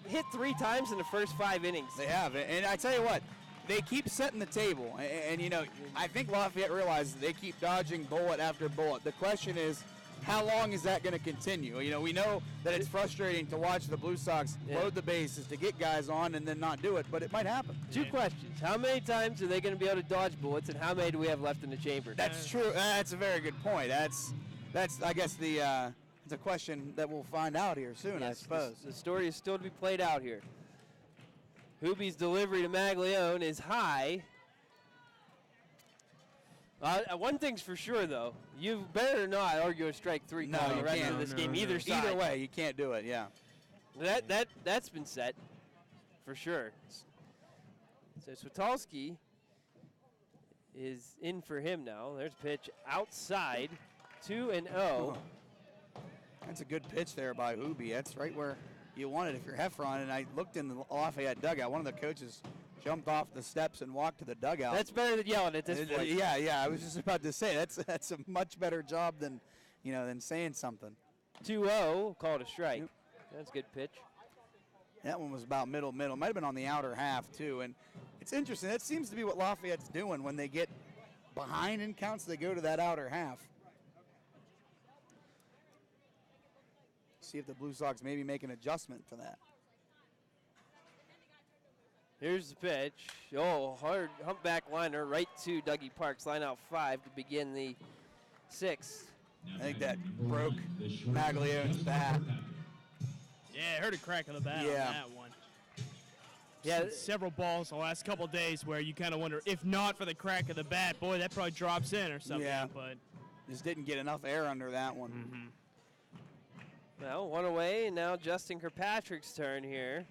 hit 3 times in the first 5 innings. They have, and I tell you what, they keep setting the table. And you know, I think Lafayette realizes they keep dodging bullet after bullet. The question is, how long is that going to continue? You know, we know that it's frustrating to watch the Blue Sox load the bases to get guys on and then not do it, but it might happen. 2 questions. How many times are they going to be able to dodge bullets, and how many do we have left in the chamber? That's true. That's a very good point. That's I guess it's a question that we'll find out here soon, I suppose. The story is still to be played out here. Hooby's delivery to Maglione is high. One thing's for sure, though. You better not argue a strike 3 call the rest of this game, either side. Either way, you can't do it, yeah. That's been set, for sure. So Switalski is in for him now. There's a pitch outside, 2-0. That's a good pitch there by Hooby. That's right where you want it if you're Heffron. And I looked in the Lafayette dugout. One of the coaches jumped off the steps and walked to the dugout. That's better than yelling at this point. Yeah. I was just about to say that's a much better job than saying something. 2-0, called a strike. Yep. That's a good pitch. That one was about middle. Might have been on the outer half too. And it's interesting. That seems to be what Lafayette's doing when they get behind in counts. They go to that outer half. See if the Blue Sox maybe make an adjustment for that. Here's the pitch. Oh, hard humpback liner right to Dougie Parks. Line out 5 to begin the 6th. I think that broke Maglione's bat. Yeah, I heard a crack of the bat on that one. Yeah, several balls the last couple of days where you kind of wonder, if not for the crack of the bat, boy, that probably drops in or something. Yeah, but just didn't get enough air under that one. Mm-hmm. Well, 1 away, and now Justin Kirkpatrick's turn here.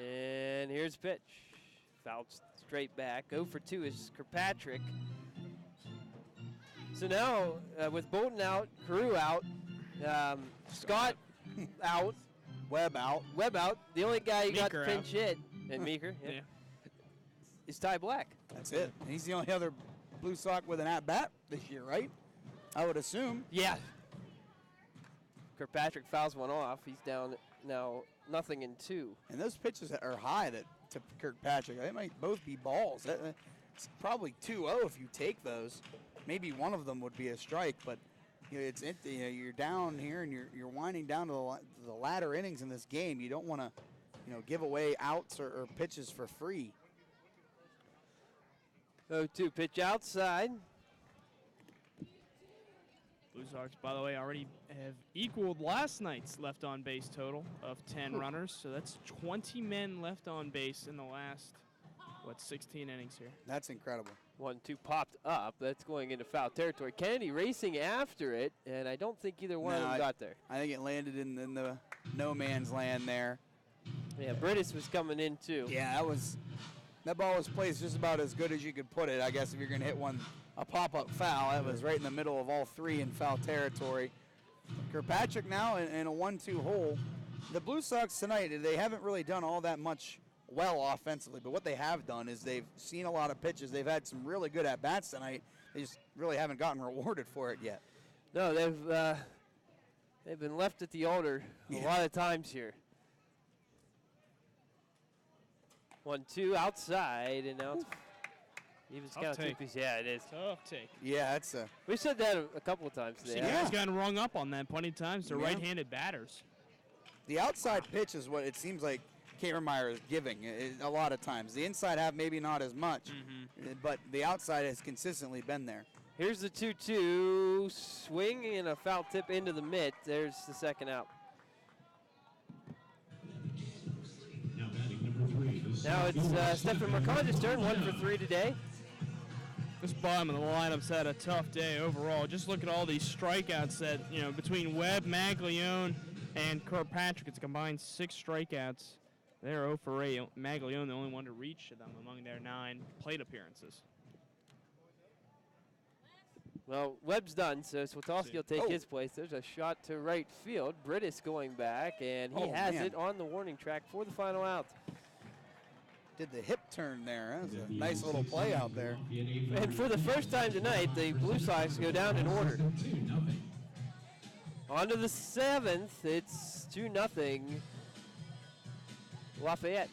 And here's the pitch. Fouled straight back. 0 for 2 is Kirkpatrick. So now, with Bolton out, Carew out, Scott out. Webb out. Webb out. The only guy who got Meeker pinch hit, and Meeker, Yeah. is Ty Black. That's it. And he's the only other Blue Sox with an at-bat this year, right? I would assume. Yeah. Kirkpatrick fouls one off. He's down now 0-2. And those pitches are high to Kirkpatrick. They might both be balls. It's probably 2-0 if you take those. Maybe one of them would be a strike, but it's empty. You're down here and you're winding down to the latter innings in this game. You don't want to, give away outs or pitches for free. 0-2 pitch outside. Blue Sox, by the way, already have equaled last night's left on base total of 10 runners. So that's 20 men left on base in the last, 16 innings here. That's incredible. 1-2 popped up. That's going into foul territory. Kennedy racing after it, and I don't think either one of them got there. I think it landed in the no man's land there. Yeah, Brittis was coming in too. Yeah, that ball was placed just about as good as you could put it. I guess if you're going to hit a pop-up foul, that was right in the middle of all three in foul territory. Kirkpatrick now in a 1-2 hole. The Blue Sox tonight, they haven't really done all that much well offensively, but what they have done is they've seen a lot of pitches. They've had some really good at-bats tonight. They just really haven't gotten rewarded for it yet. No, they've been left at the altar a lot of times here. 1-2 outside, and now it's even Tough count take. two-piece. Yeah, it is. Tough take. Yeah, it's a. We said that a couple of times today. See, guys gotten rung up on that plenty of times. They're Yeah. right-handed batters. The outside pitch is what it seems like Kiermaier is giving a lot of times. The inside half maybe not as much, but the outside has consistently been there. Here's the 2-2 swing and a foul tip into the mitt. There's the second out. Now batting number 3. Now it's Stephen Mercande's turn, 1 for 3 today. This bottom of the lineup's had a tough day overall. Just look at all these strikeouts that, between Webb, Maglione, and Kirkpatrick, it's a combined 6 strikeouts. They're 0 for 8. Maglione, the only one to reach them among their 9 plate appearances. Well, Webb's done, so Swatowski will take his place. There's a shot to right field. Brittis going back, and he has it on the warning track for the final out. Did the hip turn there. That was a nice little play out there. And for the first time tonight, the Blue Sox go down in order. On to the 7th, it's 2-0 Lafayette.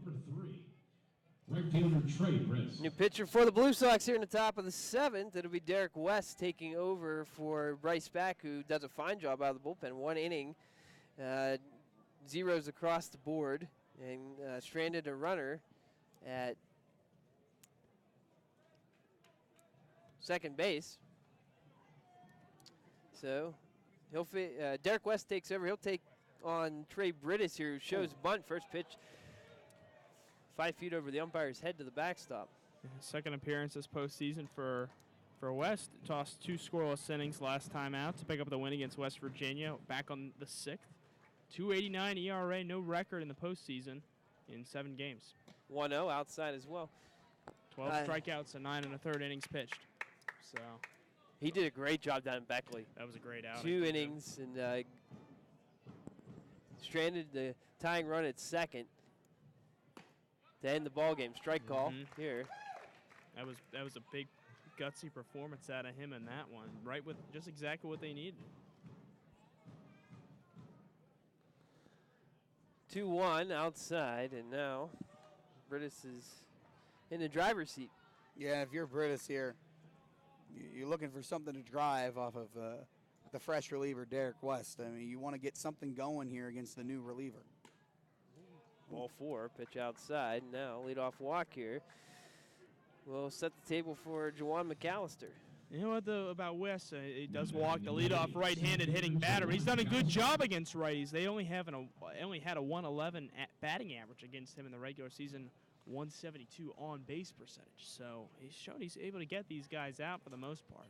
Number 3. Right fielder Trey Briss. New pitcher for the Blue Sox here in the top of the 7th. It'll be Derek West taking over for Bryce Back, who does a fine job out of the bullpen. 1 inning. zeros across the board and stranded a runner at second base. So he'll Derek West takes over. He'll take on Trey Brittis here, who shows bunt. First pitch 5 feet over the umpire's head to the backstop. Second appearance this postseason for West. Tossed 2 scoreless innings last time out to pick up the win against West Virginia back on the 6th. 2.89 ERA, no record in the postseason in 7 games. 1-0 outside as well. 12 strikeouts and 9 1/3 innings pitched. So he did a great job down in Beckley. that was a great outing. 2 innings and stranded the tying run at second to end the ball game. Strike call here. That was a big gutsy performance out of him in that one. Right with just exactly what they needed. 2-1 outside, and now Brittis is in the driver's seat. Yeah, if you're Brittis here, you're looking for something to drive off of the fresh reliever, Derek West. I mean, you want to get something going here against the new reliever. Ball 4, pitch outside. Now leadoff walk here. We'll set the table for Juwan McAllister. You know what, though, about West? He does walk the leadoff right-handed hitting batter, but he's done a good job against righties. They only had a 111 batting average against him in the regular season, 172 on base percentage. So he's shown he's able to get these guys out for the most part.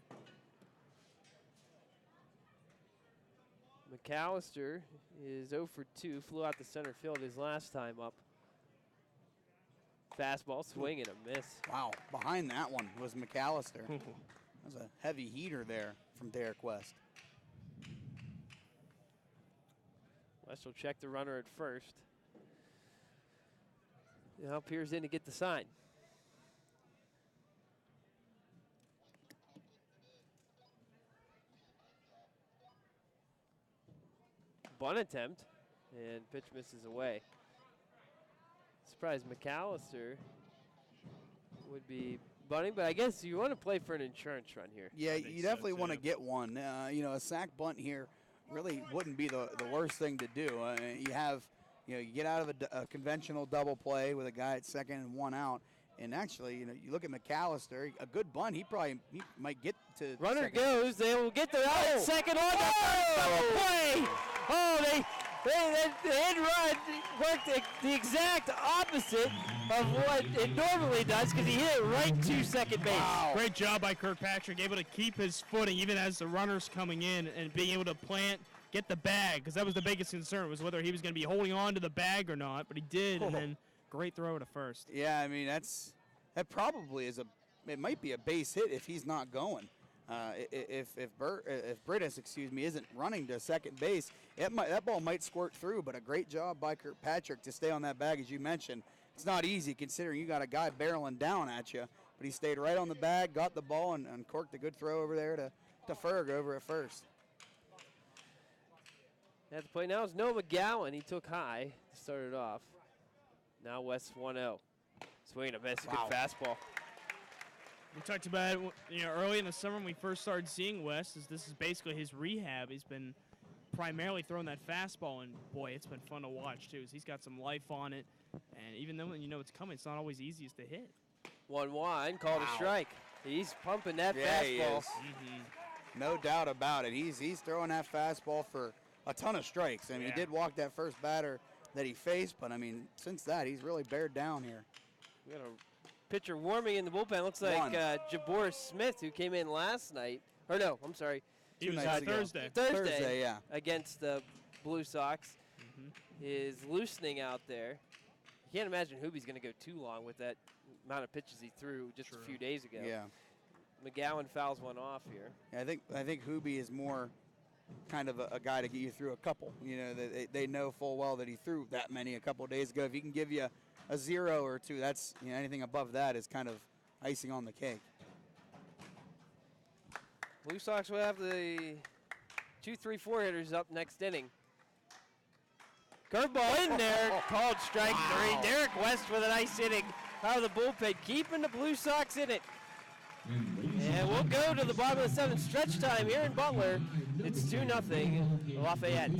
McAllister is 0 for 2, flew out to center field his last time up. Fastball, swing and a miss. Wow, behind that one was McAllister. That was a heavy heater there from Derek West. West will check the runner at first. Now peers in to get the sign. Bunt attempt, and pitch misses away. Surprised McAllister would be bunting, but I guess you want to play for an insurance run here. Yeah, you definitely want to get one. You know, a sack bunt here really wouldn't be the worst thing to do. You get out of a conventional double play with a guy at second and 1 out, and actually, you look at McAllister, a good bunt, he might get to runner second. goes, they will get the out at second on the first double play. Oh, the end run worked the exact opposite of what it normally does because he hit it right to second base. Wow. Great job by Kirkpatrick, able to keep his footing even as the runner's coming in and being able to get the bag, because that was the biggest concern, was whether he was going to be holding on to the bag or not, but he did, and then great throw to first. Yeah, I mean, that probably is it might be a base hit if he's not going. If Brittis, isn't running to second base, that ball might squirt through, but a great job by Kirkpatrick to stay on that bag, as you mentioned. It's not easy considering you got a guy barreling down at you, but he stayed right on the bag, got the ball, and corked a good throw over there to Ferg over at first. At the plate now is Noah McGowan. He took high to start it off. Now West 1-0. Swing and a miss, a good fastball. We talked about it, early in the summer when we first started seeing West. This is basically his rehab. He's been primarily throwing that fastball, and boy, it's been fun to watch too. He's got some life on it, and even though it's coming, it's not always easiest to hit. 1-1, called a strike. He's pumping that Yeah, fastball. he is. No doubt about it. He's throwing that fastball for a ton of strikes. I mean, he did walk that first batter that he faced, but I mean, since that, he's really bared down here. We got a pitcher warming in the bullpen. Looks like Jabor Smith, who came in last night. Or no, I'm sorry. He was Thursday. Thursday, yeah. Against the Blue Sox is loosening out there. You can't imagine Hoobie's going to go too long with that amount of pitches he threw just a few days ago. Yeah. McGowan fouls one off here. Yeah, I think Hoobie is more kind of a guy to get you through a couple. They know full well that he threw that many a couple days ago. If he can give you a 0 or 2, that's anything above that is kind of icing on the cake. Blue Sox will have the 2, 3, 4 hitters up next inning. Curveball in there, called strike 3. Derek West with a nice inning out of the bullpen, keeping the Blue Sox in it. And we'll go to the bottom of the 7th, stretch time here in Butler. It's 2-0 Lafayette.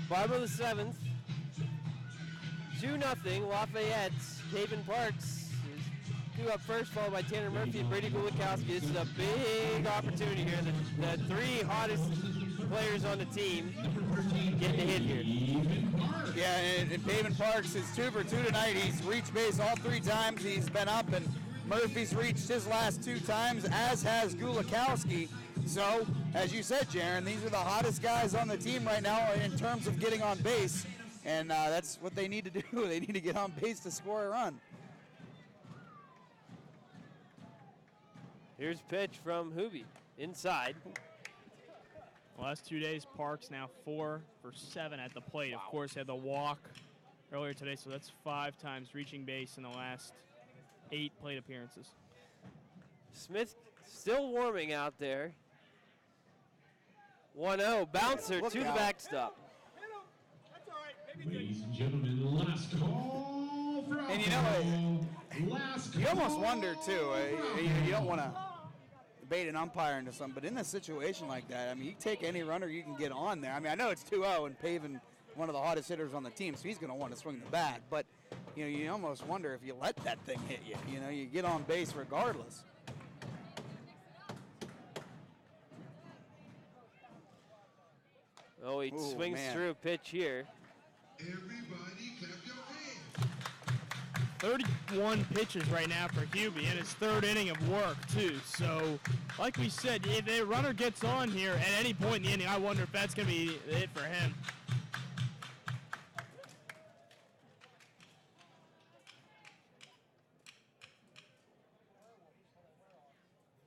Bottom of the 7th. 2-0 Lafayette. Haven Parks is due up first, followed by Tanner Murphy and Brady Gulikowski. This is a big opportunity here. The three hottest players on the team getting a hit here. Yeah, and Haven Parks is 2 for 2 tonight. He's reached base all 3 times. He's been up, and Murphy's reached his last 2 times, as has Gulikowski. So, as you said, Jaron, these are the hottest guys on the team right now in terms of getting on base, and that's what they need to do. They need to get on base to score a run. Here's pitch from Hubie, inside. Last 2 days, Parks now 4 for 7 at the plate. Of course, had the walk earlier today, so that's 5 times reaching base in the last 8 plate appearances. Smith still warming out there. 1-0, bouncer to the backstop. Ladies and gentlemen, last call for And you know, you almost wonder, too, you don't want to bait an umpire into something, but in a situation like that, I mean, you take any runner you can get on there. I mean, I know it's 2-0 and Pavin, one of the hottest hitters on the team, so he's going to want to swing the bat, but, you know, you almost wonder if you let that thing hit you. You know, you get on base regardless. Oh, he swings through a pitch here. Everybody clap your hands. 31 pitches right now for Hubie in his 3rd inning of work, too. So, like we said, if a runner gets on here at any point in the inning, I wonder if that's going to be it for him.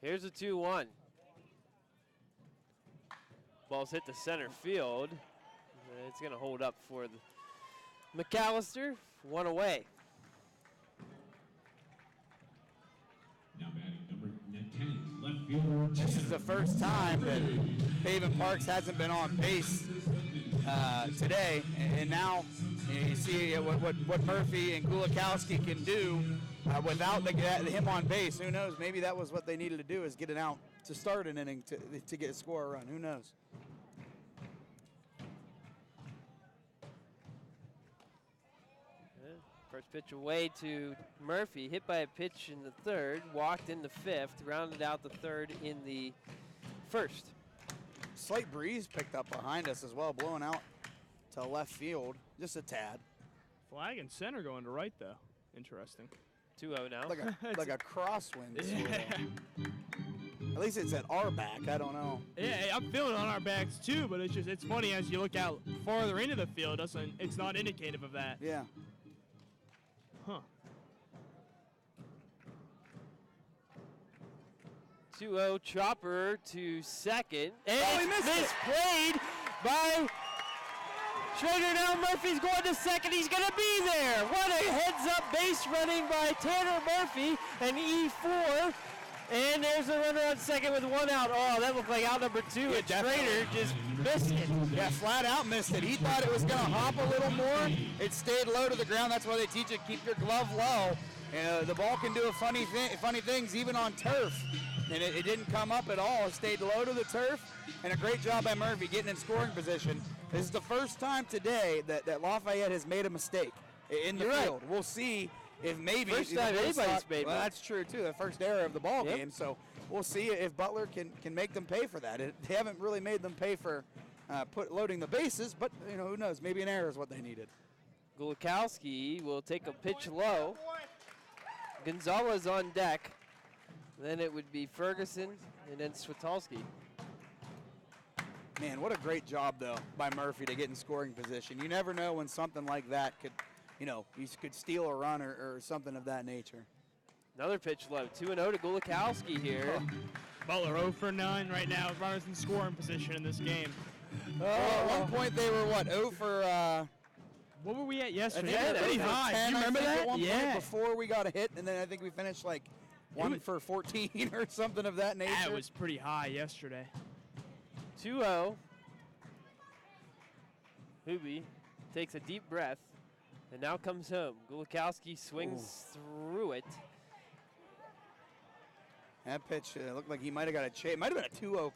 Here's a 2-1. Ball's hit the center field. It's going to hold up for the McAllister. 1 away. Now batting number 10, left fielder. This is the first time that Pavin Parks hasn't been on base today, and now you see what Murphy and Gulikowski can do without him on base. Who knows? Maybe that was what they needed to do, is get it out to start an inning to get a score run. Who knows? First pitch away to Murphy, hit by a pitch in the 3rd, walked in the 5th, rounded out the 3rd in the 1st. Slight breeze picked up behind us as well, blowing out to left field, just a tad. Flag and center going to right, though. Interesting. 2-0 now. Like a crosswind. Yeah. At least it's at our back. I don't know. Yeah, I'm feeling it on our backs too, but it's funny as you look out farther into the field, it's not indicative of that. Yeah. Huh. 2-0 chopper to second. And he missed it. misplayed by Schrader. Now Murphy's going to second. He's going to be there. What a heads-up base running by Tanner Murphy, an E4. And there's a runner on second with 1 out. Oh, that looked like out number 2. And Schrader just missed it. Yeah, flat out missed it. He thought it was going to hop a little more. It stayed low to the ground. That's why they teach you, keep your glove low. The ball can do funny things even on turf. And it didn't come up at all. It stayed low to the turf. And a great job by Murphy getting in scoring position. This is the first time today that Lafayette has made a mistake in the field. Right. We'll see if maybe first time anybody's made well, that's true too. The first error of the ball game. So we'll see if Butler can make them pay for that. They haven't really made them pay for loading the bases, but you know, who knows? Maybe an error is what they needed. Gulikowski will take a pitch low. Gonzalez on deck. Then it would be Ferguson and then Switalski. Man, what a great job though by Murphy to get in scoring position. You never know when something like that could. You know, you could steal a run or something of that nature. Another pitch low, 2-0 to Gulikowski here. Butler 0 for 9 right now. Runners in scoring position in this game. At one point they were, 0 for... what were we at yesterday? Yeah, pretty high. 10, Do you remember that? At one point before we got a hit, and then I think we finished 1 for 14 or something of that nature. That was pretty high yesterday. 2-0. Hubie takes a deep breath. And now comes home. Gulikowski swings through it. That pitch looked like he might have got a chase. Might have been a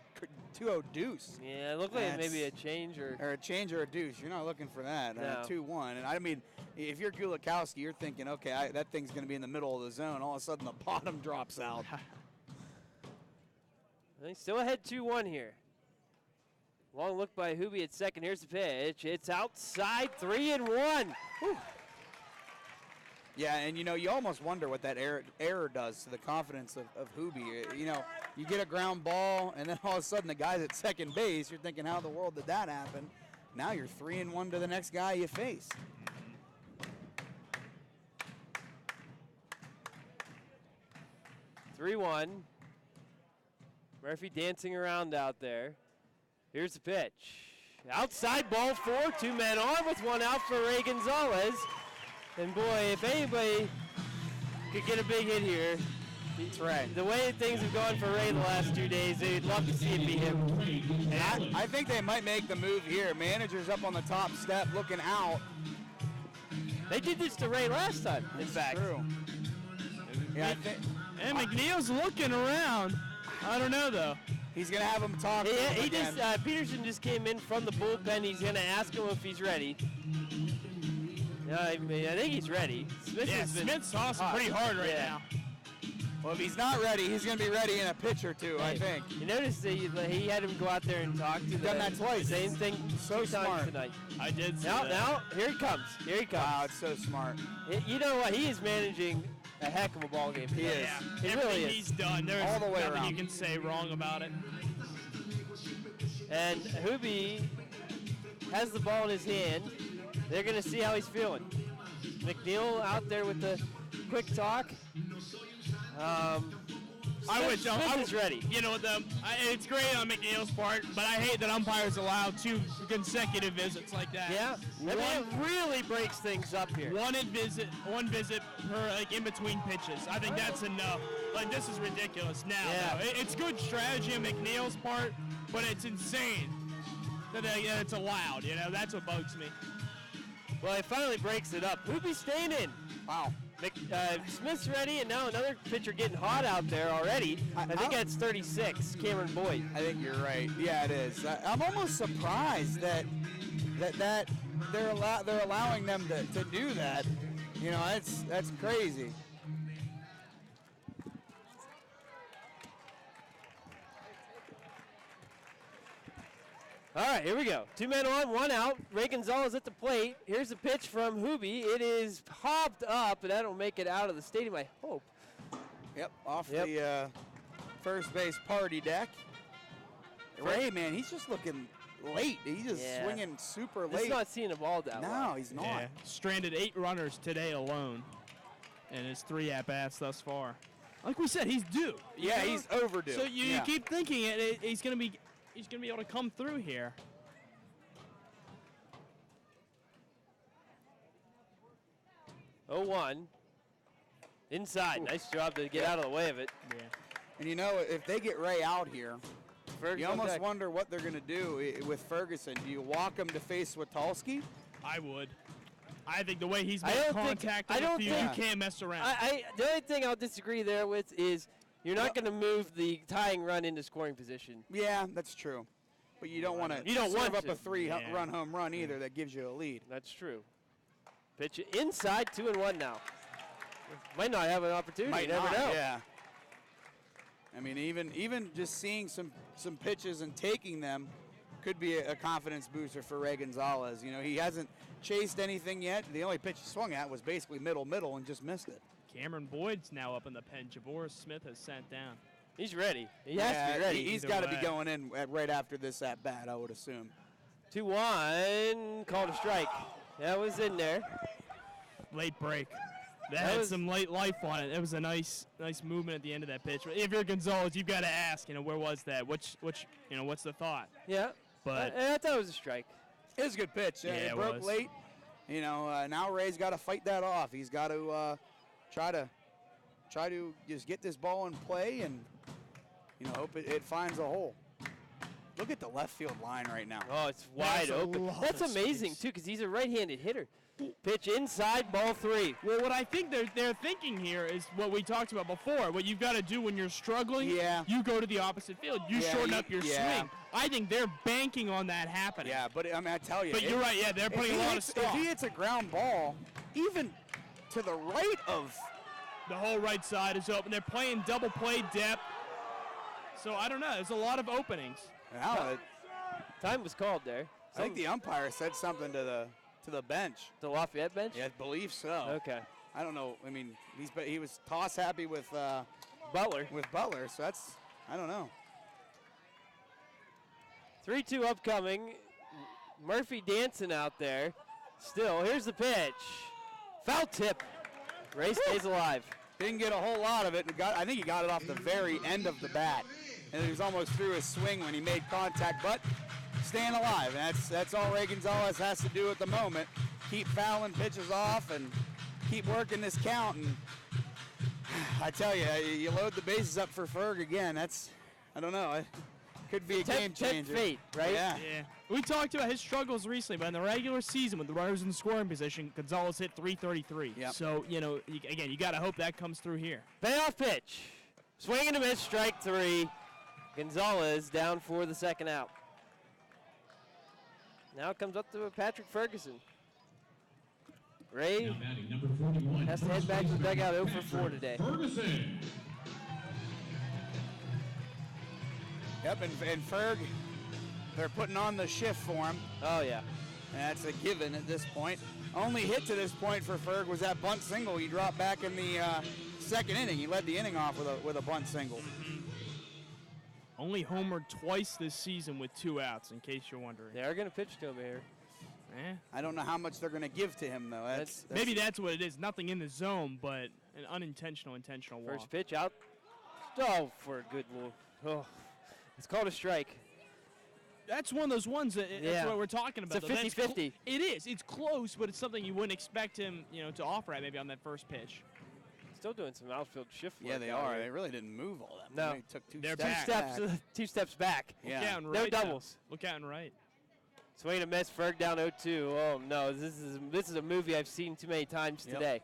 2-0 deuce. Yeah, it looked like maybe a change or a change or a deuce. You're not looking for that. No. 2-1. And I mean, if you're Gulikowski, you're thinking, okay, that thing's going to be in the middle of the zone. All of a sudden, the bottom drops out. He's still ahead 2-1 here. Long look by Hubie at second. Here's the pitch. It's outside, 3-1. Whew. Yeah, and you almost wonder what that error does to the confidence of Hubie. You get a ground ball, and then all of a sudden the guy's at second base. You're thinking, how in the world did that happen? Now you're 3-1 to the next guy you face. (3-1). Murphy dancing around out there. Here's the pitch. Outside, ball 4, 2 men on with 1 out for Ray Gonzalez. And boy, if anybody could get a big hit here, That's right. The way things have gone for Ray the last 2 days, they'd love to see it be him. And I think they might make the move here. Manager's up on the top step looking out. They did this to Ray last time, in fact. True. Yeah, I think. And McNeil's looking around. I don't know, though. He's going to have him talk. Peterson just came in from the bullpen. He's going to ask him if he's ready. I think he's ready. Smith's tossing pretty hard right now. Well, if he's not ready, he's going to be ready in a pitch or two, I think. You notice that he had him go out there and talk to them. Done that twice. Same thing So 2 smart. times tonight. I did see Now, here he comes. Here he comes. Wow, it's so smart. You know what? He is managing a heck of a ball game. He is. Yeah, He everything really is. he's done. There's All the way nothing around. you can say wrong about it. And Hubie has the ball in his hand. They're going to see how he's feeling. McNeil out there with the quick talk. Smith is ready. You know, it's great on McNeil's part, but I hate that umpires allow 2 consecutive visits like that. Yeah, it really breaks things up here. One visit per in between pitches. I think that's enough. This is ridiculous now. Yeah. Though. It's good strategy on McNeil's part, but it's insane that it's allowed. That's what bugs me. Well, it finally breaks it up. Hubie's staying in. Wow. Smith's ready, and now another pitcher getting hot out there already. I think that's 36, Cameron Boyd. I think you're right. Yeah, it is. I'm almost surprised that they're allowing them to do that. That's crazy. All right, here we go. 2 men on, 1 out. Ray Gonzalez at the plate. Here's a pitch from Hubie. It is popped up, and that'll make it out of the stadium, I hope. Yep, off the first base party deck. Ray, man, he's just looking late. He's just swinging super late. He's not seeing a ball that well. No, he's not. Yeah. Stranded 8 runners today alone, and his 3 at-bats thus far. Like we said, he's due. Yeah, he's overdue. So you keep thinking he's going to be able to come through here. Oh, 1. Inside. Ooh. Nice job to get out of the way of it. Yeah. And if they get Ray out here, you almost wonder what they're going to do with Ferguson. Do you walk him to face Witalski? I would. I think the way he's made contact with you can't mess around. The only thing I'll disagree there with is you're not going to move the tying run into scoring position. Yeah, that's true. But you don't want to serve up a 3-run home run either that gives you a lead. That's true. Pitch it inside, 2-1 now. Might not have an opportunity. You never know. Yeah. I mean, even just seeing some pitches and taking them could be a confidence booster for Ray Gonzalez. He hasn't chased anything yet. The only pitch he swung at was basically middle, and just missed it. Cameron Boyd's now up in the pen. Javoris Smith has sent down. He's ready. He has to be ready. He's got to be going in right after this at-bat, I would assume. 2-1, called a strike. That was in there. Late break. That had some late life on it. It was a nice movement at the end of that pitch. If you're Gonzalez, you've got to ask, where was that? What's the thought? Yeah. But I thought it was a strike. It was a good pitch. Yeah, it it broke was. late. Now Ray's got to fight that off. He's got to try to just get this ball in play and hope it finds a hole. Look at the left field line right now. Oh, it's wide open. That's of amazing space. too, because he's a right-handed hitter. Pitch inside, ball 3. Well, what I think they're thinking here is what we talked about before. What you've got to do when you're struggling, you go to the opposite field. You shorten up your swing. I think they're banking on that happening. Yeah, but I mean, I tell you. But you're right. Yeah, they're putting a lot of stock. If he hits a ground ball, even to the right of the whole right side is open. They're playing double play depth. So I don't know. There's a lot of openings. Time was called there. I think the umpire said something to the bench. The Lafayette bench? Yeah, I believe so. Okay. I don't know. I mean, he was toss happy with Butler. So that's, I don't know. 3-2 upcoming. Murphy dancing out there. Still, here's the pitch. Foul tip. Ray stays alive. Didn't get a whole lot of it. I think he got it off the very end of the bat. And he was almost through his swing when he made contact, but staying alive. And that's all Ray Gonzalez has to do at the moment. Keep fouling pitches off and keep working this count. And I tell you, you load the bases up for Ferg again. I don't know. It could be a game changer. Fate, right? Yeah. We talked about his struggles recently, but in the regular season with the runners in the scoring position, Gonzalez hit .333. Yep. So, again, you got to hope that comes through here. Payoff pitch. Swing and a miss, strike 3. Gonzalez down for the second out. Now it comes up to Patrick Ferguson. Ray Now batting number 41. has to head back to the dugout 0 for 4 today. Ferguson. Yep, and Ferg, they're putting on the shift for him. Oh, yeah. And that's a given at this point. Only hit to this point for Ferg was that bunt single he dropped back in the second inning. He led the inning off with a bunt single. Only homered twice this season with 2 outs, in case you're wondering. They are going to pitch to him here. I don't know how much they're going to give to him, though. Maybe that's what it is. Nothing in the zone, but an intentional walk. First pitch out. Oh, for a good move. Oh, it's called a strike. That's one of those ones that's what we're talking about. It's a 50-50. It is. It's close, but it's something you wouldn't expect him, to offer at maybe on that first pitch. Still doing some outfield shift work. Yeah, they are. They really didn't move all that. No. They took two Two steps back. Yeah. Look out and No right doubles. Now. Look out and right. Swing and a miss. Ferg down 0-2. Oh no, this is a movie I've seen too many times today.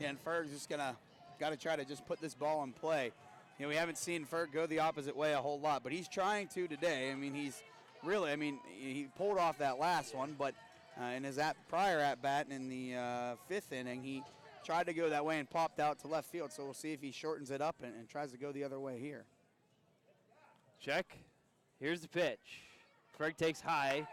Yeah, and Ferg's just got to try to just put this ball in play. We haven't seen Ferg go the opposite way a whole lot, but he's trying to today. I mean, he pulled off that last one, but in his prior at-bat in the 5th inning, he tried to go that way and popped out to left field, so we'll see if he shortens it up and tries to go the other way here. Check. Here's the pitch. Ferg takes high.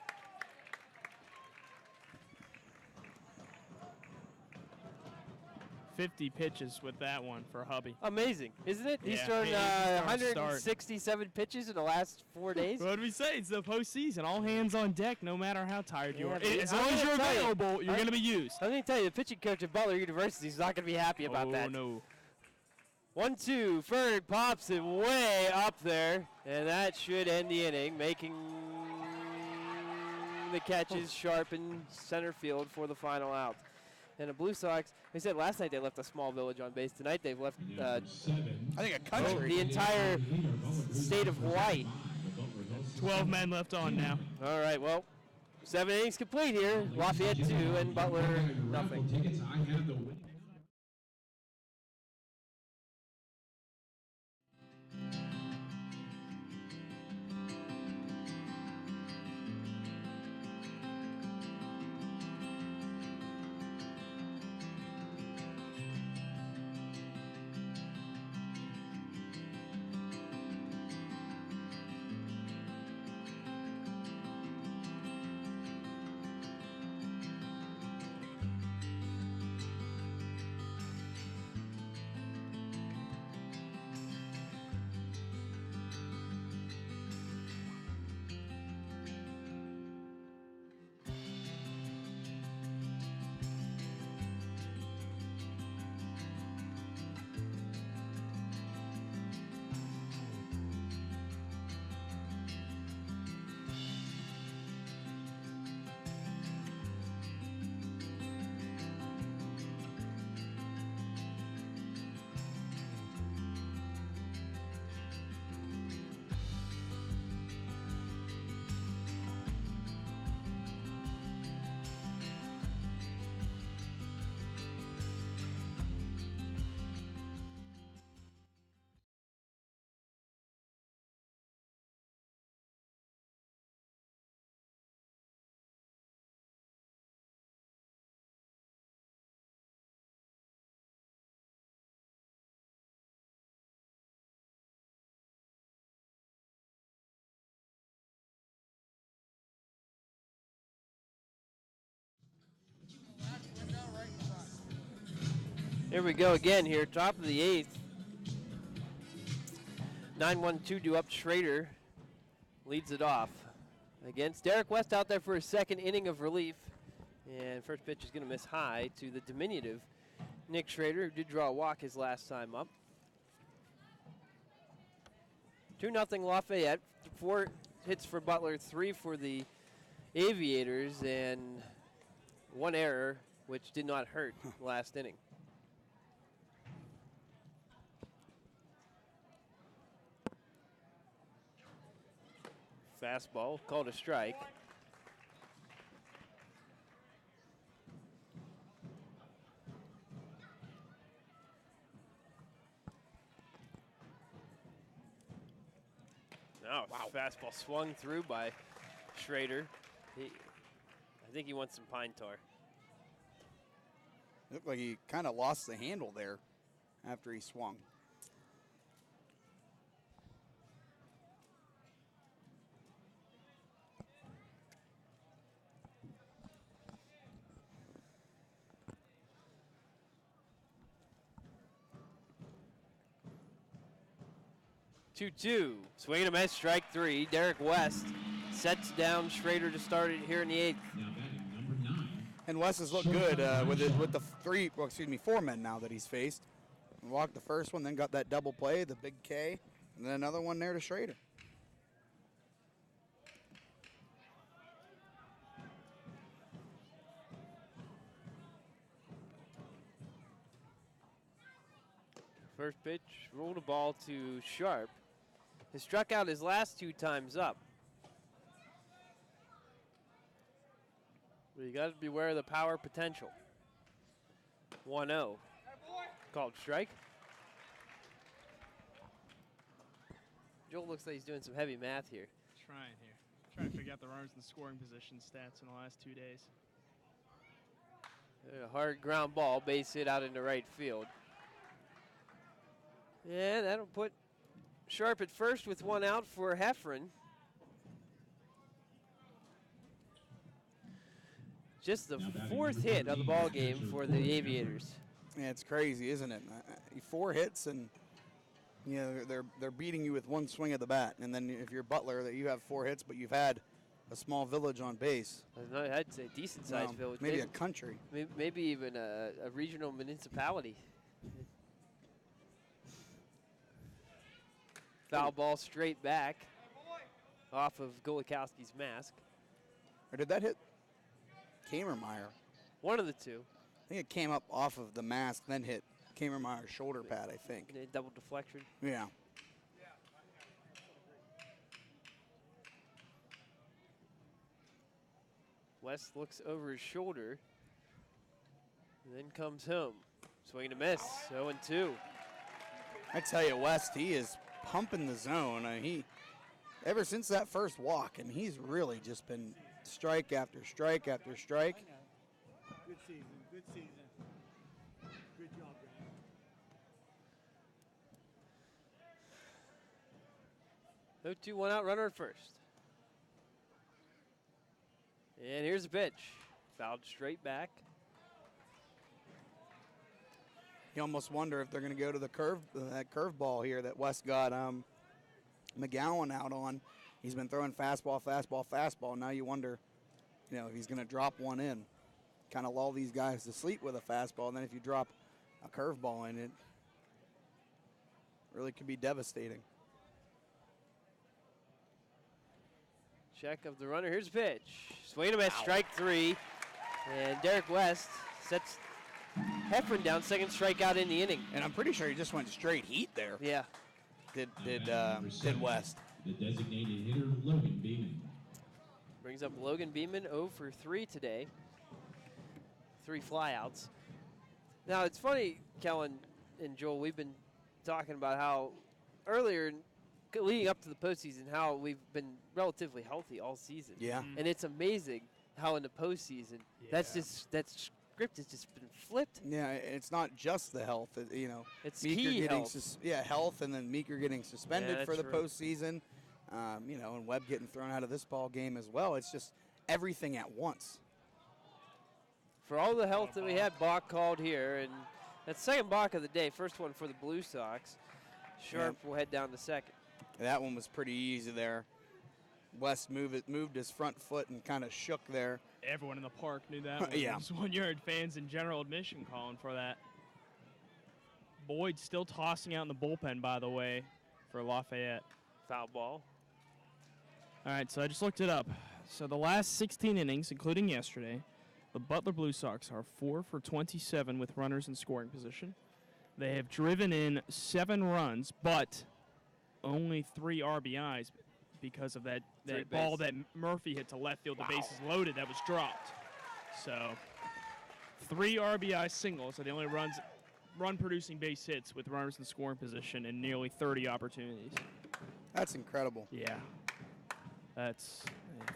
.50 pitches with that one for Hubby. Amazing, isn't it? He's Yeah, thrown he's throwing 167 pitches in the last 4 days. What did we say? It's the postseason. All hands on deck, no matter how tired you are. but As long as you're available, you're going to be used. I'm going to tell you, the pitching coach at Butler University is not going to be happy about that. Oh, no. 1-2. Ferg pops it way up there, and that should end the inning, making the catches sharp in center field for the final out. And the Blue Sox, they said last night they left a small village on base. Tonight they've left I think a country. the entire state of Hawaii. 12 men left on now. All right, well, 7 innings complete here. Lafayette 2 and Butler nothing. Tickets, I have the winning. Here we go again here, top of the 8th. 9-1-2 due up. Schrader leads it off against Derek West out there for his second inning of relief. And first pitch is going to miss high to the diminutive Nick Schrader, who did draw a walk his last time up. 2-0 Lafayette. 4 hits for Butler, 3 for the Aviators, and 1 error, which did not hurt last inning. Fastball called a strike. Now, fastball swung through by Schrader. I think he wants some pine tar. Looked like he kind of lost the handle there after he swung. Two. Swing and a miss, strike 3. Derek West sets down Schrader to start it here in the 8th. Now batting number 9. And Wes has looked good with the 4 men now that he's faced. Walked the first one, then got that double play, the big K, and then another one there to Schrader. First pitch, rolled a ball to Sharp. He struck out his last 2 times up. But you got to beware of the power potential. 1-0. Called strike. Joel looks like he's doing some heavy math here. Trying to figure out the runners and scoring position stats in the last 2 days. A hard ground ball, base hit out into right field. Yeah, that'll put Sharp at first with 1 out for Heffron. Just the 4th hit of the ball game for the Aviators. Yeah, it's crazy, isn't it? 4 hits, and you know they're beating you with 1 swing of the bat. And then if you're Butler, that you have 4 hits, but you've had a small village on base. I'd say decent-sized village. Maybe a country. Maybe even a regional municipality. Foul ball straight back off of Golikowski's mask. Or did that hit Kamermeyer? One of the two. I think it came up off of the mask, then hit Kamermeyer's shoulder pad, I think. Double deflection. Yeah. West looks over his shoulder, and then comes home. Swing and a miss, 0-2. I tell you, West, he is pumping the zone. Ever since that first walk, and he's really just been strike after strike after strike. Good season. Good job, guys. 0-2, 1 out, runner at first. And here's the pitch. Fouled straight back. You almost wonder if they're going to go to that curveball here that West got McGowan out on. He's been throwing fastball. Now you wonder, if he's going to drop one in. Kind of lull these guys to sleep with a fastball, and then if you drop a curveball in, it really could be devastating. Check of the runner. Here's the pitch. Swing and a miss, strike 3. And Derek West sets Heffron down, second strikeout in the inning. And I'm pretty sure he just went straight heat there. Yeah. Did West. The designated hitter, Logan Beeman. Brings up Logan Beeman, 0 for 3 today. 3 flyouts. Now, it's funny, Kellen and Joel, we've been talking about how earlier, leading up to the postseason, how we've been relatively healthy all season. Yeah. And it's amazing how in the postseason, that script has just been flipped. Yeah, it's not just the health. It's Meeker key getting health. Health, and then Meeker getting suspended for the true. postseason. And Webb getting thrown out of this ball game as well. It's just everything at once. For all the health that we had, Bach called here, and That's second balk of the day. First one for the Blue Sox. Sharp will head down to second. That one was pretty easy there. West moved his front foot and kind of shook there. Everyone in the park knew that one. Yeah. There's 1 yard fans in general admission calling for that. Boyd still tossing out in the bullpen, by the way, for Lafayette. Foul ball. All right, so I just looked it up. So the last 16 innings, including yesterday, the Butler Blue Sox are 4 for 27 with runners in scoring position. They have driven in 7 runs, but only 3 RBIs because of that ball that Murphy hit to left field. The bases loaded, that was dropped. So 3 RBI singles are the only run-producing base hits with runners in scoring position and nearly 30 opportunities. That's incredible. Yeah. That's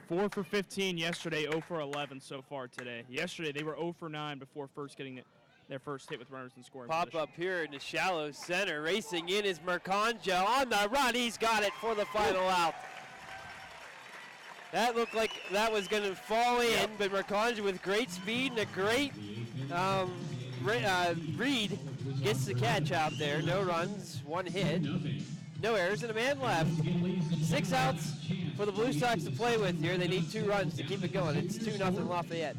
4 for 15 yesterday, 0 for 11 so far today. Yesterday, they were 0 for 9 before first getting their first hit with runners in scoring Pop position. up here in the shallow center. Racing in is Mercanjo on the run. He's got it for the final out. That looked like that was going to fall in, but Mercanjo with great speed and a great read gets the catch out there. No runs, 1 hit, no errors, and a man left. 6 outs for the Blue Sox to play with here. They need 2 runs to keep it going. It's 2-0 Lafayette.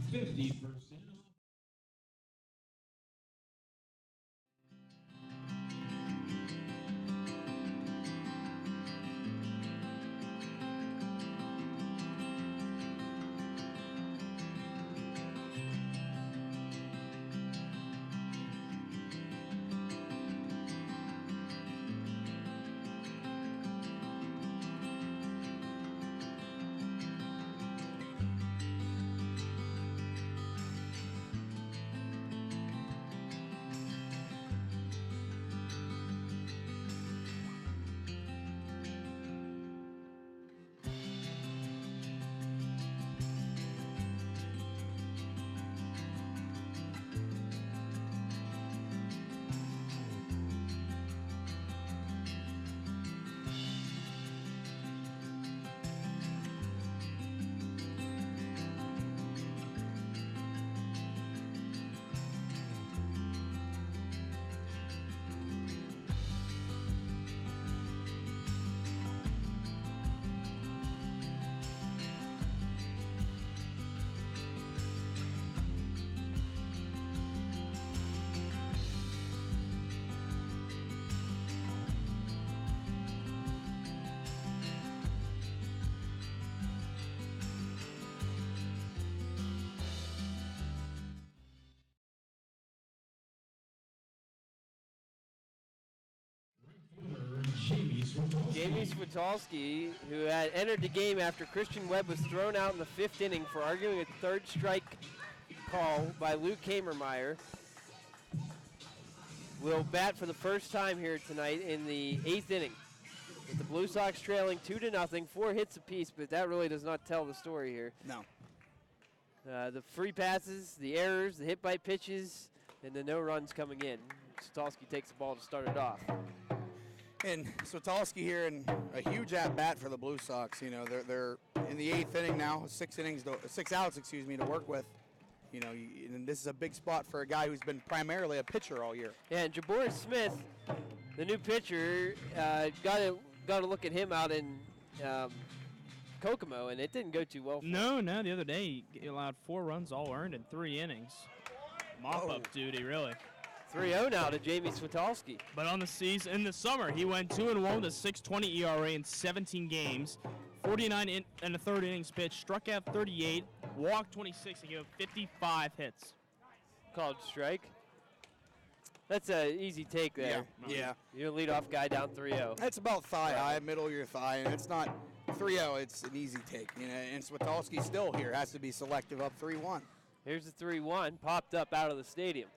Jamie Switalski, who had entered the game after Christian Webb was thrown out in the 5th inning for arguing a 3rd strike call by Luke Kamermeyer, will bat for the first time here tonight in the 8th inning. With the Blue Sox trailing 2-0, 4 hits apiece, but that really does not tell the story here. No. The free passes, the errors, the hit by pitches, and the no runs coming in. Switalski takes the ball to start it off. And Switalski here in a huge at-bat for the Blue Sox. You know, they're in the 8th inning now, 6 outs, to work with. You know, and this is a big spot for a guy who's been primarily a pitcher all year. Yeah, and Jabor Smith, the new pitcher, got to look at him out in Kokomo, and it didn't go too well for him. No, the other day he allowed 4 runs all earned in 3 innings. Mop-up duty, really. 3-0 now to Jamie Switalski. But on the season, in the summer, he went 2-1 with a 6.20 ERA in 17 games, 49 and a 3rd innings pitched, struck out 38, walked 26, and gave up 55 hits. Called strike. That's an easy take there. Yeah. You're a leadoff guy down 3-0. That's about thigh high, middle of your thigh, and it's not 3-0. It's an easy take. You know, and Switalski still here has to be selective up 3-1. Here's the 3-1 popped up out of the stadium.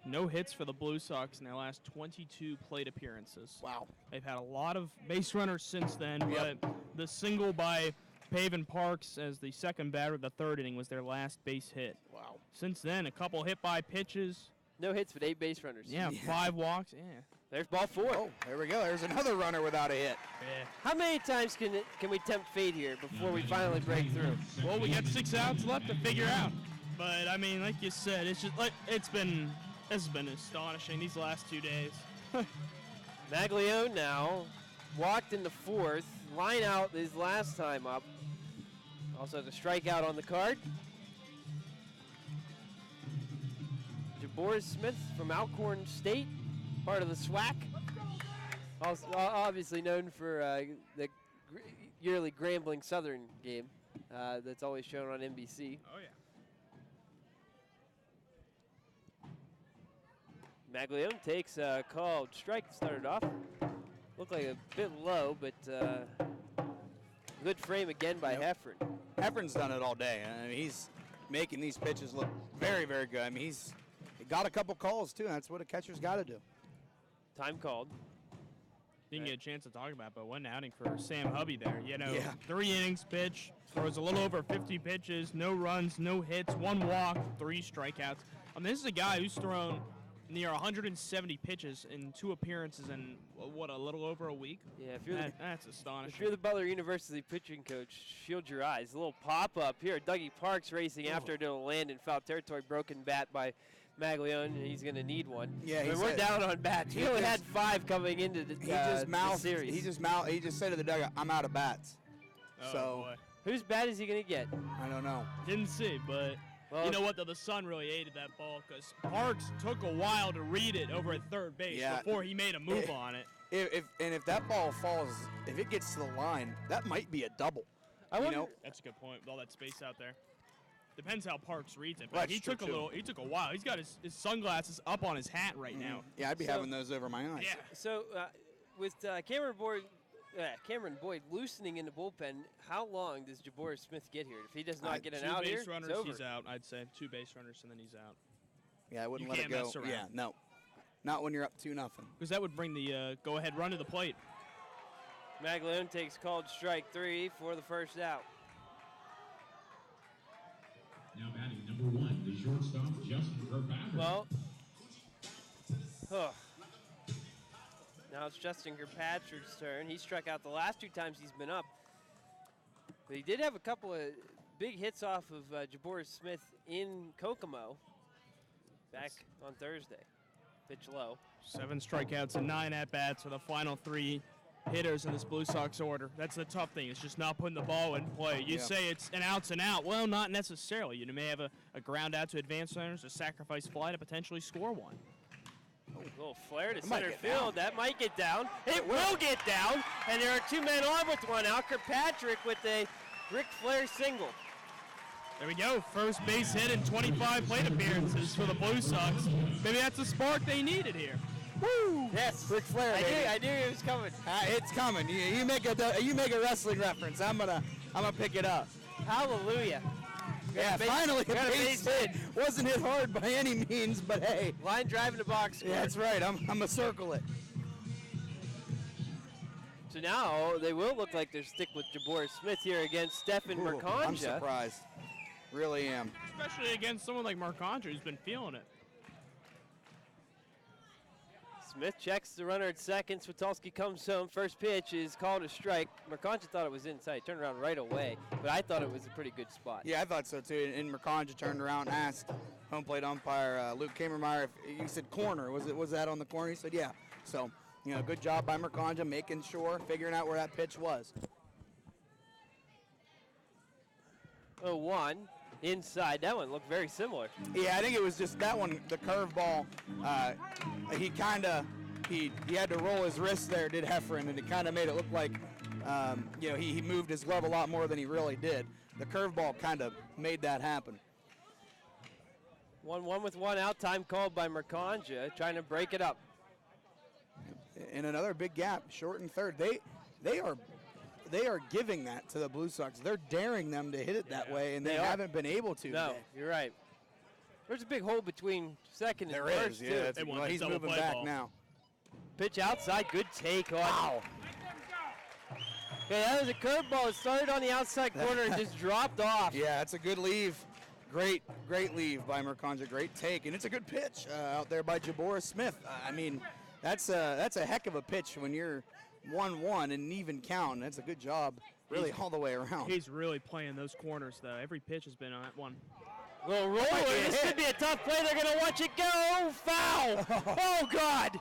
No hits for the Blue Sox in their last 22 plate appearances. Wow. They've had a lot of base runners since then, but the single by Pavin Parks as the second batter of the 3rd inning was their last base hit. Wow. Since then, a couple hit by pitches. No hits, but 8 base runners. Yeah, 5 walks. Yeah. There's ball 4. Oh, there we go. There's another runner without a hit. Yeah. How many times can we tempt fate here before we finally break through? Well, we got 6 outs left to figure out. But, I mean, like you said, it's just like it's been This has been astonishing these last 2 days. Maglione now walked in the fourth. Line out his last time up. Also the strikeout on the card. Jabor Smith from Alcorn State, part of the SWAC. Also, obviously known for the yearly Grambling Southern game that's always shown on NBC. Oh, yeah. Maglione takes a called strike to start it off. Looked like a bit low, but good frame again by Heffron. Heffron's done it all day. I mean, he's making these pitches look very, very good. I mean, he's got a couple calls, too. That's what a catcher's got to do. Time called. Didn't get a chance to talk about, but one outing for Sam Hubby there. You know, Yeah. 3 innings pitch, throws a little over 50 pitches, no runs, no hits, 1 walk, 3 strikeouts. I mean, this is a guy who's thrown near 170 pitches in 2 appearances in, what, a little over a week? Yeah, if you're That's astonishing. if you're the Butler University pitching coach, shield your eyes. A little pop-up here. Dougie Parks racing after it. It'll land in foul territory. Broken bat by Maglione, and he's going to need one. Yeah, I mean, we're down on bats. He only had 5 coming into the, the series. He just said to the dugout, "I'm out of bats." Oh, so boy. Whose bat is he going to get? I don't know. Didn't see, but Well, you know what, though? The sun really aided that ball because Parks took a while to read it over at third base before he made a move on it. If that ball falls, if it gets to the line, that might be a double. I wonder, That's a good point with all that space out there. Depends how Parks reads it, Well, but he took a while. He's got his sunglasses up on his hat right now. Yeah, I'd be having those over my eyes. Yeah. so with Cameron Boyd loosening in the bullpen, how long does Jabor Smith get here? If he does not get an out here, Two base runners, it's over. he's out. I'd say 2 base runners, and then he's out. Yeah, I wouldn't You let it can't go. mess around. Yeah, no, not when you're up 2-0. Because that would bring the go-ahead run to the plate. Maglione takes called strike 3 for the first out. Now batting number 1, the shortstop, Justin Kirkpatrick. Well, now it's Justin Kirkpatrick's turn. He struck out the last 2 times he's been up. But he did have a couple of big hits off of Jabor Smith in Kokomo back on Thursday. Pitch low. 7 strikeouts and 9 at-bats for the final 3 hitters in this Blue Sox order. That's the tough thing. It's just not putting the ball in play. You say it's an outs and out. Well, not necessarily. You may have a ground out to advance runners, a sacrifice fly to potentially score one. A little flare to It might center get field. down. That might get down. It will get down. And there are 2 men on with 1 out. Kirkpatrick with a Ric Flair single. There we go. First base hit in 25 plate appearances for the Blue Sox. Maybe that's the spark they needed here. Woo! Yes. Ric Flair, baby. I knew it was coming. It's coming. You make a wrestling reference. I'm gonna pick it up. Hallelujah. Yeah, finally a got a base base hit. Wasn't hit hard by any means, but hey. Line drive in the box score. Yeah, that's right. I'm gonna circle it. So now they will look like they're stick with Jabor Smith here against Stefan Ooh, Mercanja. I'm surprised. Really am. Especially against someone like Mercanja who's been feeling it. Smith checks the runner at second. Switolski comes home. First pitch is called a strike. Mercanja thought it was inside. Turned around right away, but I thought it was a pretty good spot. Yeah, I thought so too. And Mercanja turned around and asked home plate umpire Luke Kamermeyer if he said corner. Was that on the corner? He said yeah. So, good job by Mercanja making sure, figuring out where that pitch was. 0-1 inside. That one looked very similar. Yeah, I think it was just that one, the curveball. He had to roll his wrist there, did Heffron, and it kind of made it look like, he moved his glove a lot more than he really did. The curveball kind of made that happen. 1-1 with 1 out. Time called by Mercanja, trying to break it up. And another big gap, short and third. They are giving that to the Blue Sox. They're daring them to hit it that way, and they haven't been able to. No, today. you're right. There's a big hole between second and There first, is, too. yeah. They want He's the double moving play back ball. now. Pitch outside, good take on. Wow. Okay, that was a curveball. It started on the outside corner and just dropped off. Yeah, that's a good leave. Great leave by Mercanja. Great take, and it's a good pitch out there by Jabor Smith. I mean, that's a heck of a pitch when you're 1-1 and an even count. That's a good job, really, all the way around. He's really playing those corners, though. Every pitch has been on that one. Little roller. This could be a tough play. They're going to watch it go. Foul. Oh, God.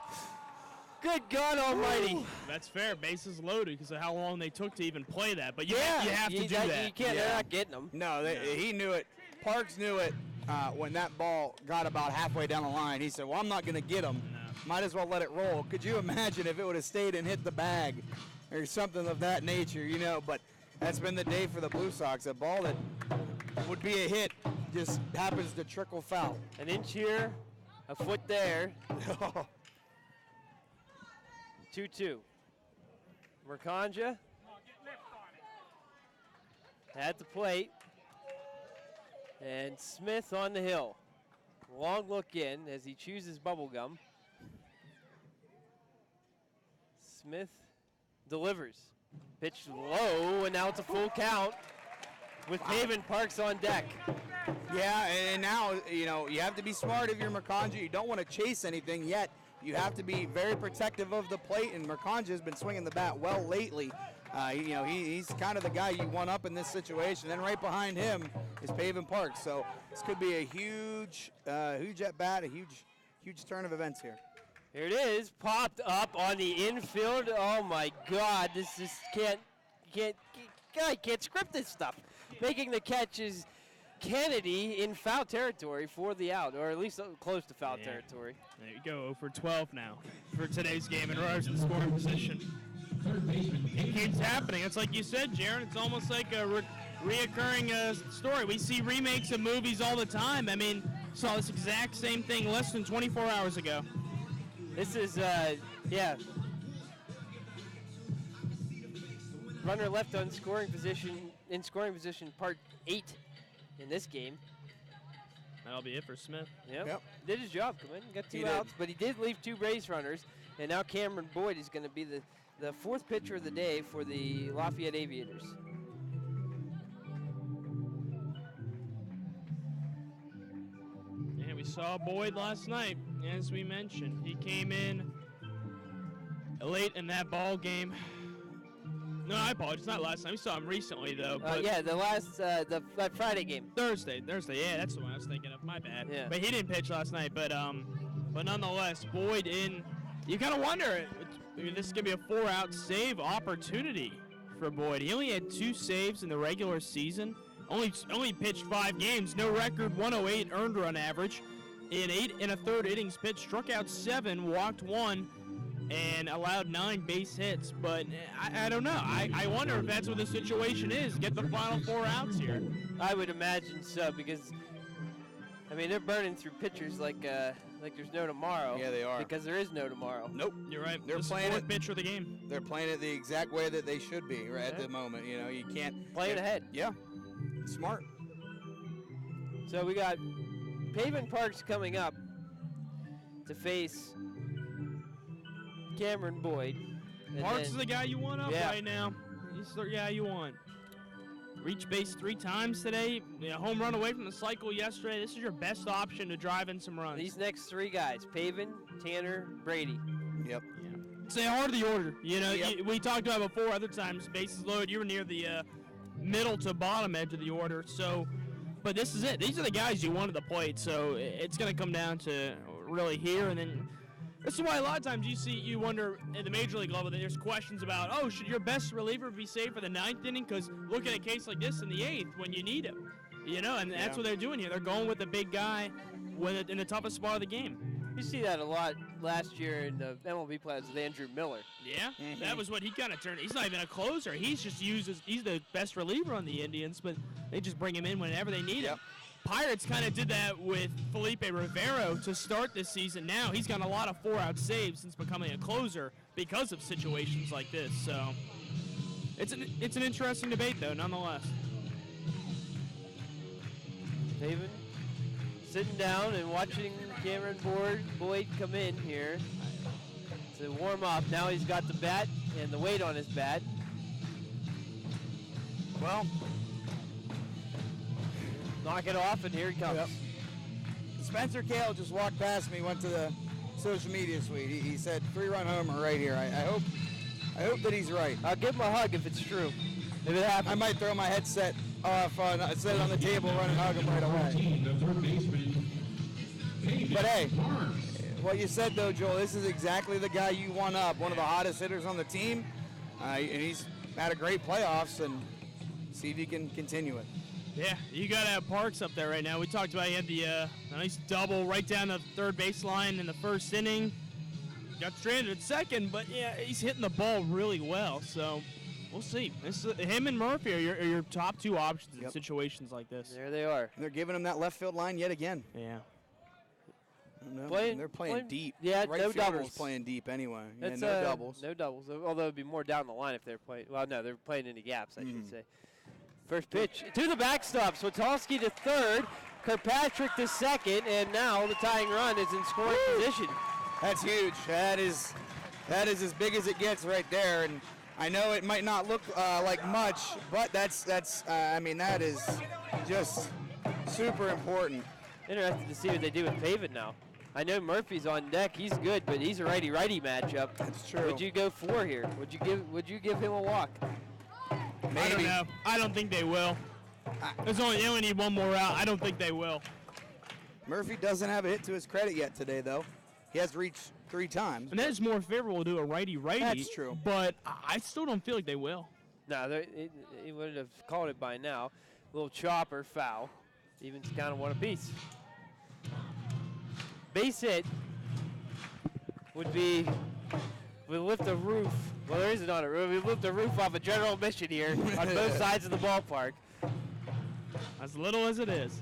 Good God almighty. That's fair. Bases loaded because of how long they took to even play that. But you have to do that. You can't. They're not getting them. No, he knew it. Parks knew it when that ball got about halfway down the line. He said, well, I'm not going to get him. No. Might as well let it roll. Could you imagine if it would have stayed and hit the bag or something of that nature, you know? But that's been the day for the Blue Sox. A ball that would be a hit just happens to trickle foul. An inch here, a foot there. 2-2. Mercanja at the plate. And Smith on the hill. Long look in as he chooses bubblegum. Smith delivers. Pitch low, and now it's a full count with Pavin Parks on deck. Yeah, and now, you know, you have to be smart if you're Mercanja. You don't want to chase anything yet. You have to be very protective of the plate, and Mercanja has been swinging the bat well lately. He's kind of the guy you want up in this situation. Then right behind him is Pavin Parks. So this could be a huge at bat, a huge turn of events here. Here it is, popped up on the infield. Oh my God, this just can't script this stuff. Making the catch is Kennedy in foul territory for the out, or at least close to foul territory. There you go, 0 for 12 now for today's game in regards to the scoring position. It keeps happening. It's like you said, Jaron. It's almost like a reoccurring story. We see remakes of movies all the time. I mean, saw this exact same thing less than 24 hours ago. This is, runner left on scoring position, part 8 in this game. That'll be it for Smith. Yep. Did his job, come in, got 2 He outs, did. but he did leave 2 base runners, and now Cameron Boyd is going to be the 4th pitcher of the day for the Lafayette Aviators. And we saw Boyd last night, as we mentioned. He came in late in that ball game. No, I apologize, not last night. We saw him recently, though. But The last, that Friday game. Thursday, yeah, that's the one I was thinking of. My bad. Yeah. But he didn't pitch last night. But nonetheless, Boyd in. You kind of wonder, this is going to be a 4-out save opportunity for Boyd. He only had 2 saves in the regular season. Only pitched 5 games. No record, 108 earned run average. In 8 1/3 innings pitched, struck out 7, walked 1, and allowed 9 base hits. But I don't know. I wonder if that's what the situation is. Get the final 4 outs here. I would imagine so, because I mean they're burning through pitchers like there's no tomorrow. Yeah, they are. Because there is no tomorrow. Nope. You're right. They're This is playing the 4th it. pitch of the game. They're playing it the exact way that they should be right at the moment. You know, you can't Playing ahead. Yeah, smart. So we got Pavin Parks coming up to face Cameron Boyd. And Parks then- is the guy you want up Yeah. right now. He's the guy you want. Reach base 3 times today. Home run away from the cycle yesterday. This is your best option to drive in some runs. These next 3 guys, Pavin, Tanner, Brady. Yep. Say hard of the order. Yep. We talked about it before other times. Bases loaded. You were near the middle to bottom edge of the order. So, but this is it. These are the guys you want at the plate. So it's going to come down to really here, and then this is why a lot of times you wonder at the major league level that there's questions about, oh, should your best reliever be saved for the 9th inning? Because look at a case like this in the 8th when you need him. And that's what they're doing here. They're going with the big guy in the toughest spot of the game. You see that a lot last year in the MLB playoffs with Andrew Miller. Yeah, that was what he kind of turned. He's not even a closer. He's the best reliever on the Indians, but they just bring him in whenever they need him. Pirates kind of did that with Felipe Rivero to start this season. Now he's got a lot of 4-out saves since becoming a closer because of situations like this. So it's an interesting debate, though, nonetheless. Pavin sitting down and watching Cameron Boyd come in here to warm up. Now he's got the bat and the weight on his bat. Well, knock it off, and here he comes. Yep. Spencer Kale just walked past me, went to the social media suite. He said 3-run homer right here. I hope that he's right. I'll give him a hug if it's true. If it happens. I might throw my headset I said it on the table, run and hug him right away. 14, the third baseman. But hey, Parks. what you said though, Joel, this is exactly the guy you want up. One of the hottest hitters on the team, and he's had a great playoffs, and see if he can continue it. Yeah, you got to have Parks up there right now. We talked about he had the nice double right down the third baseline in the first inning. Got stranded at second, but yeah, he's hitting the ball really well. So we'll see. Him and Murphy are your top two options in situations like this. There they are. And they're giving him that left field line yet again. Yeah. They're playing deep. Yeah, right no fielder's doubles. Playing deep anyway. That's, no doubles. No doubles. Although it'd be more down the line if they're playing. Well, no, they're playing into gaps, I should say. First pitch to the backstop. Swatowski to third, Kirkpatrick to second, and now the tying run is in scoring position. That's huge. That is as big as it gets right there. And I know it might not look like much, but that's I mean, that is just super important. Interested to see what they do with Pavin now. I know Murphy's on deck. He's good, but he's a righty-righty matchup. That's true. Would you go for here? Would you give him a walk? Maybe. I don't know. I don't think they will. They only need one more out. I don't think they will. Murphy doesn't have a hit to his credit yet today, though. He has reached 3 times. And that is more favorable to a righty-righty. That's true. But I still don't feel like they will. No, he would have called it by now. Little chopper, foul. Evens count of 1 apiece. Base hit would be, we lift the roof. Well, there isn't on a roof. We lift the roof off a general mission here on both sides of the ballpark. As little as it is.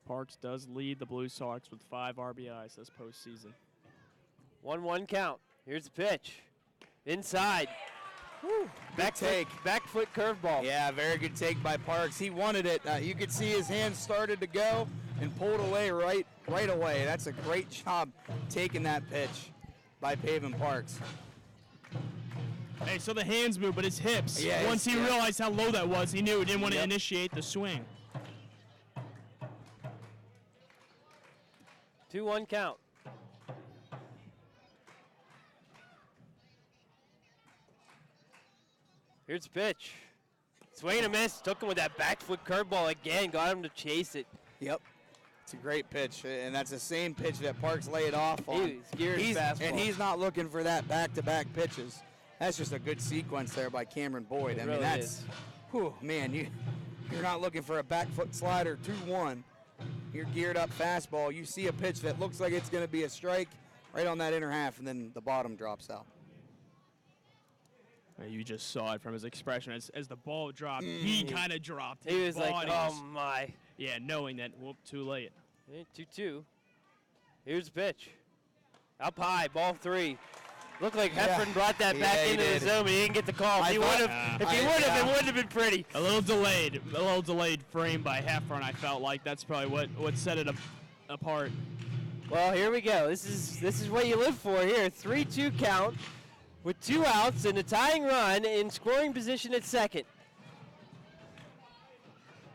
Parks does lead the Blue Sox with 5 RBIs this postseason. 1-1 count. Here's the pitch. Inside. Woo. Back foot curveball. Yeah, very good take by Parks. He wanted it. You could see his hands started to go and pulled away right away. That's a great job taking that pitch by Pavin Parks. Hey, so the hands move, but his hips. Yeah, once he realized how low that was, he knew he didn't want to initiate the swing. 2-1 count. Here's the pitch. Swing and a miss. Took him with that back foot curveball again. Got him to chase it. Yep. It's a great pitch, and that's the same pitch that Parks laid off on. Fastball. And he's not looking for that back-to-back pitches. That's just a good sequence there by Cameron Boyd. I mean, that's, whew, man, you're not looking for a back foot slider 2-1. You're geared up fastball. You see a pitch that looks like it's going to be a strike right on that inner half, and then the bottom drops out. You just saw it from his expression. As the ball dropped, he kind of dropped. He was like, oh, my. Yeah, knowing that, whoop, too late. 2-2. Here's the pitch. Up high, ball 3. Looked like Heffron brought that back into the zone, but he didn't get the call. If he would have, it wouldn't have been pretty. A little delayed frame by Heffron, I felt like. That's probably what set it apart. Well, here we go. This is what you live for here. 3-2 count with 2 outs and a tying run in scoring position at second.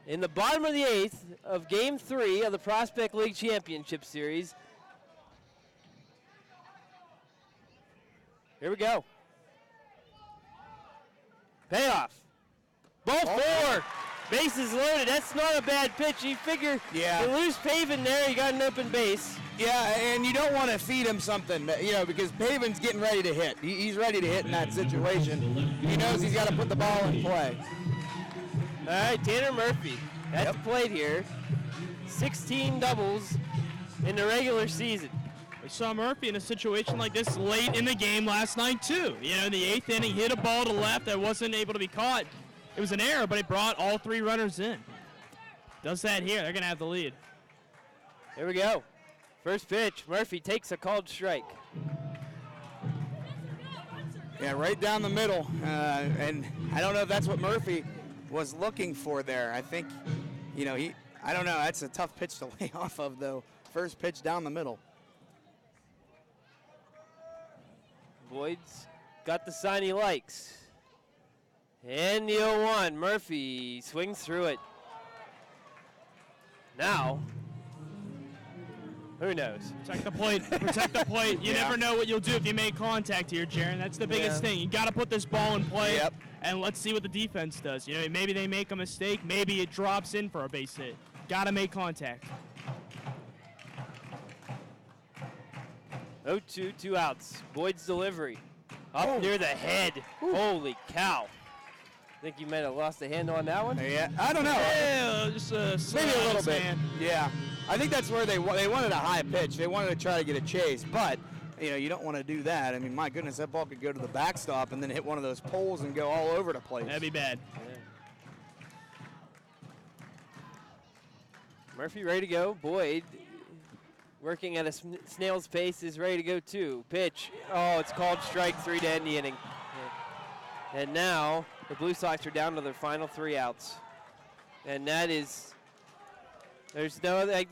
In the bottom of the 8th of Game 3 of the Prospect League Championship Series. Here we go. Payoff. Ball 4. Bases loaded. That's not a bad pitch. You figure you lose Pavin there, you got an open base. Yeah, and you don't want to feed him something, because Pavin's getting ready to hit. He's ready to hit in that situation. He knows he's got to put the ball in play. All right, Tanner Murphy at the plate here. 16 doubles in the regular season. We saw Murphy in a situation like this late in the game last night, too. In the 8th inning, hit a ball to left that wasn't able to be caught. It was an error, but it brought all 3 runners in. Does that here. They're going to have the lead. Here we go. First pitch. Murphy takes a called strike. Yeah, right down the middle. And I don't know if that's what Murphy was looking for there. I think, I don't know. That's a tough pitch to lay off of, though. First pitch down the middle. Boyd's got the sign he likes. And the 0-1. Murphy swings through it. Now, who knows? Protect the plate. Protect the plate. You never know what you'll do if you make contact here, Jaron. That's the biggest thing. You got to put this ball in play, and let's see what the defense does. You know, maybe they make a mistake. Maybe it drops in for a base hit. Got to make contact. 0-2, 2 outs. Boyd's delivery. Up near the head. Holy cow. Think you might have lost a hand on that one? Yeah, I don't know. Yeah, just maybe a little bit. Yeah, I think that's where they wanted a high pitch. They wanted to try to get a chase, but you know you don't want to do that. I mean, my goodness, that ball could go to the backstop and then hit one of those poles and go all over the place. That'd be bad. Yeah. Murphy ready to go. Boyd working at a snail's pace is ready to go too. Pitch. Oh, it's called strike 3 to end the inning. And now the Blue Sox are down to their final 3 outs. And that is, there's no other,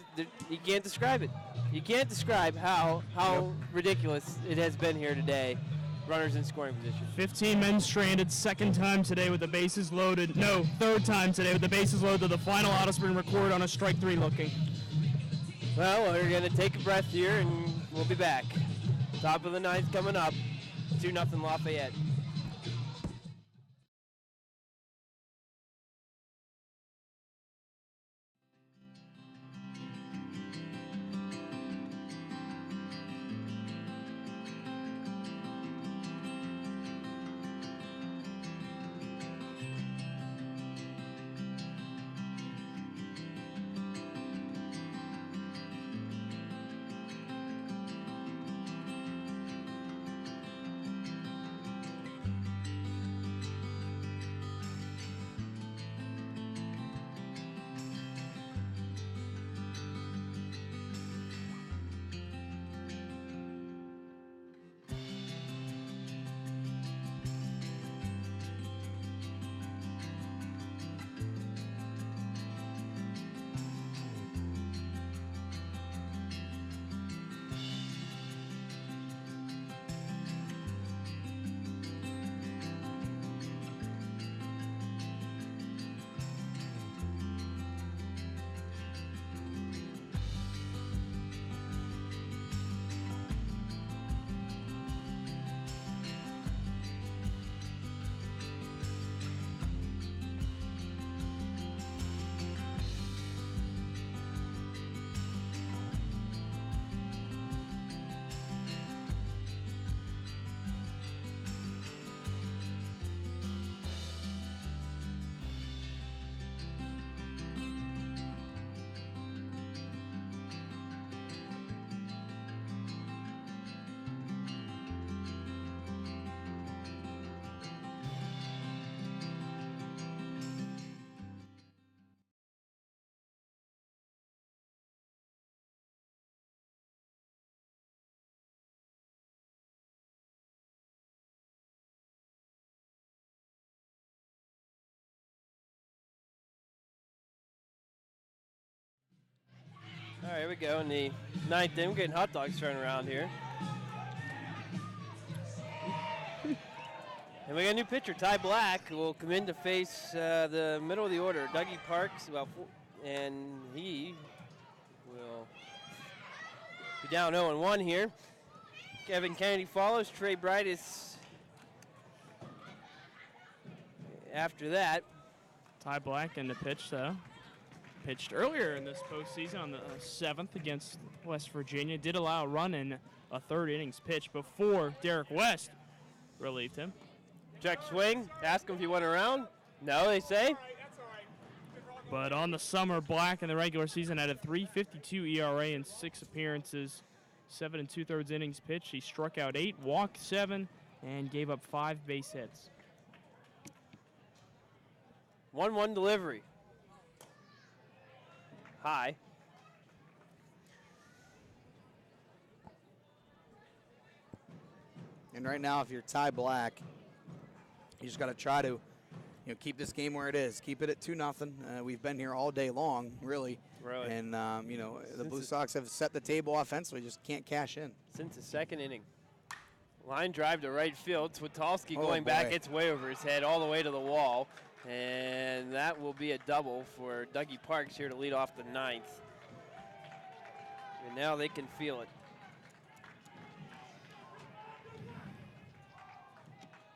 you can't describe it. You can't describe how ridiculous it has been here today. Runners in scoring position. 15 men stranded, second time today with the bases loaded. No, third time today with the bases loaded. The final out has been recorded on a strike 3 looking. Well, we're going to take a breath here and we'll be back. Top of the 9th coming up. 2-0 Lafayette. All right, here we go in the 9th inning. We're getting hot dogs thrown around here. And we got a new pitcher, Ty Black, who will come in to face the middle of the order. Dougie Parks, and he will be down 0-1 here. Kevin Kennedy follows. Trey Bright is after that. Ty Black in the pitch, though. Pitched earlier in this postseason on the 7th against West Virginia. Did allow a run in a 3rd innings pitch before Derek West relieved him. Check swing. Ask him if he went around. No, they say. But on the summer, Black in the regular season had a .352 ERA in 6 appearances, 7 2/3 innings pitched. He struck out 8, walked 7, and gave up 5 base hits. 1-1 delivery. High. And right now, if you're Ty Black, you just got to try to, keep this game where it is. Keep it at 2-0. We've been here all day long, really. And the Blue Sox have set the table offensively, just can't cash in. Since the 2nd inning. Line drive to right field. Switalski going back, it's way over his head, all the way to the wall. And that will be a double for Dougie Parks here to lead off the 9th. And now they can feel it.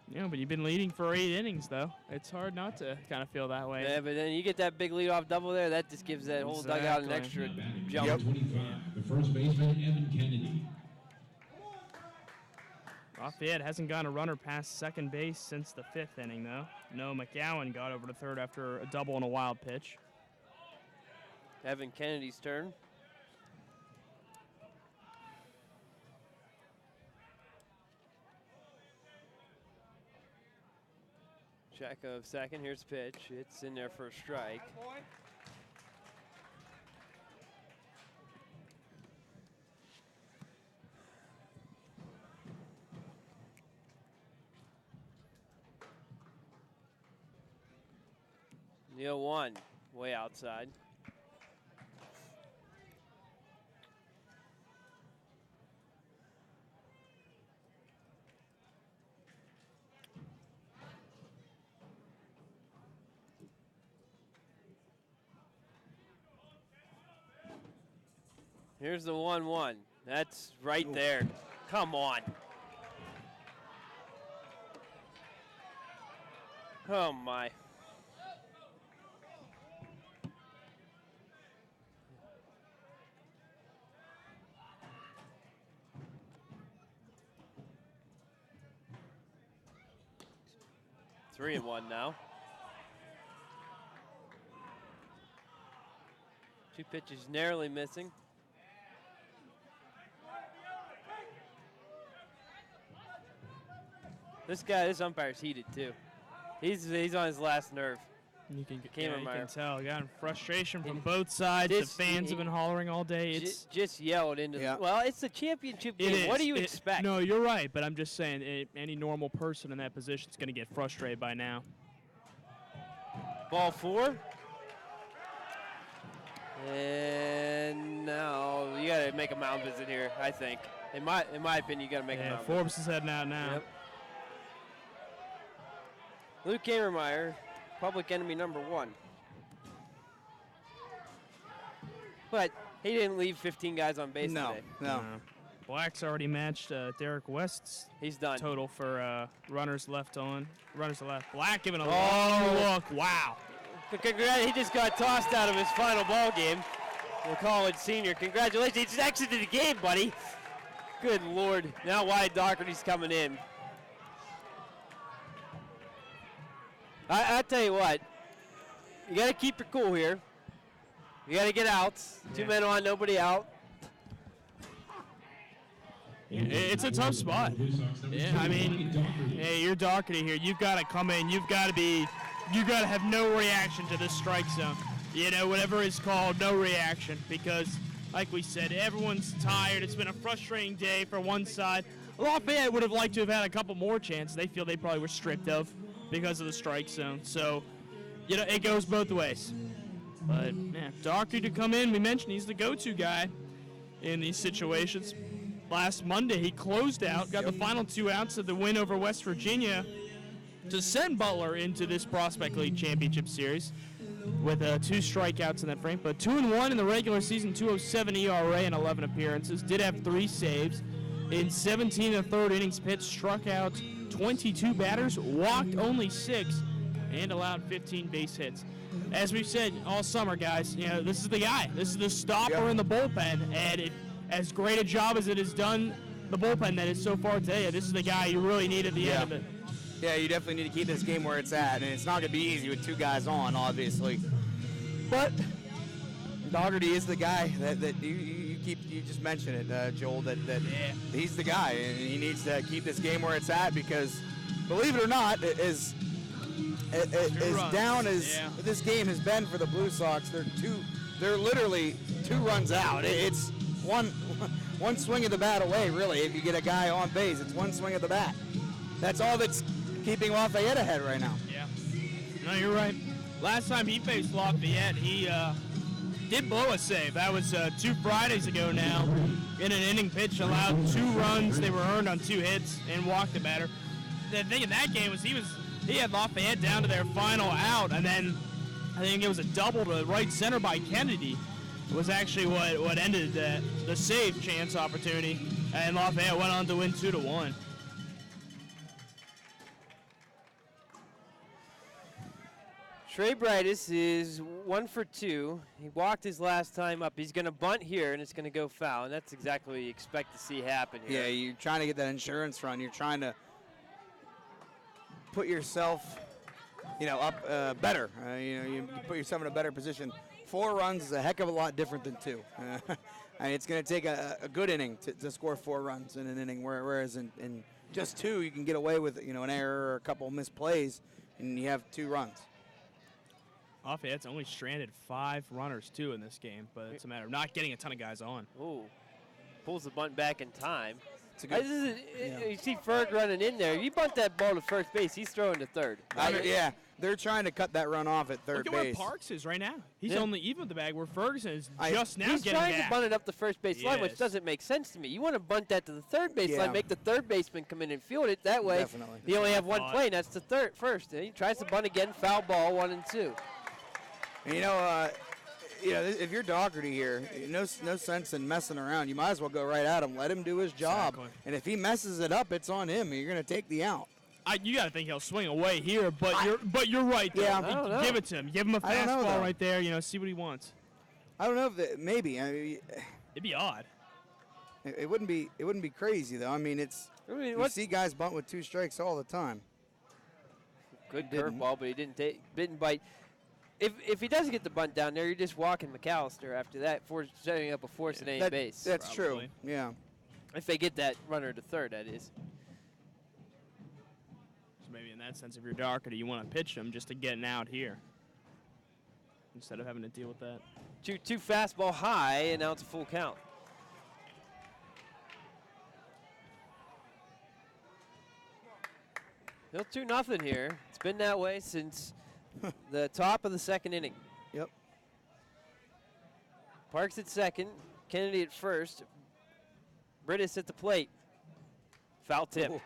Yeah, but you've been leading for 8 innings, though. It's hard not to kind of feel that way. Yeah, but then you get that big leadoff double there, that just gives that whole dugout an extra jump. 25, the first baseman, Evan Kennedy. Lafayette hasn't gotten a runner past second base since the 5th inning, though. Noah McGowan got over to third after a double and a wild pitch. Evan Kennedy's turn. Check of second. Here's the pitch. It's in there for a strike. The 0-1, way outside. Here's the 1-1. That's right there. Come on. Oh, my. Three and one now. Two pitches narrowly missing. This umpire's heated too. He's on his last nerve. You can Kamermeyer. tell. Gotten frustration from both sides. The fans have been hollering all day. It's just yelled into the, well, it's a championship game. What do you expect? No, you're right, but I'm just saying any normal person in that position is going to get frustrated by now. Ball 4. And now you got to make a mound visit here, I think. In my opinion, you got to make a mound visit. Forbes is heading out now. Yep. Luke Kamermeyer, public enemy number 1. But he didn't leave 15 guys on base today. No. Black's already matched Derek West's He's done. total for runners left. Black giving a long look. Wow. He just got tossed out of his final ball game. The college senior. Congratulations. He just exited the game, buddy. Good Lord. Now Wyatt Doherty's coming in. I tell you what, you got to keep your cool here. You got to get outs. 2 men on, nobody out. It's a tough spot. Yeah, I mean, hey, you're Doherty here. You've got to come in. You've got to have no reaction to this strike zone. You know, whatever it's called, no reaction. Because, like we said, everyone's tired. It's been a frustrating day for one side. Lafayette would have liked to have had a couple more chances. They feel they probably were stripped of because of the strike zone. So, you know, it goes both ways. But, yeah, Doherty to come in. We mentioned he's the go-to guy in these situations. Last Monday, he closed out, got the final 2 outs of the win over West Virginia to send Butler into this Prospect League Championship Series with 2 strikeouts in that frame. But 2-1 in the regular season, 2.07 ERA in 11 appearances. Did have 3 saves. In 17 1/3 innings pitched, struck out 22 batters, walked only 6, and allowed 15 base hits. As we've said all summer, guys, you know, this is the guy. This is the stopper in the bullpen, and as great a job as it has done the bullpen that is so far today, this is the guy you really need at the end of it. Yeah, you definitely need to keep this game where it's at, and it's not going to be easy with 2 guys on, obviously. But Doherty is the guy that you just mentioned it, Joel, that he's the guy, and he needs to keep this game where it's at because, believe it or not, as down as this game has been for the Blue Sox, they're literally 2 runs out. It's one swing of the bat away, really. If you get a guy on base, it's 1 swing of the bat. That's all that's keeping Lafayette ahead right now. Yeah. No, you're right. Last time he faced Lafayette, he did blow a save. That was 2 Fridays ago now. In an inning pitch, allowed 2 runs. They were earned on 2 hits and walked the batter. The thing in that game was he was He had Lafayette down to their final out, and then I think it was a double to right center by Kennedy. Was actually what ended the save chance opportunity, and Lafayette went on to win 2-1. Trey Brightus is 1 for 2. He walked his last time up. He's going to bunt here, and it's going to go foul, and that's exactly what you expect to see happen here. Yeah, you're trying to get that insurance run. You're trying to put yourself, up better. You put yourself in a better position. 4 runs is a heck of a lot different than 2. It's going to take a good inning to score 4 runs in an inning, whereas in just 2 you can get away with an error or a couple misplays, and you have 2 runs. Lafayette's only stranded 5 runners, too, in this game, but it's a matter of not getting a ton of guys on. Ooh, pulls the bunt back in time. It's a good, You see Ferg running in there. If you bunt that ball to first base, he's throwing to third. Yeah, they're trying to cut that run off at third Look at base. where Parks is right now. He's only even with the bag, where Ferguson is just now He's getting trying back. to bunt it up the first base line, which Yes. doesn't make sense to me. You want to bunt that to the third base line, make the third baseman come in and field it. That way, Definitely. you only have one play, and that's the first. And he tries to bunt again, foul ball, 1 and 2. And if you're Doherty here, no sense in messing around. You might as well go right at him. Let him do his job. Exactly. And if he messes it up, it's on him. You're going to take the out. You got to think he'll swing away here, but you're right. Though. Yeah. I don't know. Give it to him. Give him a I don't know, fastball though. right there. See what he wants. I don't know if maybe. I mean, It'd be odd. it wouldn't be crazy though. I mean, you see guys bunt with 2 strikes all the time. Good Didn't. curveball, but he didn't bite. If he does get the bunt down there, you're just walking McAllister after that, setting up a force at any base. That's true. Probably. Yeah. If they get that runner to third, that is. So maybe in that sense, if you're Doherty, you want to pitch him just to get an out here instead of having to deal with that. 2 fastball high, and now it's a full count. Still 2-0 here. It's been that way since the top of the second inning. Yep. Parks at second, Kennedy at first, Britis at the plate. Foul tip. Ooh.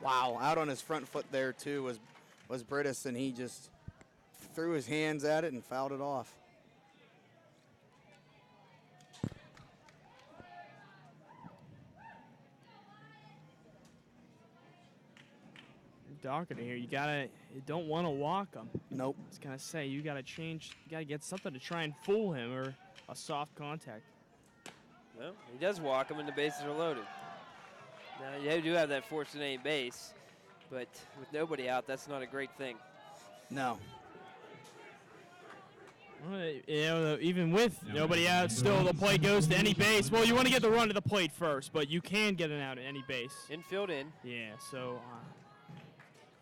Wow, out on his front foot there too was Britis, and he just threw his hands at it and fouled it off. Doherty here, you don't want to walk him. Nope. I was gonna say you gotta get something to try and fool him or a soft contact. Well, he does walk him, and the bases are loaded. Now, you do have that force at any base, but with nobody out, that's not a great thing. No. Well, even with nobody out, still the play goes to any base. Well, you want to get the run to the plate first, but you can get an out at any base. Infield in. Yeah, so.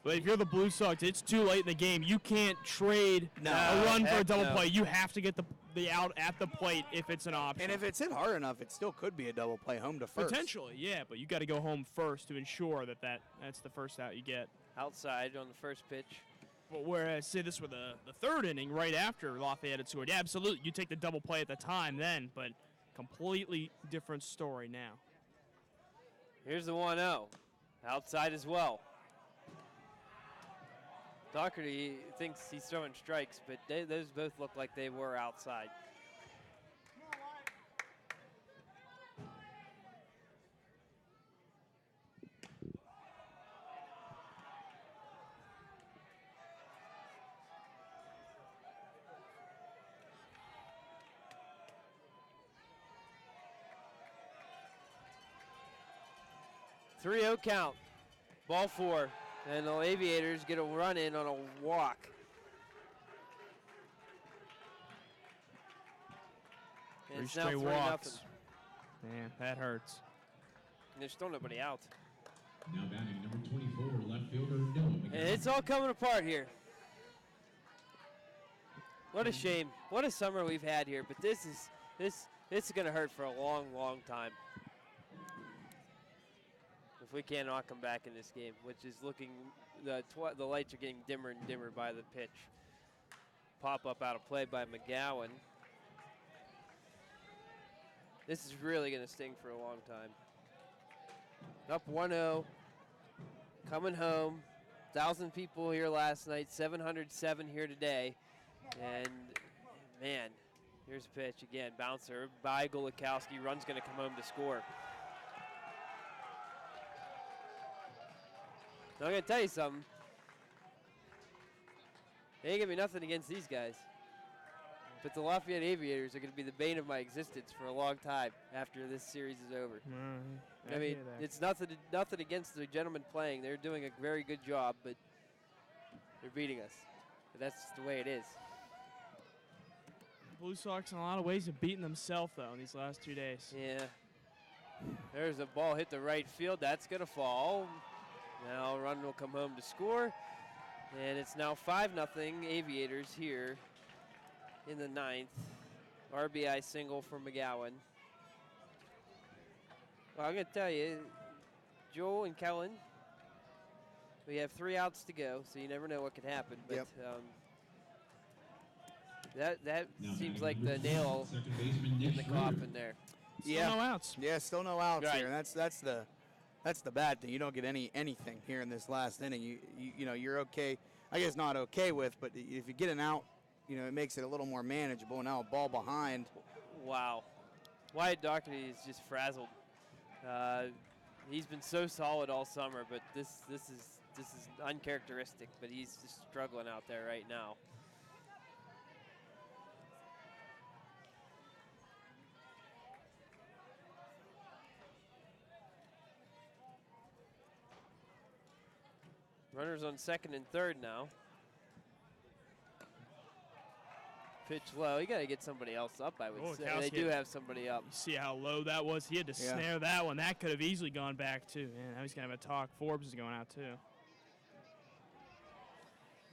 But if you're the Blue Sox, it's too late in the game. You can't trade a run for a double play. You have to get the out at the plate if it's an option. And if it's hit hard enough, it still could be a double play home to first. Potentially, yeah, but you got to go home first to ensure that's the first out you get. Outside on the first pitch. But whereas, say this were the third inning, right after Lafayette had scored, yeah, absolutely, you take the double play at the time then, but completely different story now. Here's the 1-0. Outside as well. Doherty thinks he's throwing strikes, but those both look like they were outside. Three-0 count. Ball 4. And the Aviators get a run in on a walk. And it's now 3 straight 3-0. walks. Man, that hurts. And there's still nobody out. Now batting number 24, left fielder Noah McGowan. And it's all coming apart here. What a shame. What a summer we've had here. But this is going to hurt for a long, long time. If we cannot come back in this game, which is looking, the lights are getting dimmer and dimmer by the pitch. Pop up out of play by McGowan. This is really going to sting for a long time. Up 1-0, coming home. 1,000 people here last night, 707 here today. And, man, here's a pitch again. Bouncer by Golikowski. Run's going to come home to score. Now, I'm going to tell you something. They ain't going to be nothing against these guys. But the Lafayette Aviators are going to be the bane of my existence for a long time after this series is over. I mean, it's nothing against the gentlemen playing. They're doing a very good job, but they're beating us. But that's just the way it is. Blue Sox, in a lot of ways, have beaten themselves, though, in these last 2 days. Yeah. There's a ball hit the right field. That's going to fall. Now a run will come home to score. And it's now 5-0 Aviators here in the 9th. RBI single for McGowan. Well, I'm going to tell you, Joel and Kellen, we have 3 outs to go, so you never know what could happen. But that seems like the nail in the coffin there. Still no outs. Yeah, still no outs Right. here. And that's the bad thing. You don't get anything here in this last inning. You know, you're okay. I guess not okay with, but if you get an out, you know, it makes it a little more manageable. Now a ball behind. Wow. Wyatt Doherty is just frazzled. He's been so solid all summer, but this is uncharacteristic, but he's just struggling out there right now. Runners on second and third now. Pitch low. You got to get somebody else up, I would say. They do have somebody up. You see how low that was? He had to snare that one. That could have easily gone back, too. Man, now he's going to have a talk. Forbes is going out, too.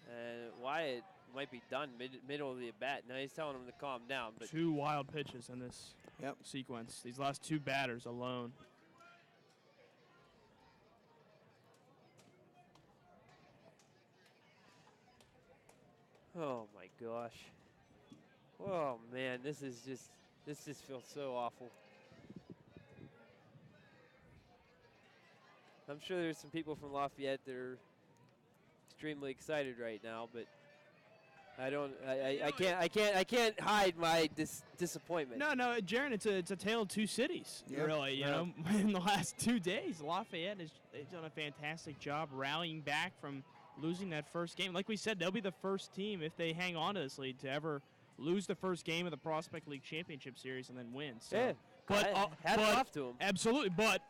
And Wyatt might be done middle of the at-bat. Now he's telling him to calm down. But 2 wild pitches in this sequence. These last 2 batters alone. oh, my gosh. Oh, man, this just feels so awful. I'm sure there's some people from Lafayette that are extremely excited right now, but I can't hide my disappointment. No, Jaron, it's a tale of 2 cities, really. You know, in the last 2 days, Lafayette they've done a fantastic job rallying back from losing that first game. Like we said, they'll be the first team, if they hang on to this lead, to ever lose the first game of the Prospect League Championship Series and then win. So, yeah, hats off to them. Absolutely, but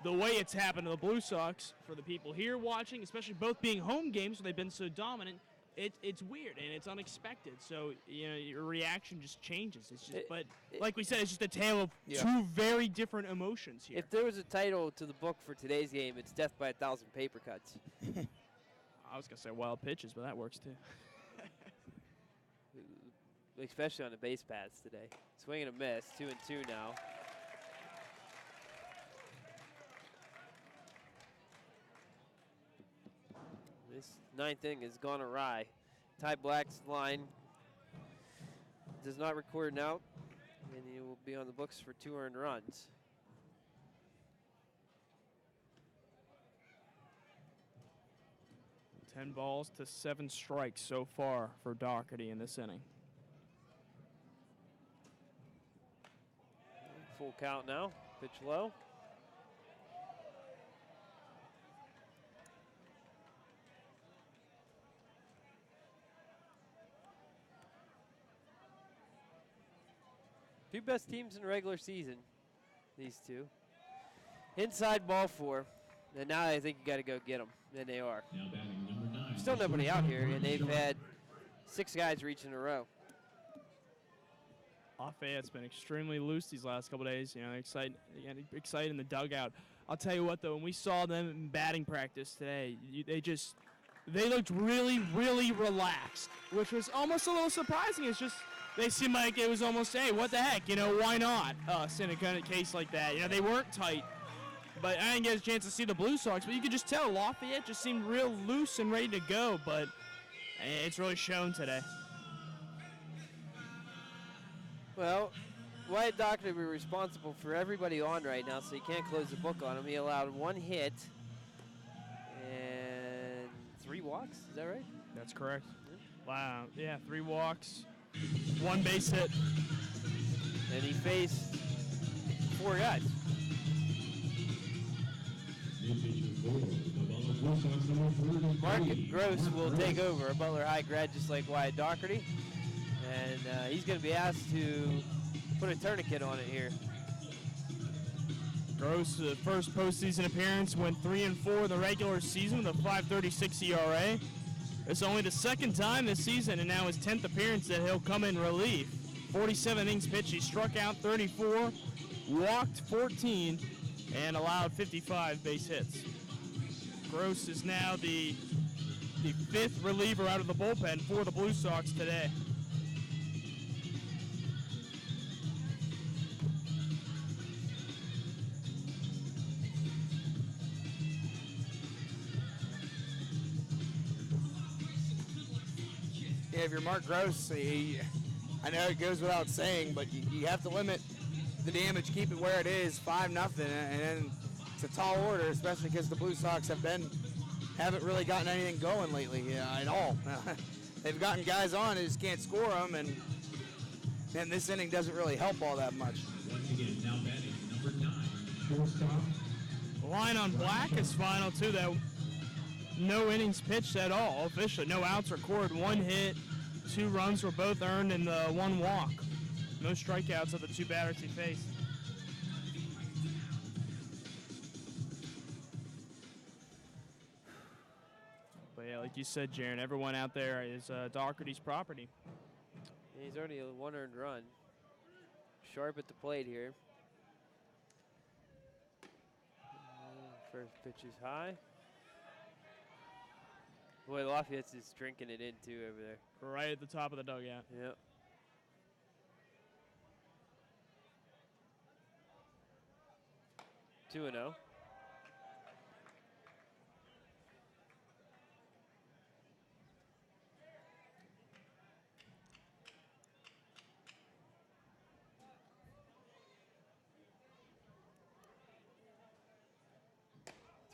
the way it's happened to the Blue Sox, for the people here watching, especially both being home games where they've been so dominant, it's weird and it's unexpected. So, you know, your reaction just changes. It's just, but like we said, it's just a tale of 2 very different emotions here. If there was a title to the book for today's game, it's Death by 1,000 Paper Cuts. I was going to say wild pitches, but that works too. Especially on the base paths today. Swing and a miss, 2-2 now. This 9th inning has gone awry. Ty Black's line does not record an out, and he will be on the books for 2 earned runs. Ten balls to 7 strikes so far for Doherty in this inning. Full count now. Pitch low. Two best teams in the regular season, these two. Inside ball 4. And now I think you got to go get them. And they are. Now batting number 9. Still nobody out here, and they've had 6 guys reach in a row. Lafayette's been extremely loose these last couple days. You know, excited in the dugout. I'll tell you what, though, when we saw them in batting practice today, they looked really, really relaxed, which was almost a little surprising. It's just they seemed like it was almost, hey, what the heck, you know, why not us in a kind of case like that? You know, they weren't tight. But I didn't get a chance to see the Blue Sox, but you could just tell Lafayette just seemed real loose and ready to go, but it's really shown today. Well, Wyatt Doherty will be responsible for everybody on right now, so you can't close the book on him. He allowed 1 hit and 3 walks. Is that right? That's correct. Wow. Yeah, 3 walks, 1 base hit. And he faced 4 guys. Mark Gross will take over, a Butler High grad just like Wyatt Doherty. And he's going to be asked to put a tourniquet on it here. Gross, the first postseason appearance, went 3-4 in the regular season with a 5.36 ERA. It's only the 2nd time this season, and now his 10th appearance that he'll come in relief. 47 innings pitched, he struck out 34, walked 14, and allowed 55 base hits. Gross is now the 5th reliever out of the bullpen for the Blue Sox today. Yeah, if you're Mark Gross, I know it goes without saying, but you have to limit the damage, keep it where it is, 5-0, and then it's a tall order, especially because the Blue Sox haven't really gotten anything going lately at all. They've gotten guys on, they just can't score them, and this inning doesn't really help all that much. Once again, now batting number 9, shortstop. Line on Black is final too, though. No innings pitched at all, officially. No outs recorded, 1 hit, 2 runs were both earned, and 1 walk. No strikeouts of the 2 batters he faced. But yeah, like you said, Jaron, everyone out there is Doherty's property. And he's already a 1 earned run. Sharp at the plate here. First pitch is high. Boy, Lafayette's just drinking it in too over there. Right at the top of the dugout. Yep. Two and 0.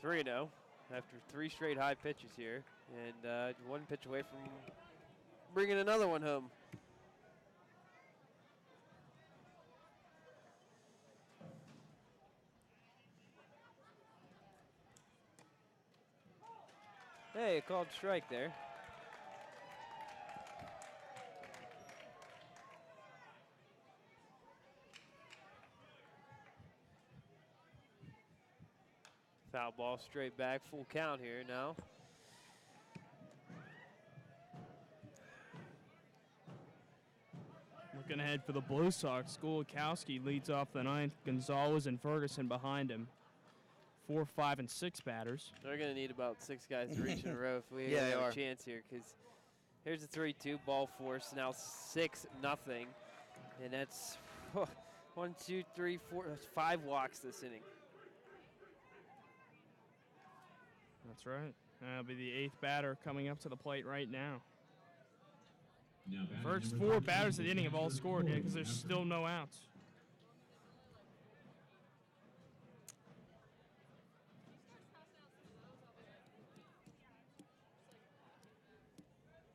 Three and 0 after 3 straight high pitches here, and 1 pitch away from bringing another one home. Hey, a called strike there. Foul ball straight back, full count here now. Looking ahead for the Blue Sox, Skulikowski leads off the 9th. Gonzalez and Ferguson behind him. 4, 5, and 6 batters. They're going to need about 6 guys to reach in a row if we Yeah, they have are. a chance here, because here's a 3-2 ball force, now 6-0, and that's 1, 2, 3, 4, 5 walks this inning. That's right. That'll be the 8th batter coming up to the plate right now. Now batting First number 4 13, batters of the inning have all scored number because there's still no outs.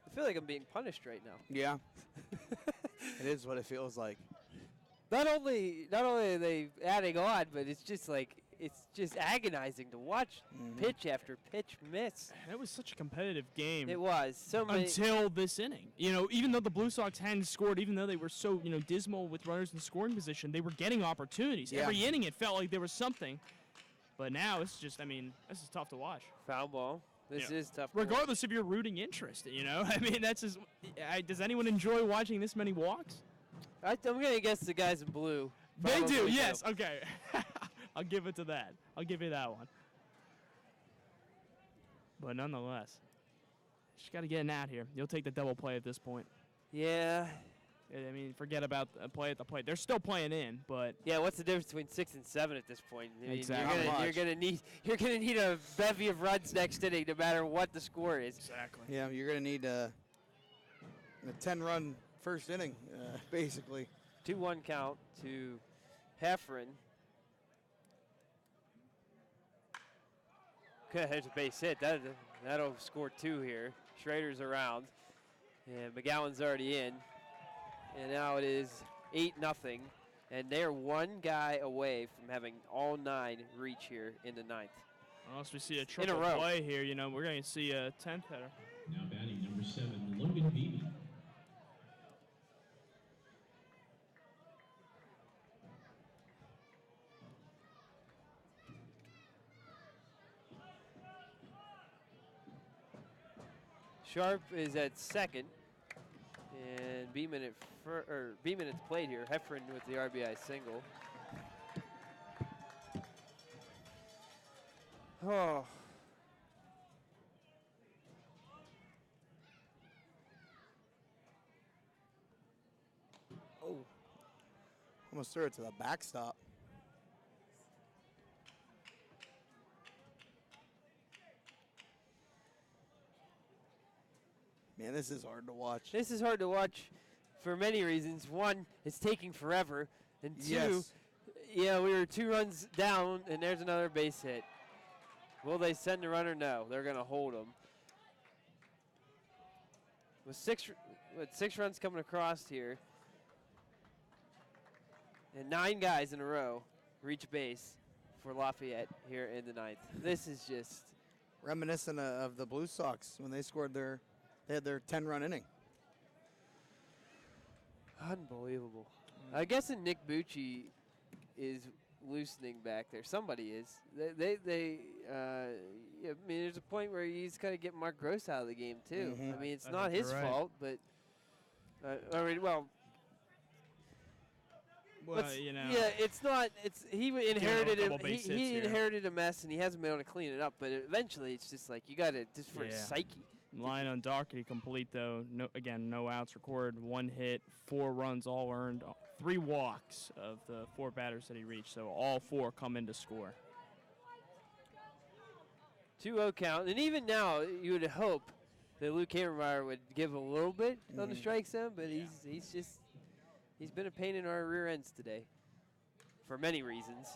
I feel like I'm being punished right now. Yeah, it is what it feels like. Not only are they adding on, but it's just agonizing to watch pitch after pitch miss. It was such a competitive game. It was so many. Until this inning. You know, even though the Blue Sox hadn't scored, even though they were so, dismal with runners in scoring position, they were getting opportunities. Yeah. Every inning it felt like there was something. But now it's just, this is tough to watch. Foul ball. This Yeah. is tough. to watch. Regardless of your rooting interest, that's just, does anyone enjoy watching this many walks? I'm going to guess the guys in blue. They do, probably yes, okay. I'll give it to that. I'll give you that one. But nonetheless, just got to get an out here. You'll take the double play at this point. Yeah. Forget about a play at the plate. They're still playing in, but Yeah, what's the difference between 6 and 7 at this point? Exactly. You're gonna need a bevy of runs next inning, no matter what the score is. exactly. Yeah, you're going to need a 10-run first inning, basically. 2-1 count to Heffron. Okay, there's a base hit. That'll score 2 here. Schrader's around, and McGowan's already in. And now it is 8-0, and they're one guy away from having all 9 reach here in the 9th. Unless we see a triple row. play here, you know, we're going to see a 10th hitter. Now batting number 7, Logan Beebe. Sharp is at second, and Beeman at Beeman at the plate here. Heffron with the RBI single. Oh. Oh. Almost threw it to the backstop. Man, this is hard to watch. This is hard to watch for many reasons. One, it's taking forever, and 2, Yes. yeah, we were 2 runs down, and there's another base hit. Will they send the runner? No, they're going to hold him. With 6 runs coming across here, and 9 guys in a row reach base for Lafayette here in the 9th. This is just Reminiscent of the Blue Sox when they scored they had their 10-run inning. unbelievable. I guess Nick Bucci is loosening back there. Somebody is. Yeah, I mean, there's a point where he's kind of getting Mark Gross out of the game too. Mhm. I mean, it's I not think his you're right. fault, but I mean, well, Well, let's- you know. yeah, it's not. He inherited couple he base hits here. inherited a mess, and he hasn't been able to clean it up. But eventually, it's just like you got to just for his Yeah. psyche. Line on Doherty complete though. No, again, no outs recorded, 1 hit, 4 runs all earned, 3 walks of the 4 batters that he reached. So all 4 come in to score. 2-0 count, and even now, you would hope that Luke Hamermeyer would give a little bit on the strike zone, but he's been a pain in our rear ends today, for many reasons.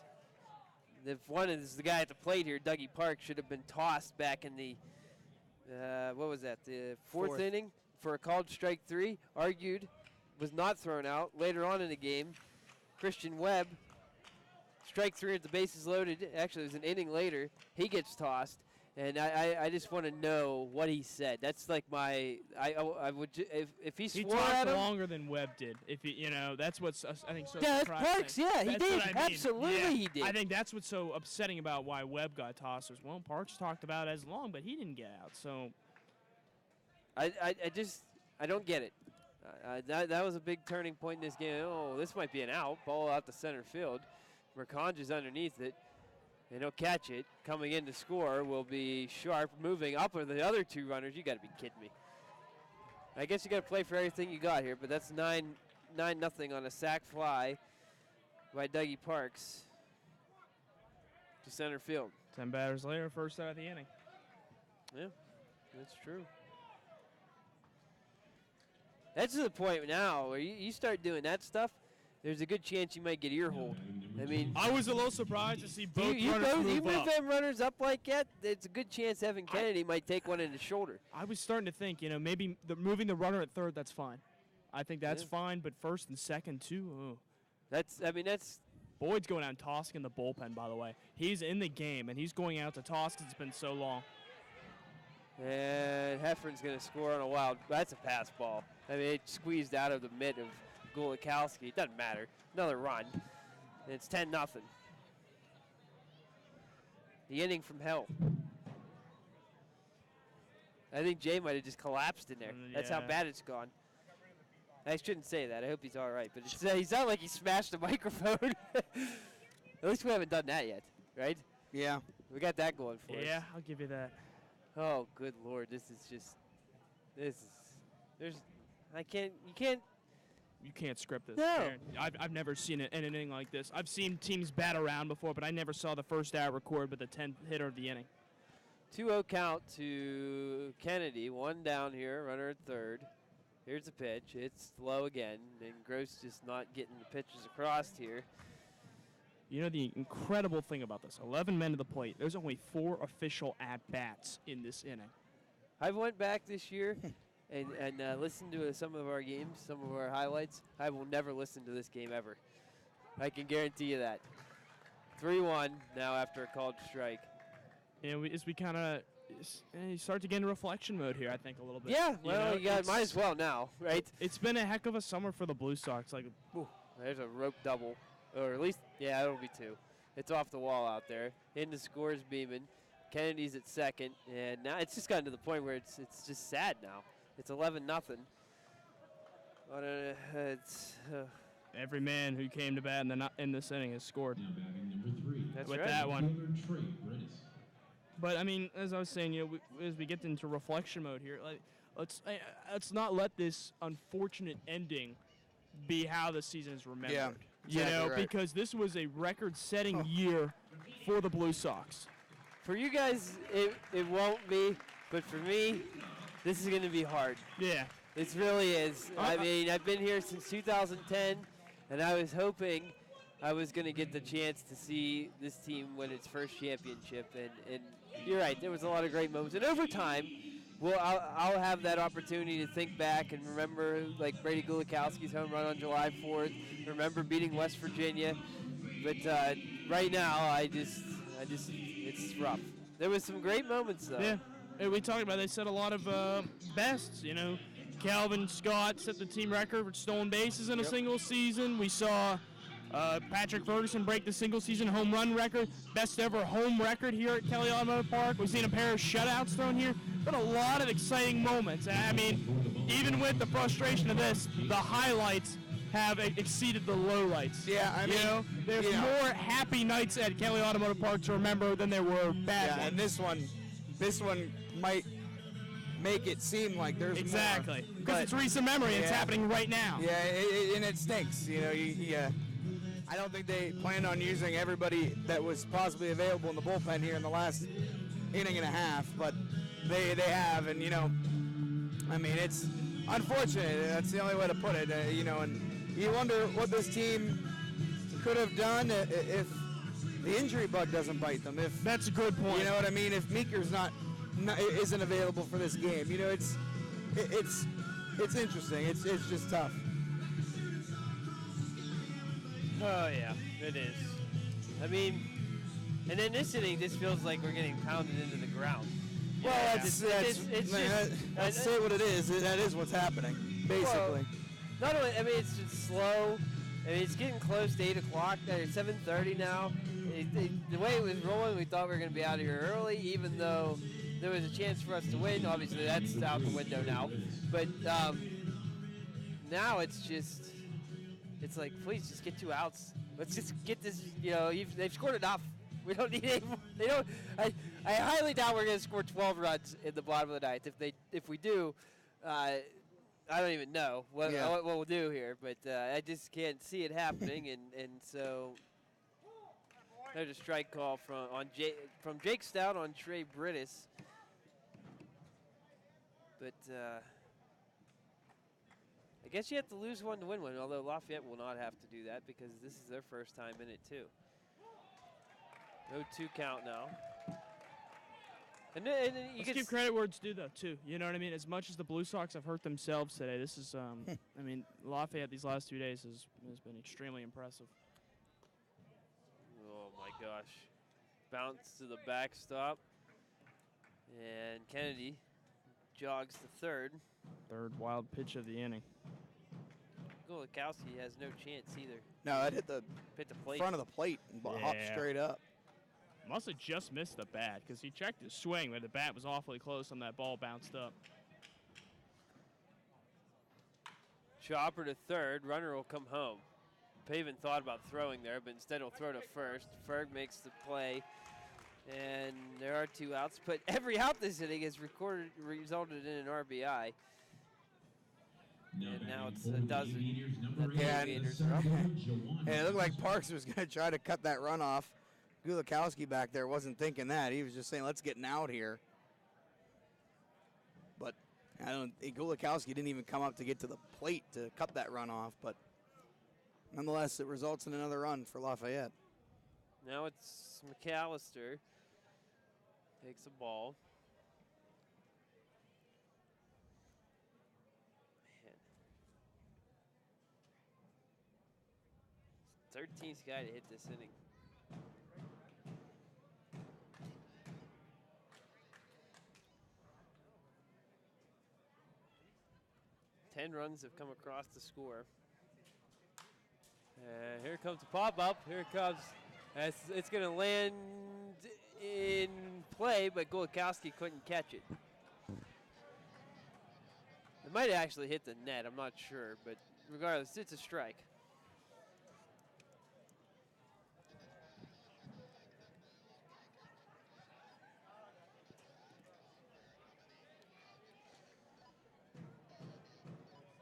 One is the guy at the plate here, Dougie Park, should have been tossed back in the what was that? The fourth inning for a called strike 3. Argued, was not thrown out. Later on in the game, Christian Webb, strike 3 at the bases loaded. Actually, it was an inning later. He gets tossed, and I just want to know what he said. That's like my I would if he He swore at talked him. longer than Webb did. If he, you know, that's what's I think so. Yeah, that's surprising. Parks. Yeah, he That's did. what I mean. Absolutely, Yeah. he did. I think that's what's so upsetting about why Webb got tossed. Was well, Parks talked about it as long, but he didn't get out. So I don't get it. That was a big turning point in this game. Oh, this might be an out. Ball out to center field. Mercange is underneath it, and he'll catch it. Coming in to score will be Sharp. Moving up with the other 2 runners. You got to be kidding me. I guess you got to play for everything you got here, but that's 9-0 on a sac fly by Dougie Parks to center field. 10 batters later, first out of the inning. Yeah, that's true. That's to the point now where you start doing that stuff, there's a good chance you might get ear hold. I mean, I was a little surprised to see both you runners move move up. them runners up like that, it's a good chance Evan Kennedy might take one in the shoulder. I was starting to think, you know, maybe moving the runner at third, that's fine. I think that's Yeah. fine, but first and second too. Oh. That's Boyd's going out and tossing in the bullpen, by the way. He's in the game, and he's going out to toss because it's been so long. and Heffern's going to score on a wild. That's a pass ball. I mean, it squeezed out of the mitt of Gulikowski. It doesn't matter. Another run. And it's 10-0. The inning from hell. I think Jay might have just collapsed in there. That's how Yeah. bad it's gone. I shouldn't say that. I hope he's all right. But he's not like he smashed the microphone. At least we haven't done that yet, right? Yeah. We got that going for us. Yeah, I'll give you that. Oh, good Lord. There's, You can't script this. No. Aaron. I've never seen an inning like this. I've seen teams bat around before, but I never saw the first out record with the 10th hitter of the inning. 2-0 count to Kennedy. 1 down here, runner at third. Here's the pitch. It's low again, and Gross just not getting the pitches across here. You know the incredible thing about this, 11 men to the plate. There's only 4 official at-bats in this inning. I went back this year and listened to some of our games, some of our highlights. I will never listen to this game ever. I can guarantee you that. 3-1 now after a called strike. And as we kind of start to get into reflection mode here, I think, a little bit. Yeah, well, you might as well now, right? It's been a heck of a summer for the Blue Sox. Ooh, there's a rope double. Or at least, yeah, it'll be 2. It's off the wall out there. In the scores, Beeman. Kennedy's at second. And now it's just gotten to the point where it's just sad now. It's 11-0. Every man who came to bat in this inning has scored. Now batting number 3. That's with right. that one. Trey Brittis. But I mean, as I was saying, as we get into reflection mode here, let's not let this unfortunate ending be how the season is remembered. Yeah, exactly right. Because this was a record-setting year for the Blue Sox. For you guys, it won't be, but for me, this is going to be hard. Yeah. It really is. I mean, I've been here since 2010, and I was hoping I was going to get the chance to see this team win its first championship. And you're right, there was a lot of great moments. And over time, I'll have that opportunity to think back and remember, like Brady Gulikowski's home run on July 4th, remember beating West Virginia. But right now, it's rough. There was some great moments, though. Yeah. And we talked about, they set a lot of bests, Calvin Scott set the team record for stolen bases in a single season. We saw Patrick Ferguson break the single season home run record, best ever home record here at Kelly Automotive Park. We've seen a pair of shutouts thrown here. Been a lot of exciting moments. I mean, even with the frustration of this, the highlights have exceeded the lowlights. Yeah, I mean, there's more happy nights at Kelly Automotive Park to remember than there were bad ones. And this one might make it seem like there's exactly more, because it's recent memory. It's happening right now. Yeah, and it stinks. I don't think they planned on using everybody that was possibly available in the bullpen here in the last inning and a half, but they have, and I mean, it's unfortunate. That's the only way to put it. And you wonder what this team could have done if the injury bug doesn't bite them. If that's a good point. You know what I mean? If Meeker's isn't available for this game, it's interesting. It's just tough. Oh, yeah, it is. I mean, and then this inning, this feels like we're getting pounded into the ground. Well, let's say what it is. That is what's happening, basically. Well, not only, I mean, it's just slow. I mean, it's getting close to 8 o'clock. It's 7:30 now. The way it was rolling, we thought we were going to be out of here early, even though there was a chance for us to win. Obviously, that's out the window now. But now it's like, please just get 2 outs. Let's just get this. They've scored enough. We don't need any more. They don't. I highly doubt we're going to score 12 runs in the bottom of the ninth. If we do, I don't even know what we'll do here. But I just can't see it happening. And so there's a strike call from Jake Stout on Trey Brittis. But I guess you have to lose one to win one, although Lafayette will not have to do that because this is their first time in it, too. 0-2 count now. And Let's give credit where it's due, though, too. You know what I mean? As much as the Blue Sox have hurt themselves today, this is, I mean, Lafayette these last 2 days has been extremely impressive. Oh, my gosh. Bounce to the backstop. And Kennedy jogs to third. Third wild pitch of the inning. Gulikowski has no chance either. No, that hit the plate. front of the plate and hopped straight up. Must have just missed the bat because he checked his swing, but the bat was awfully close on that ball bounced up. Chopper to third. Runner will come home. Pavin thought about throwing there, but instead he'll throw to first. Ferg makes the play. And there are 2 outs, but every out this inning has resulted in an RBI. And now it's a dozen. And it looked like Parks was going to try to cut that run off. Gulikowski back there wasn't thinking that. He was just saying, let's get an out here. But Gulikowski didn't even come up to get to the plate to cut that run off. But nonetheless, it results in another run for Lafayette. Now it's McAllister. Takes the ball. Man. 13th guy to hit this inning. 10 runs have come across the score. Here comes the pop-up. Here it comes. It's going to land in play, but Golikowski couldn't catch it. It might have actually hit the net. I'm not sure, but regardless, it's a strike.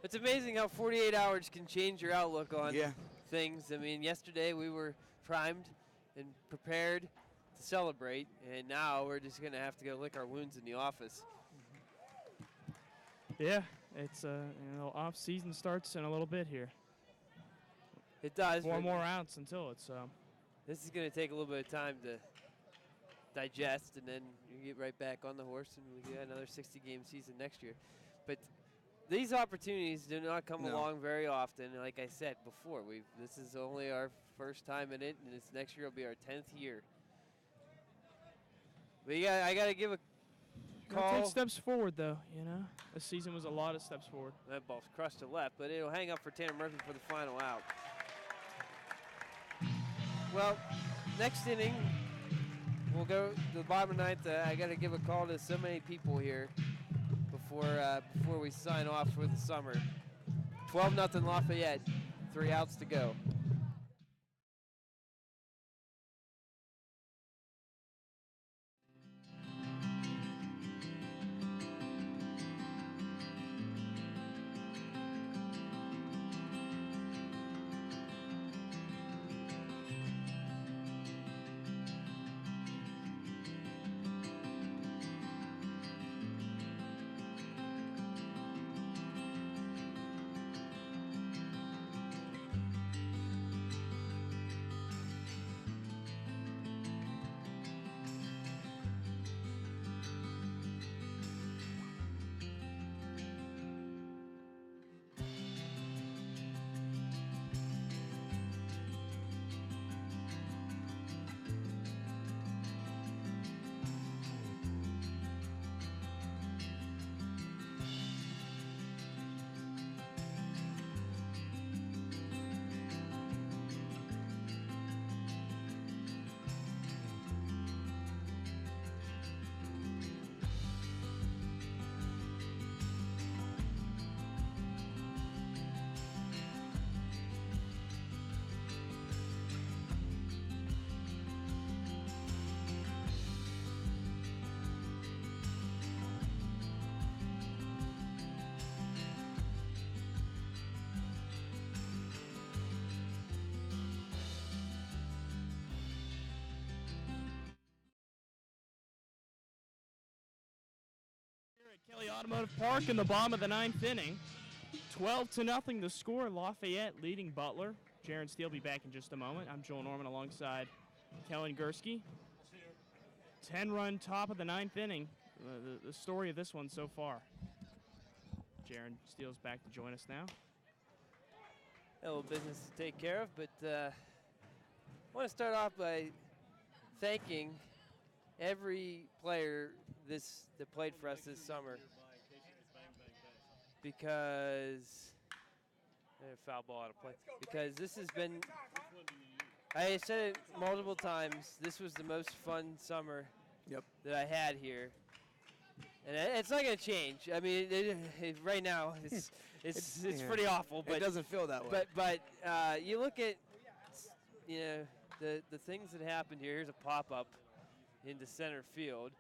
It's amazing how 48 hours can change your outlook on things. I mean, yesterday we were primed and prepared to celebrate, and now we're just going to have to go lick our wounds in the office. Yeah, it's off season starts in a little bit here. It does. 4 more outs until it's. This is going to take a little bit of time to digest, and then you get right back on the horse, and we get another 60-game season next year. But these opportunities do not come along very often. Like I said before, this is only our first time in it, and next year will be our 10th year. But I got to give a call. Take steps forward, though. This season was a lot of steps forward. That ball's crushed to left, but it'll hang up for Tanner Murphy for the final out. Well, next inning, we'll go to the bottom of the ninth. I got to give a call to so many people here before we sign off for the summer. 12-0 Lafayette, 3 outs to go. Kelly Automotive Park in the bottom of the 9th inning. 12-0 the score. Lafayette leading Butler. Jaron Steele will be back in just a moment. I'm Joel Norman alongside Kellen Gursky. 10-run top of the 9th inning. The story of this one so far. Jaron Steele's back to join us now. A little business to take care of, but I want to start off by thanking every player that played for us this summer, because foul ball out of play. Because this has been, I said it multiple times, this was the most fun summer that I had here, and it's not going to change. I mean, right now it's pretty awful, but it doesn't feel that way. But you look at the things that happened here. Here's a pop-up into center field.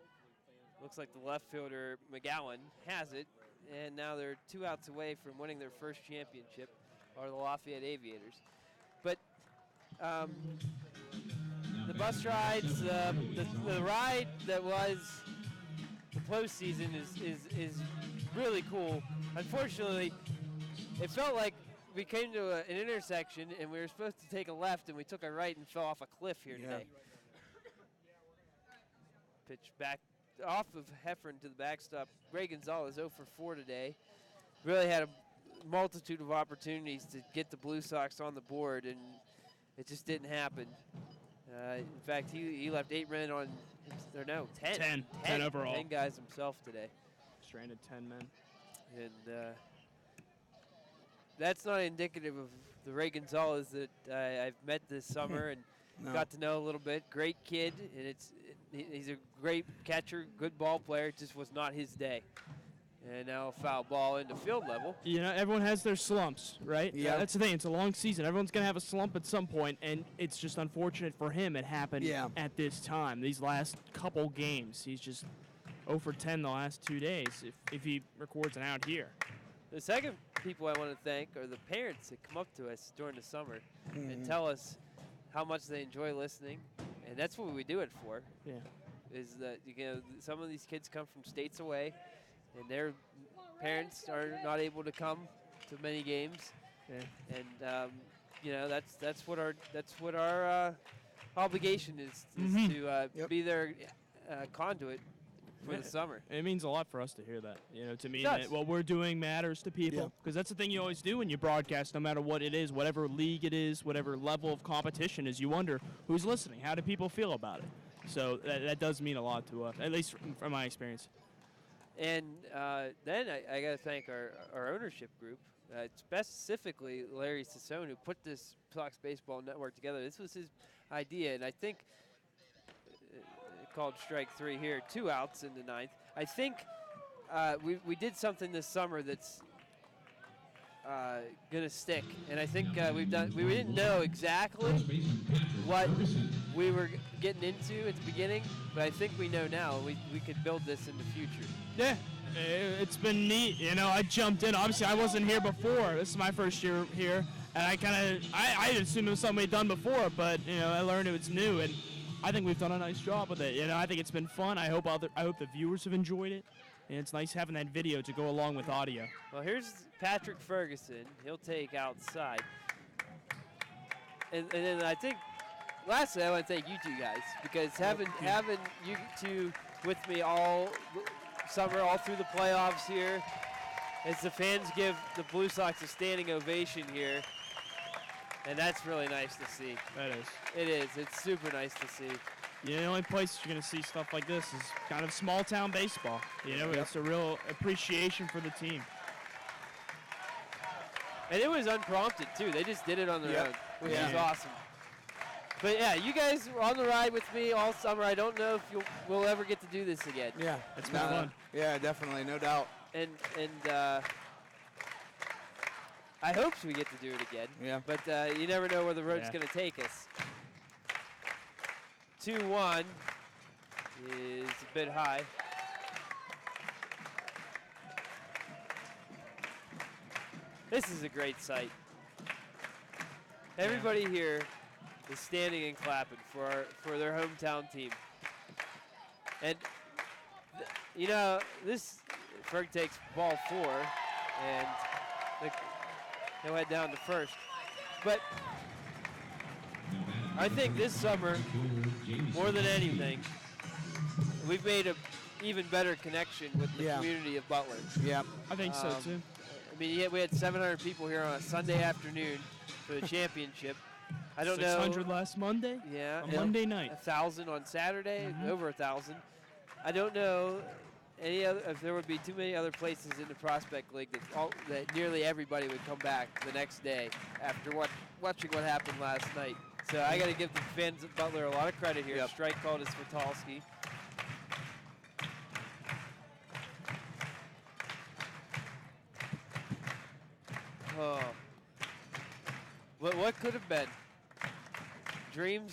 Looks like the left fielder, McGowan, has it, and now they're 2 outs away from winning their first championship, are the Lafayette Aviators. But the bus rides, the ride that was the postseason is really cool. Unfortunately, it felt like we came to an intersection, and we were supposed to take a left, and we took a right and fell off a cliff here today. Pitch back off of Heffron to the backstop. Ray Gonzalez 0 for 4 today. Really had a multitude of opportunities to get the Blue Sox on the board, and it just didn't happen. In fact, he left 8 men on, or no, 10. 10 overall. 10 guys himself today. Stranded 10 men. And that's not indicative of the Ray Gonzalez that I've met this summer and got to know a little bit. Great kid, and he's a great catcher, good ball player. It just was not his day. And now a foul ball into field level. You know, everyone has their slumps, right? Yeah. That's the thing. It's a long season. Everyone's going to have a slump at some point, and it's just unfortunate for him it happened at this time. These last couple games, he's just 0 for 10 the last 2 days if he records an out here. The second people I want to thank are the parents that come up to us during the summer and tell us how much they enjoy listening. And that's what we do it for. Yeah. Is that, you know, some of these kids come from states away, and their parents are not able to come to many games. Yeah. And you know, that's what our obligation is to be their conduit for the summer. It means a lot for us to hear that. You know, to me, does. that what we're doing matters to people. Because that's the thing you always do when you broadcast, no matter what it is, whatever league it is, whatever level of competition is, you wonder who's listening. How do people feel about it? So that does mean a lot to us, at least from my experience. And then I got to thank our ownership group, specifically Larry Sassone, who put this Sox Baseball Network together. This was his idea, and I think called strike 3 here, 2 outs in the 9th. I think we did something this summer that's gonna stick, and I think we didn't know exactly what we were getting into at the beginning, but I think we know now. We could build this in the future. Yeah, it's been neat. You know, I jumped in. Obviously, I wasn't here before. This is my first year here, and I assumed it was something we'd done before, but you know, I learned it was new, and I think we've done a nice job with it. You know, I think it's been fun. I hope the viewers have enjoyed it, and it's nice having that video to go along with audio. Well, here's Patrick Ferguson. He'll take outside, and then I think. Lastly, I want to thank you two guys, because having you two with me all summer, all through the playoffs here, as the fans give the Blue Sox a standing ovation here, and that's really nice to see. That is. It is. It's super nice to see. Yeah, the only place you're going to see stuff like this is kind of small-town baseball. You know, it's a real appreciation for the team. And it was unprompted, too. They just did it on their own, which is awesome. But yeah, you guys were on the ride with me all summer. I don't know if we'll ever get to do this again. Yeah, it's been fun. Yeah, definitely, no doubt. And I hope we get to do it again. Yeah. But you never know where the road's going to take us. 2-1 is a bit high. This is a great sight. Everybody here is standing and clapping for their hometown team. And, you know, this, Ferg takes ball 4, and he'll head down to first. But I think this summer, more than anything, we've made an even better connection with the community of Butler. Yeah, I think so, too. I mean, we had 700 people here on a Sunday afternoon for the championship. I don't know. 600 last Monday? Yeah. On Monday night. 1,000 on Saturday, over 1,000. I don't know if there would be too many other places in the Prospect League that nearly everybody would come back the next day after watching what happened last night. So I got to give the fans of Butler a lot of credit here. Strike call to Switalski. Oh. What could have been? Dreams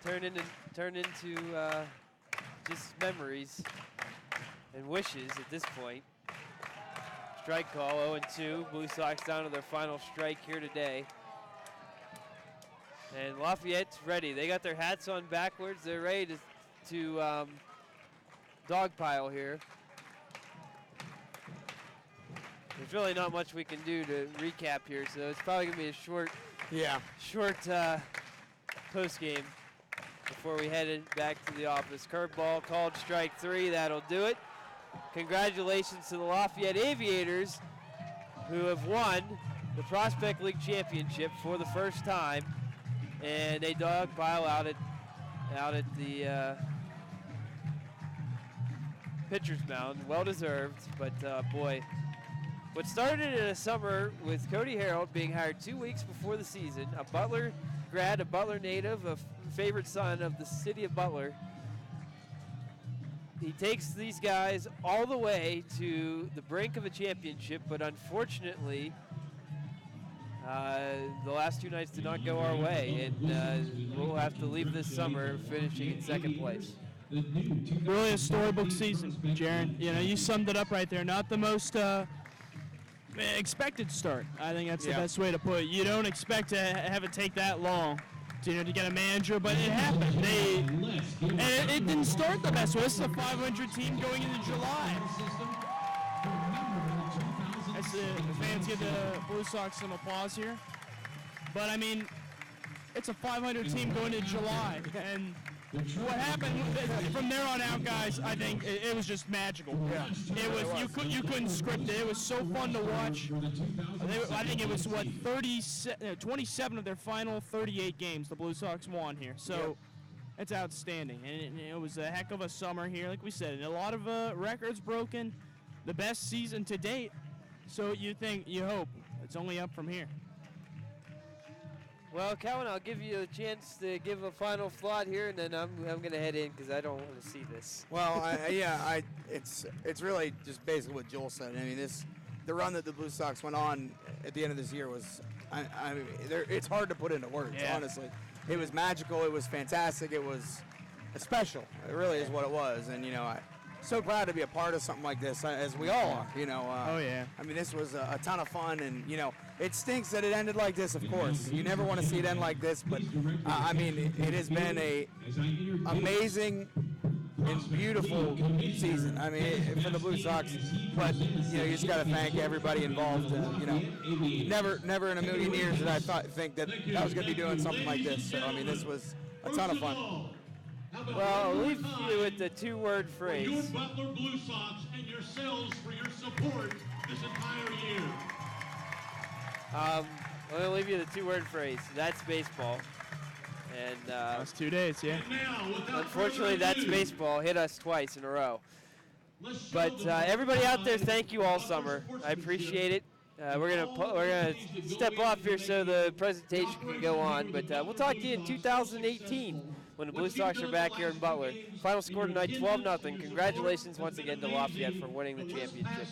turn into just memories and wishes at this point. Strike call, 0-2. Blue Sox down to their final strike here today. And Lafayette's ready. They got their hats on backwards. They're ready to dogpile here. there's really not much we can do to recap here, so it's probably going to be a short post game before we head back to the office. Curveball called, strike 3. That'll do it. Congratulations to the Lafayette Aviators, who have won the Prospect League Championship for the first time, and a dog pile out at the pitcher's mound. Well deserved, but boy, what started in a summer with Cody Harold being hired 2 weeks before the season, a Butler grad, a Butler native, a favorite son of the city of Butler. He takes these guys all the way to the brink of a championship, but unfortunately, the last 2 nights did not go our way, and we'll have to leave this summer finishing in second place. Really a storybook season, Jaron. You know, you summed it up right there. Not the most expected start. I think that's the best way to put it. You don't expect to have it take that long to get a manager, but it happened. And it didn't start the best way. This is a 500 team going into July. As the fans give the Blue Sox some applause here. But I mean, it's a 500 team going into July, and what happened from there on out, guys, I think it was just magical. Yeah. It was you couldn't script it. It was so fun to watch. I think it was 27 of their final 38 games the Blue Sox won here. So it's outstanding, and it was a heck of a summer here, like we said, and a lot of records broken. The best season to date. So you hope it's only up from here. Well, Cowan, I'll give you a chance to give a final thought here, and then I'm going to head in because I don't want to see this. Well, it's really just basically what Joel said. I mean, the run that the Blue Sox went on at the end of this year was, it's hard to put into words, honestly. It was magical. It was fantastic. It was special. It really is what it was. And, I'm so proud to be a part of something like this, as we all are, Oh, yeah. I mean, this was a ton of fun, and, it stinks that it ended like this, of course. You never want to see it end like this, but, I mean, it has been a amazing and beautiful season. I mean, for the Blue Sox, but, you just got to thank everybody involved. Never in a million years did I think that I was going to be doing something like this. So, I mean, this was a ton of fun. Well, I'll leave you with the 2-word phrase. You Butler Blue Sox and yourselves for your support this entire year. I'm going to leave you the 2-word phrase. That's baseball. And That's 2 days, yeah. unfortunately, that's baseball. Hit us twice in a row. But everybody out there, thank you all summer. I appreciate it. We're gonna step off here so the presentation can go on. But we'll talk to you in 2018 when the Blue Sox are back here in Butler. Final score tonight, 12-0. Congratulations once again to Lafayette for winning the championship.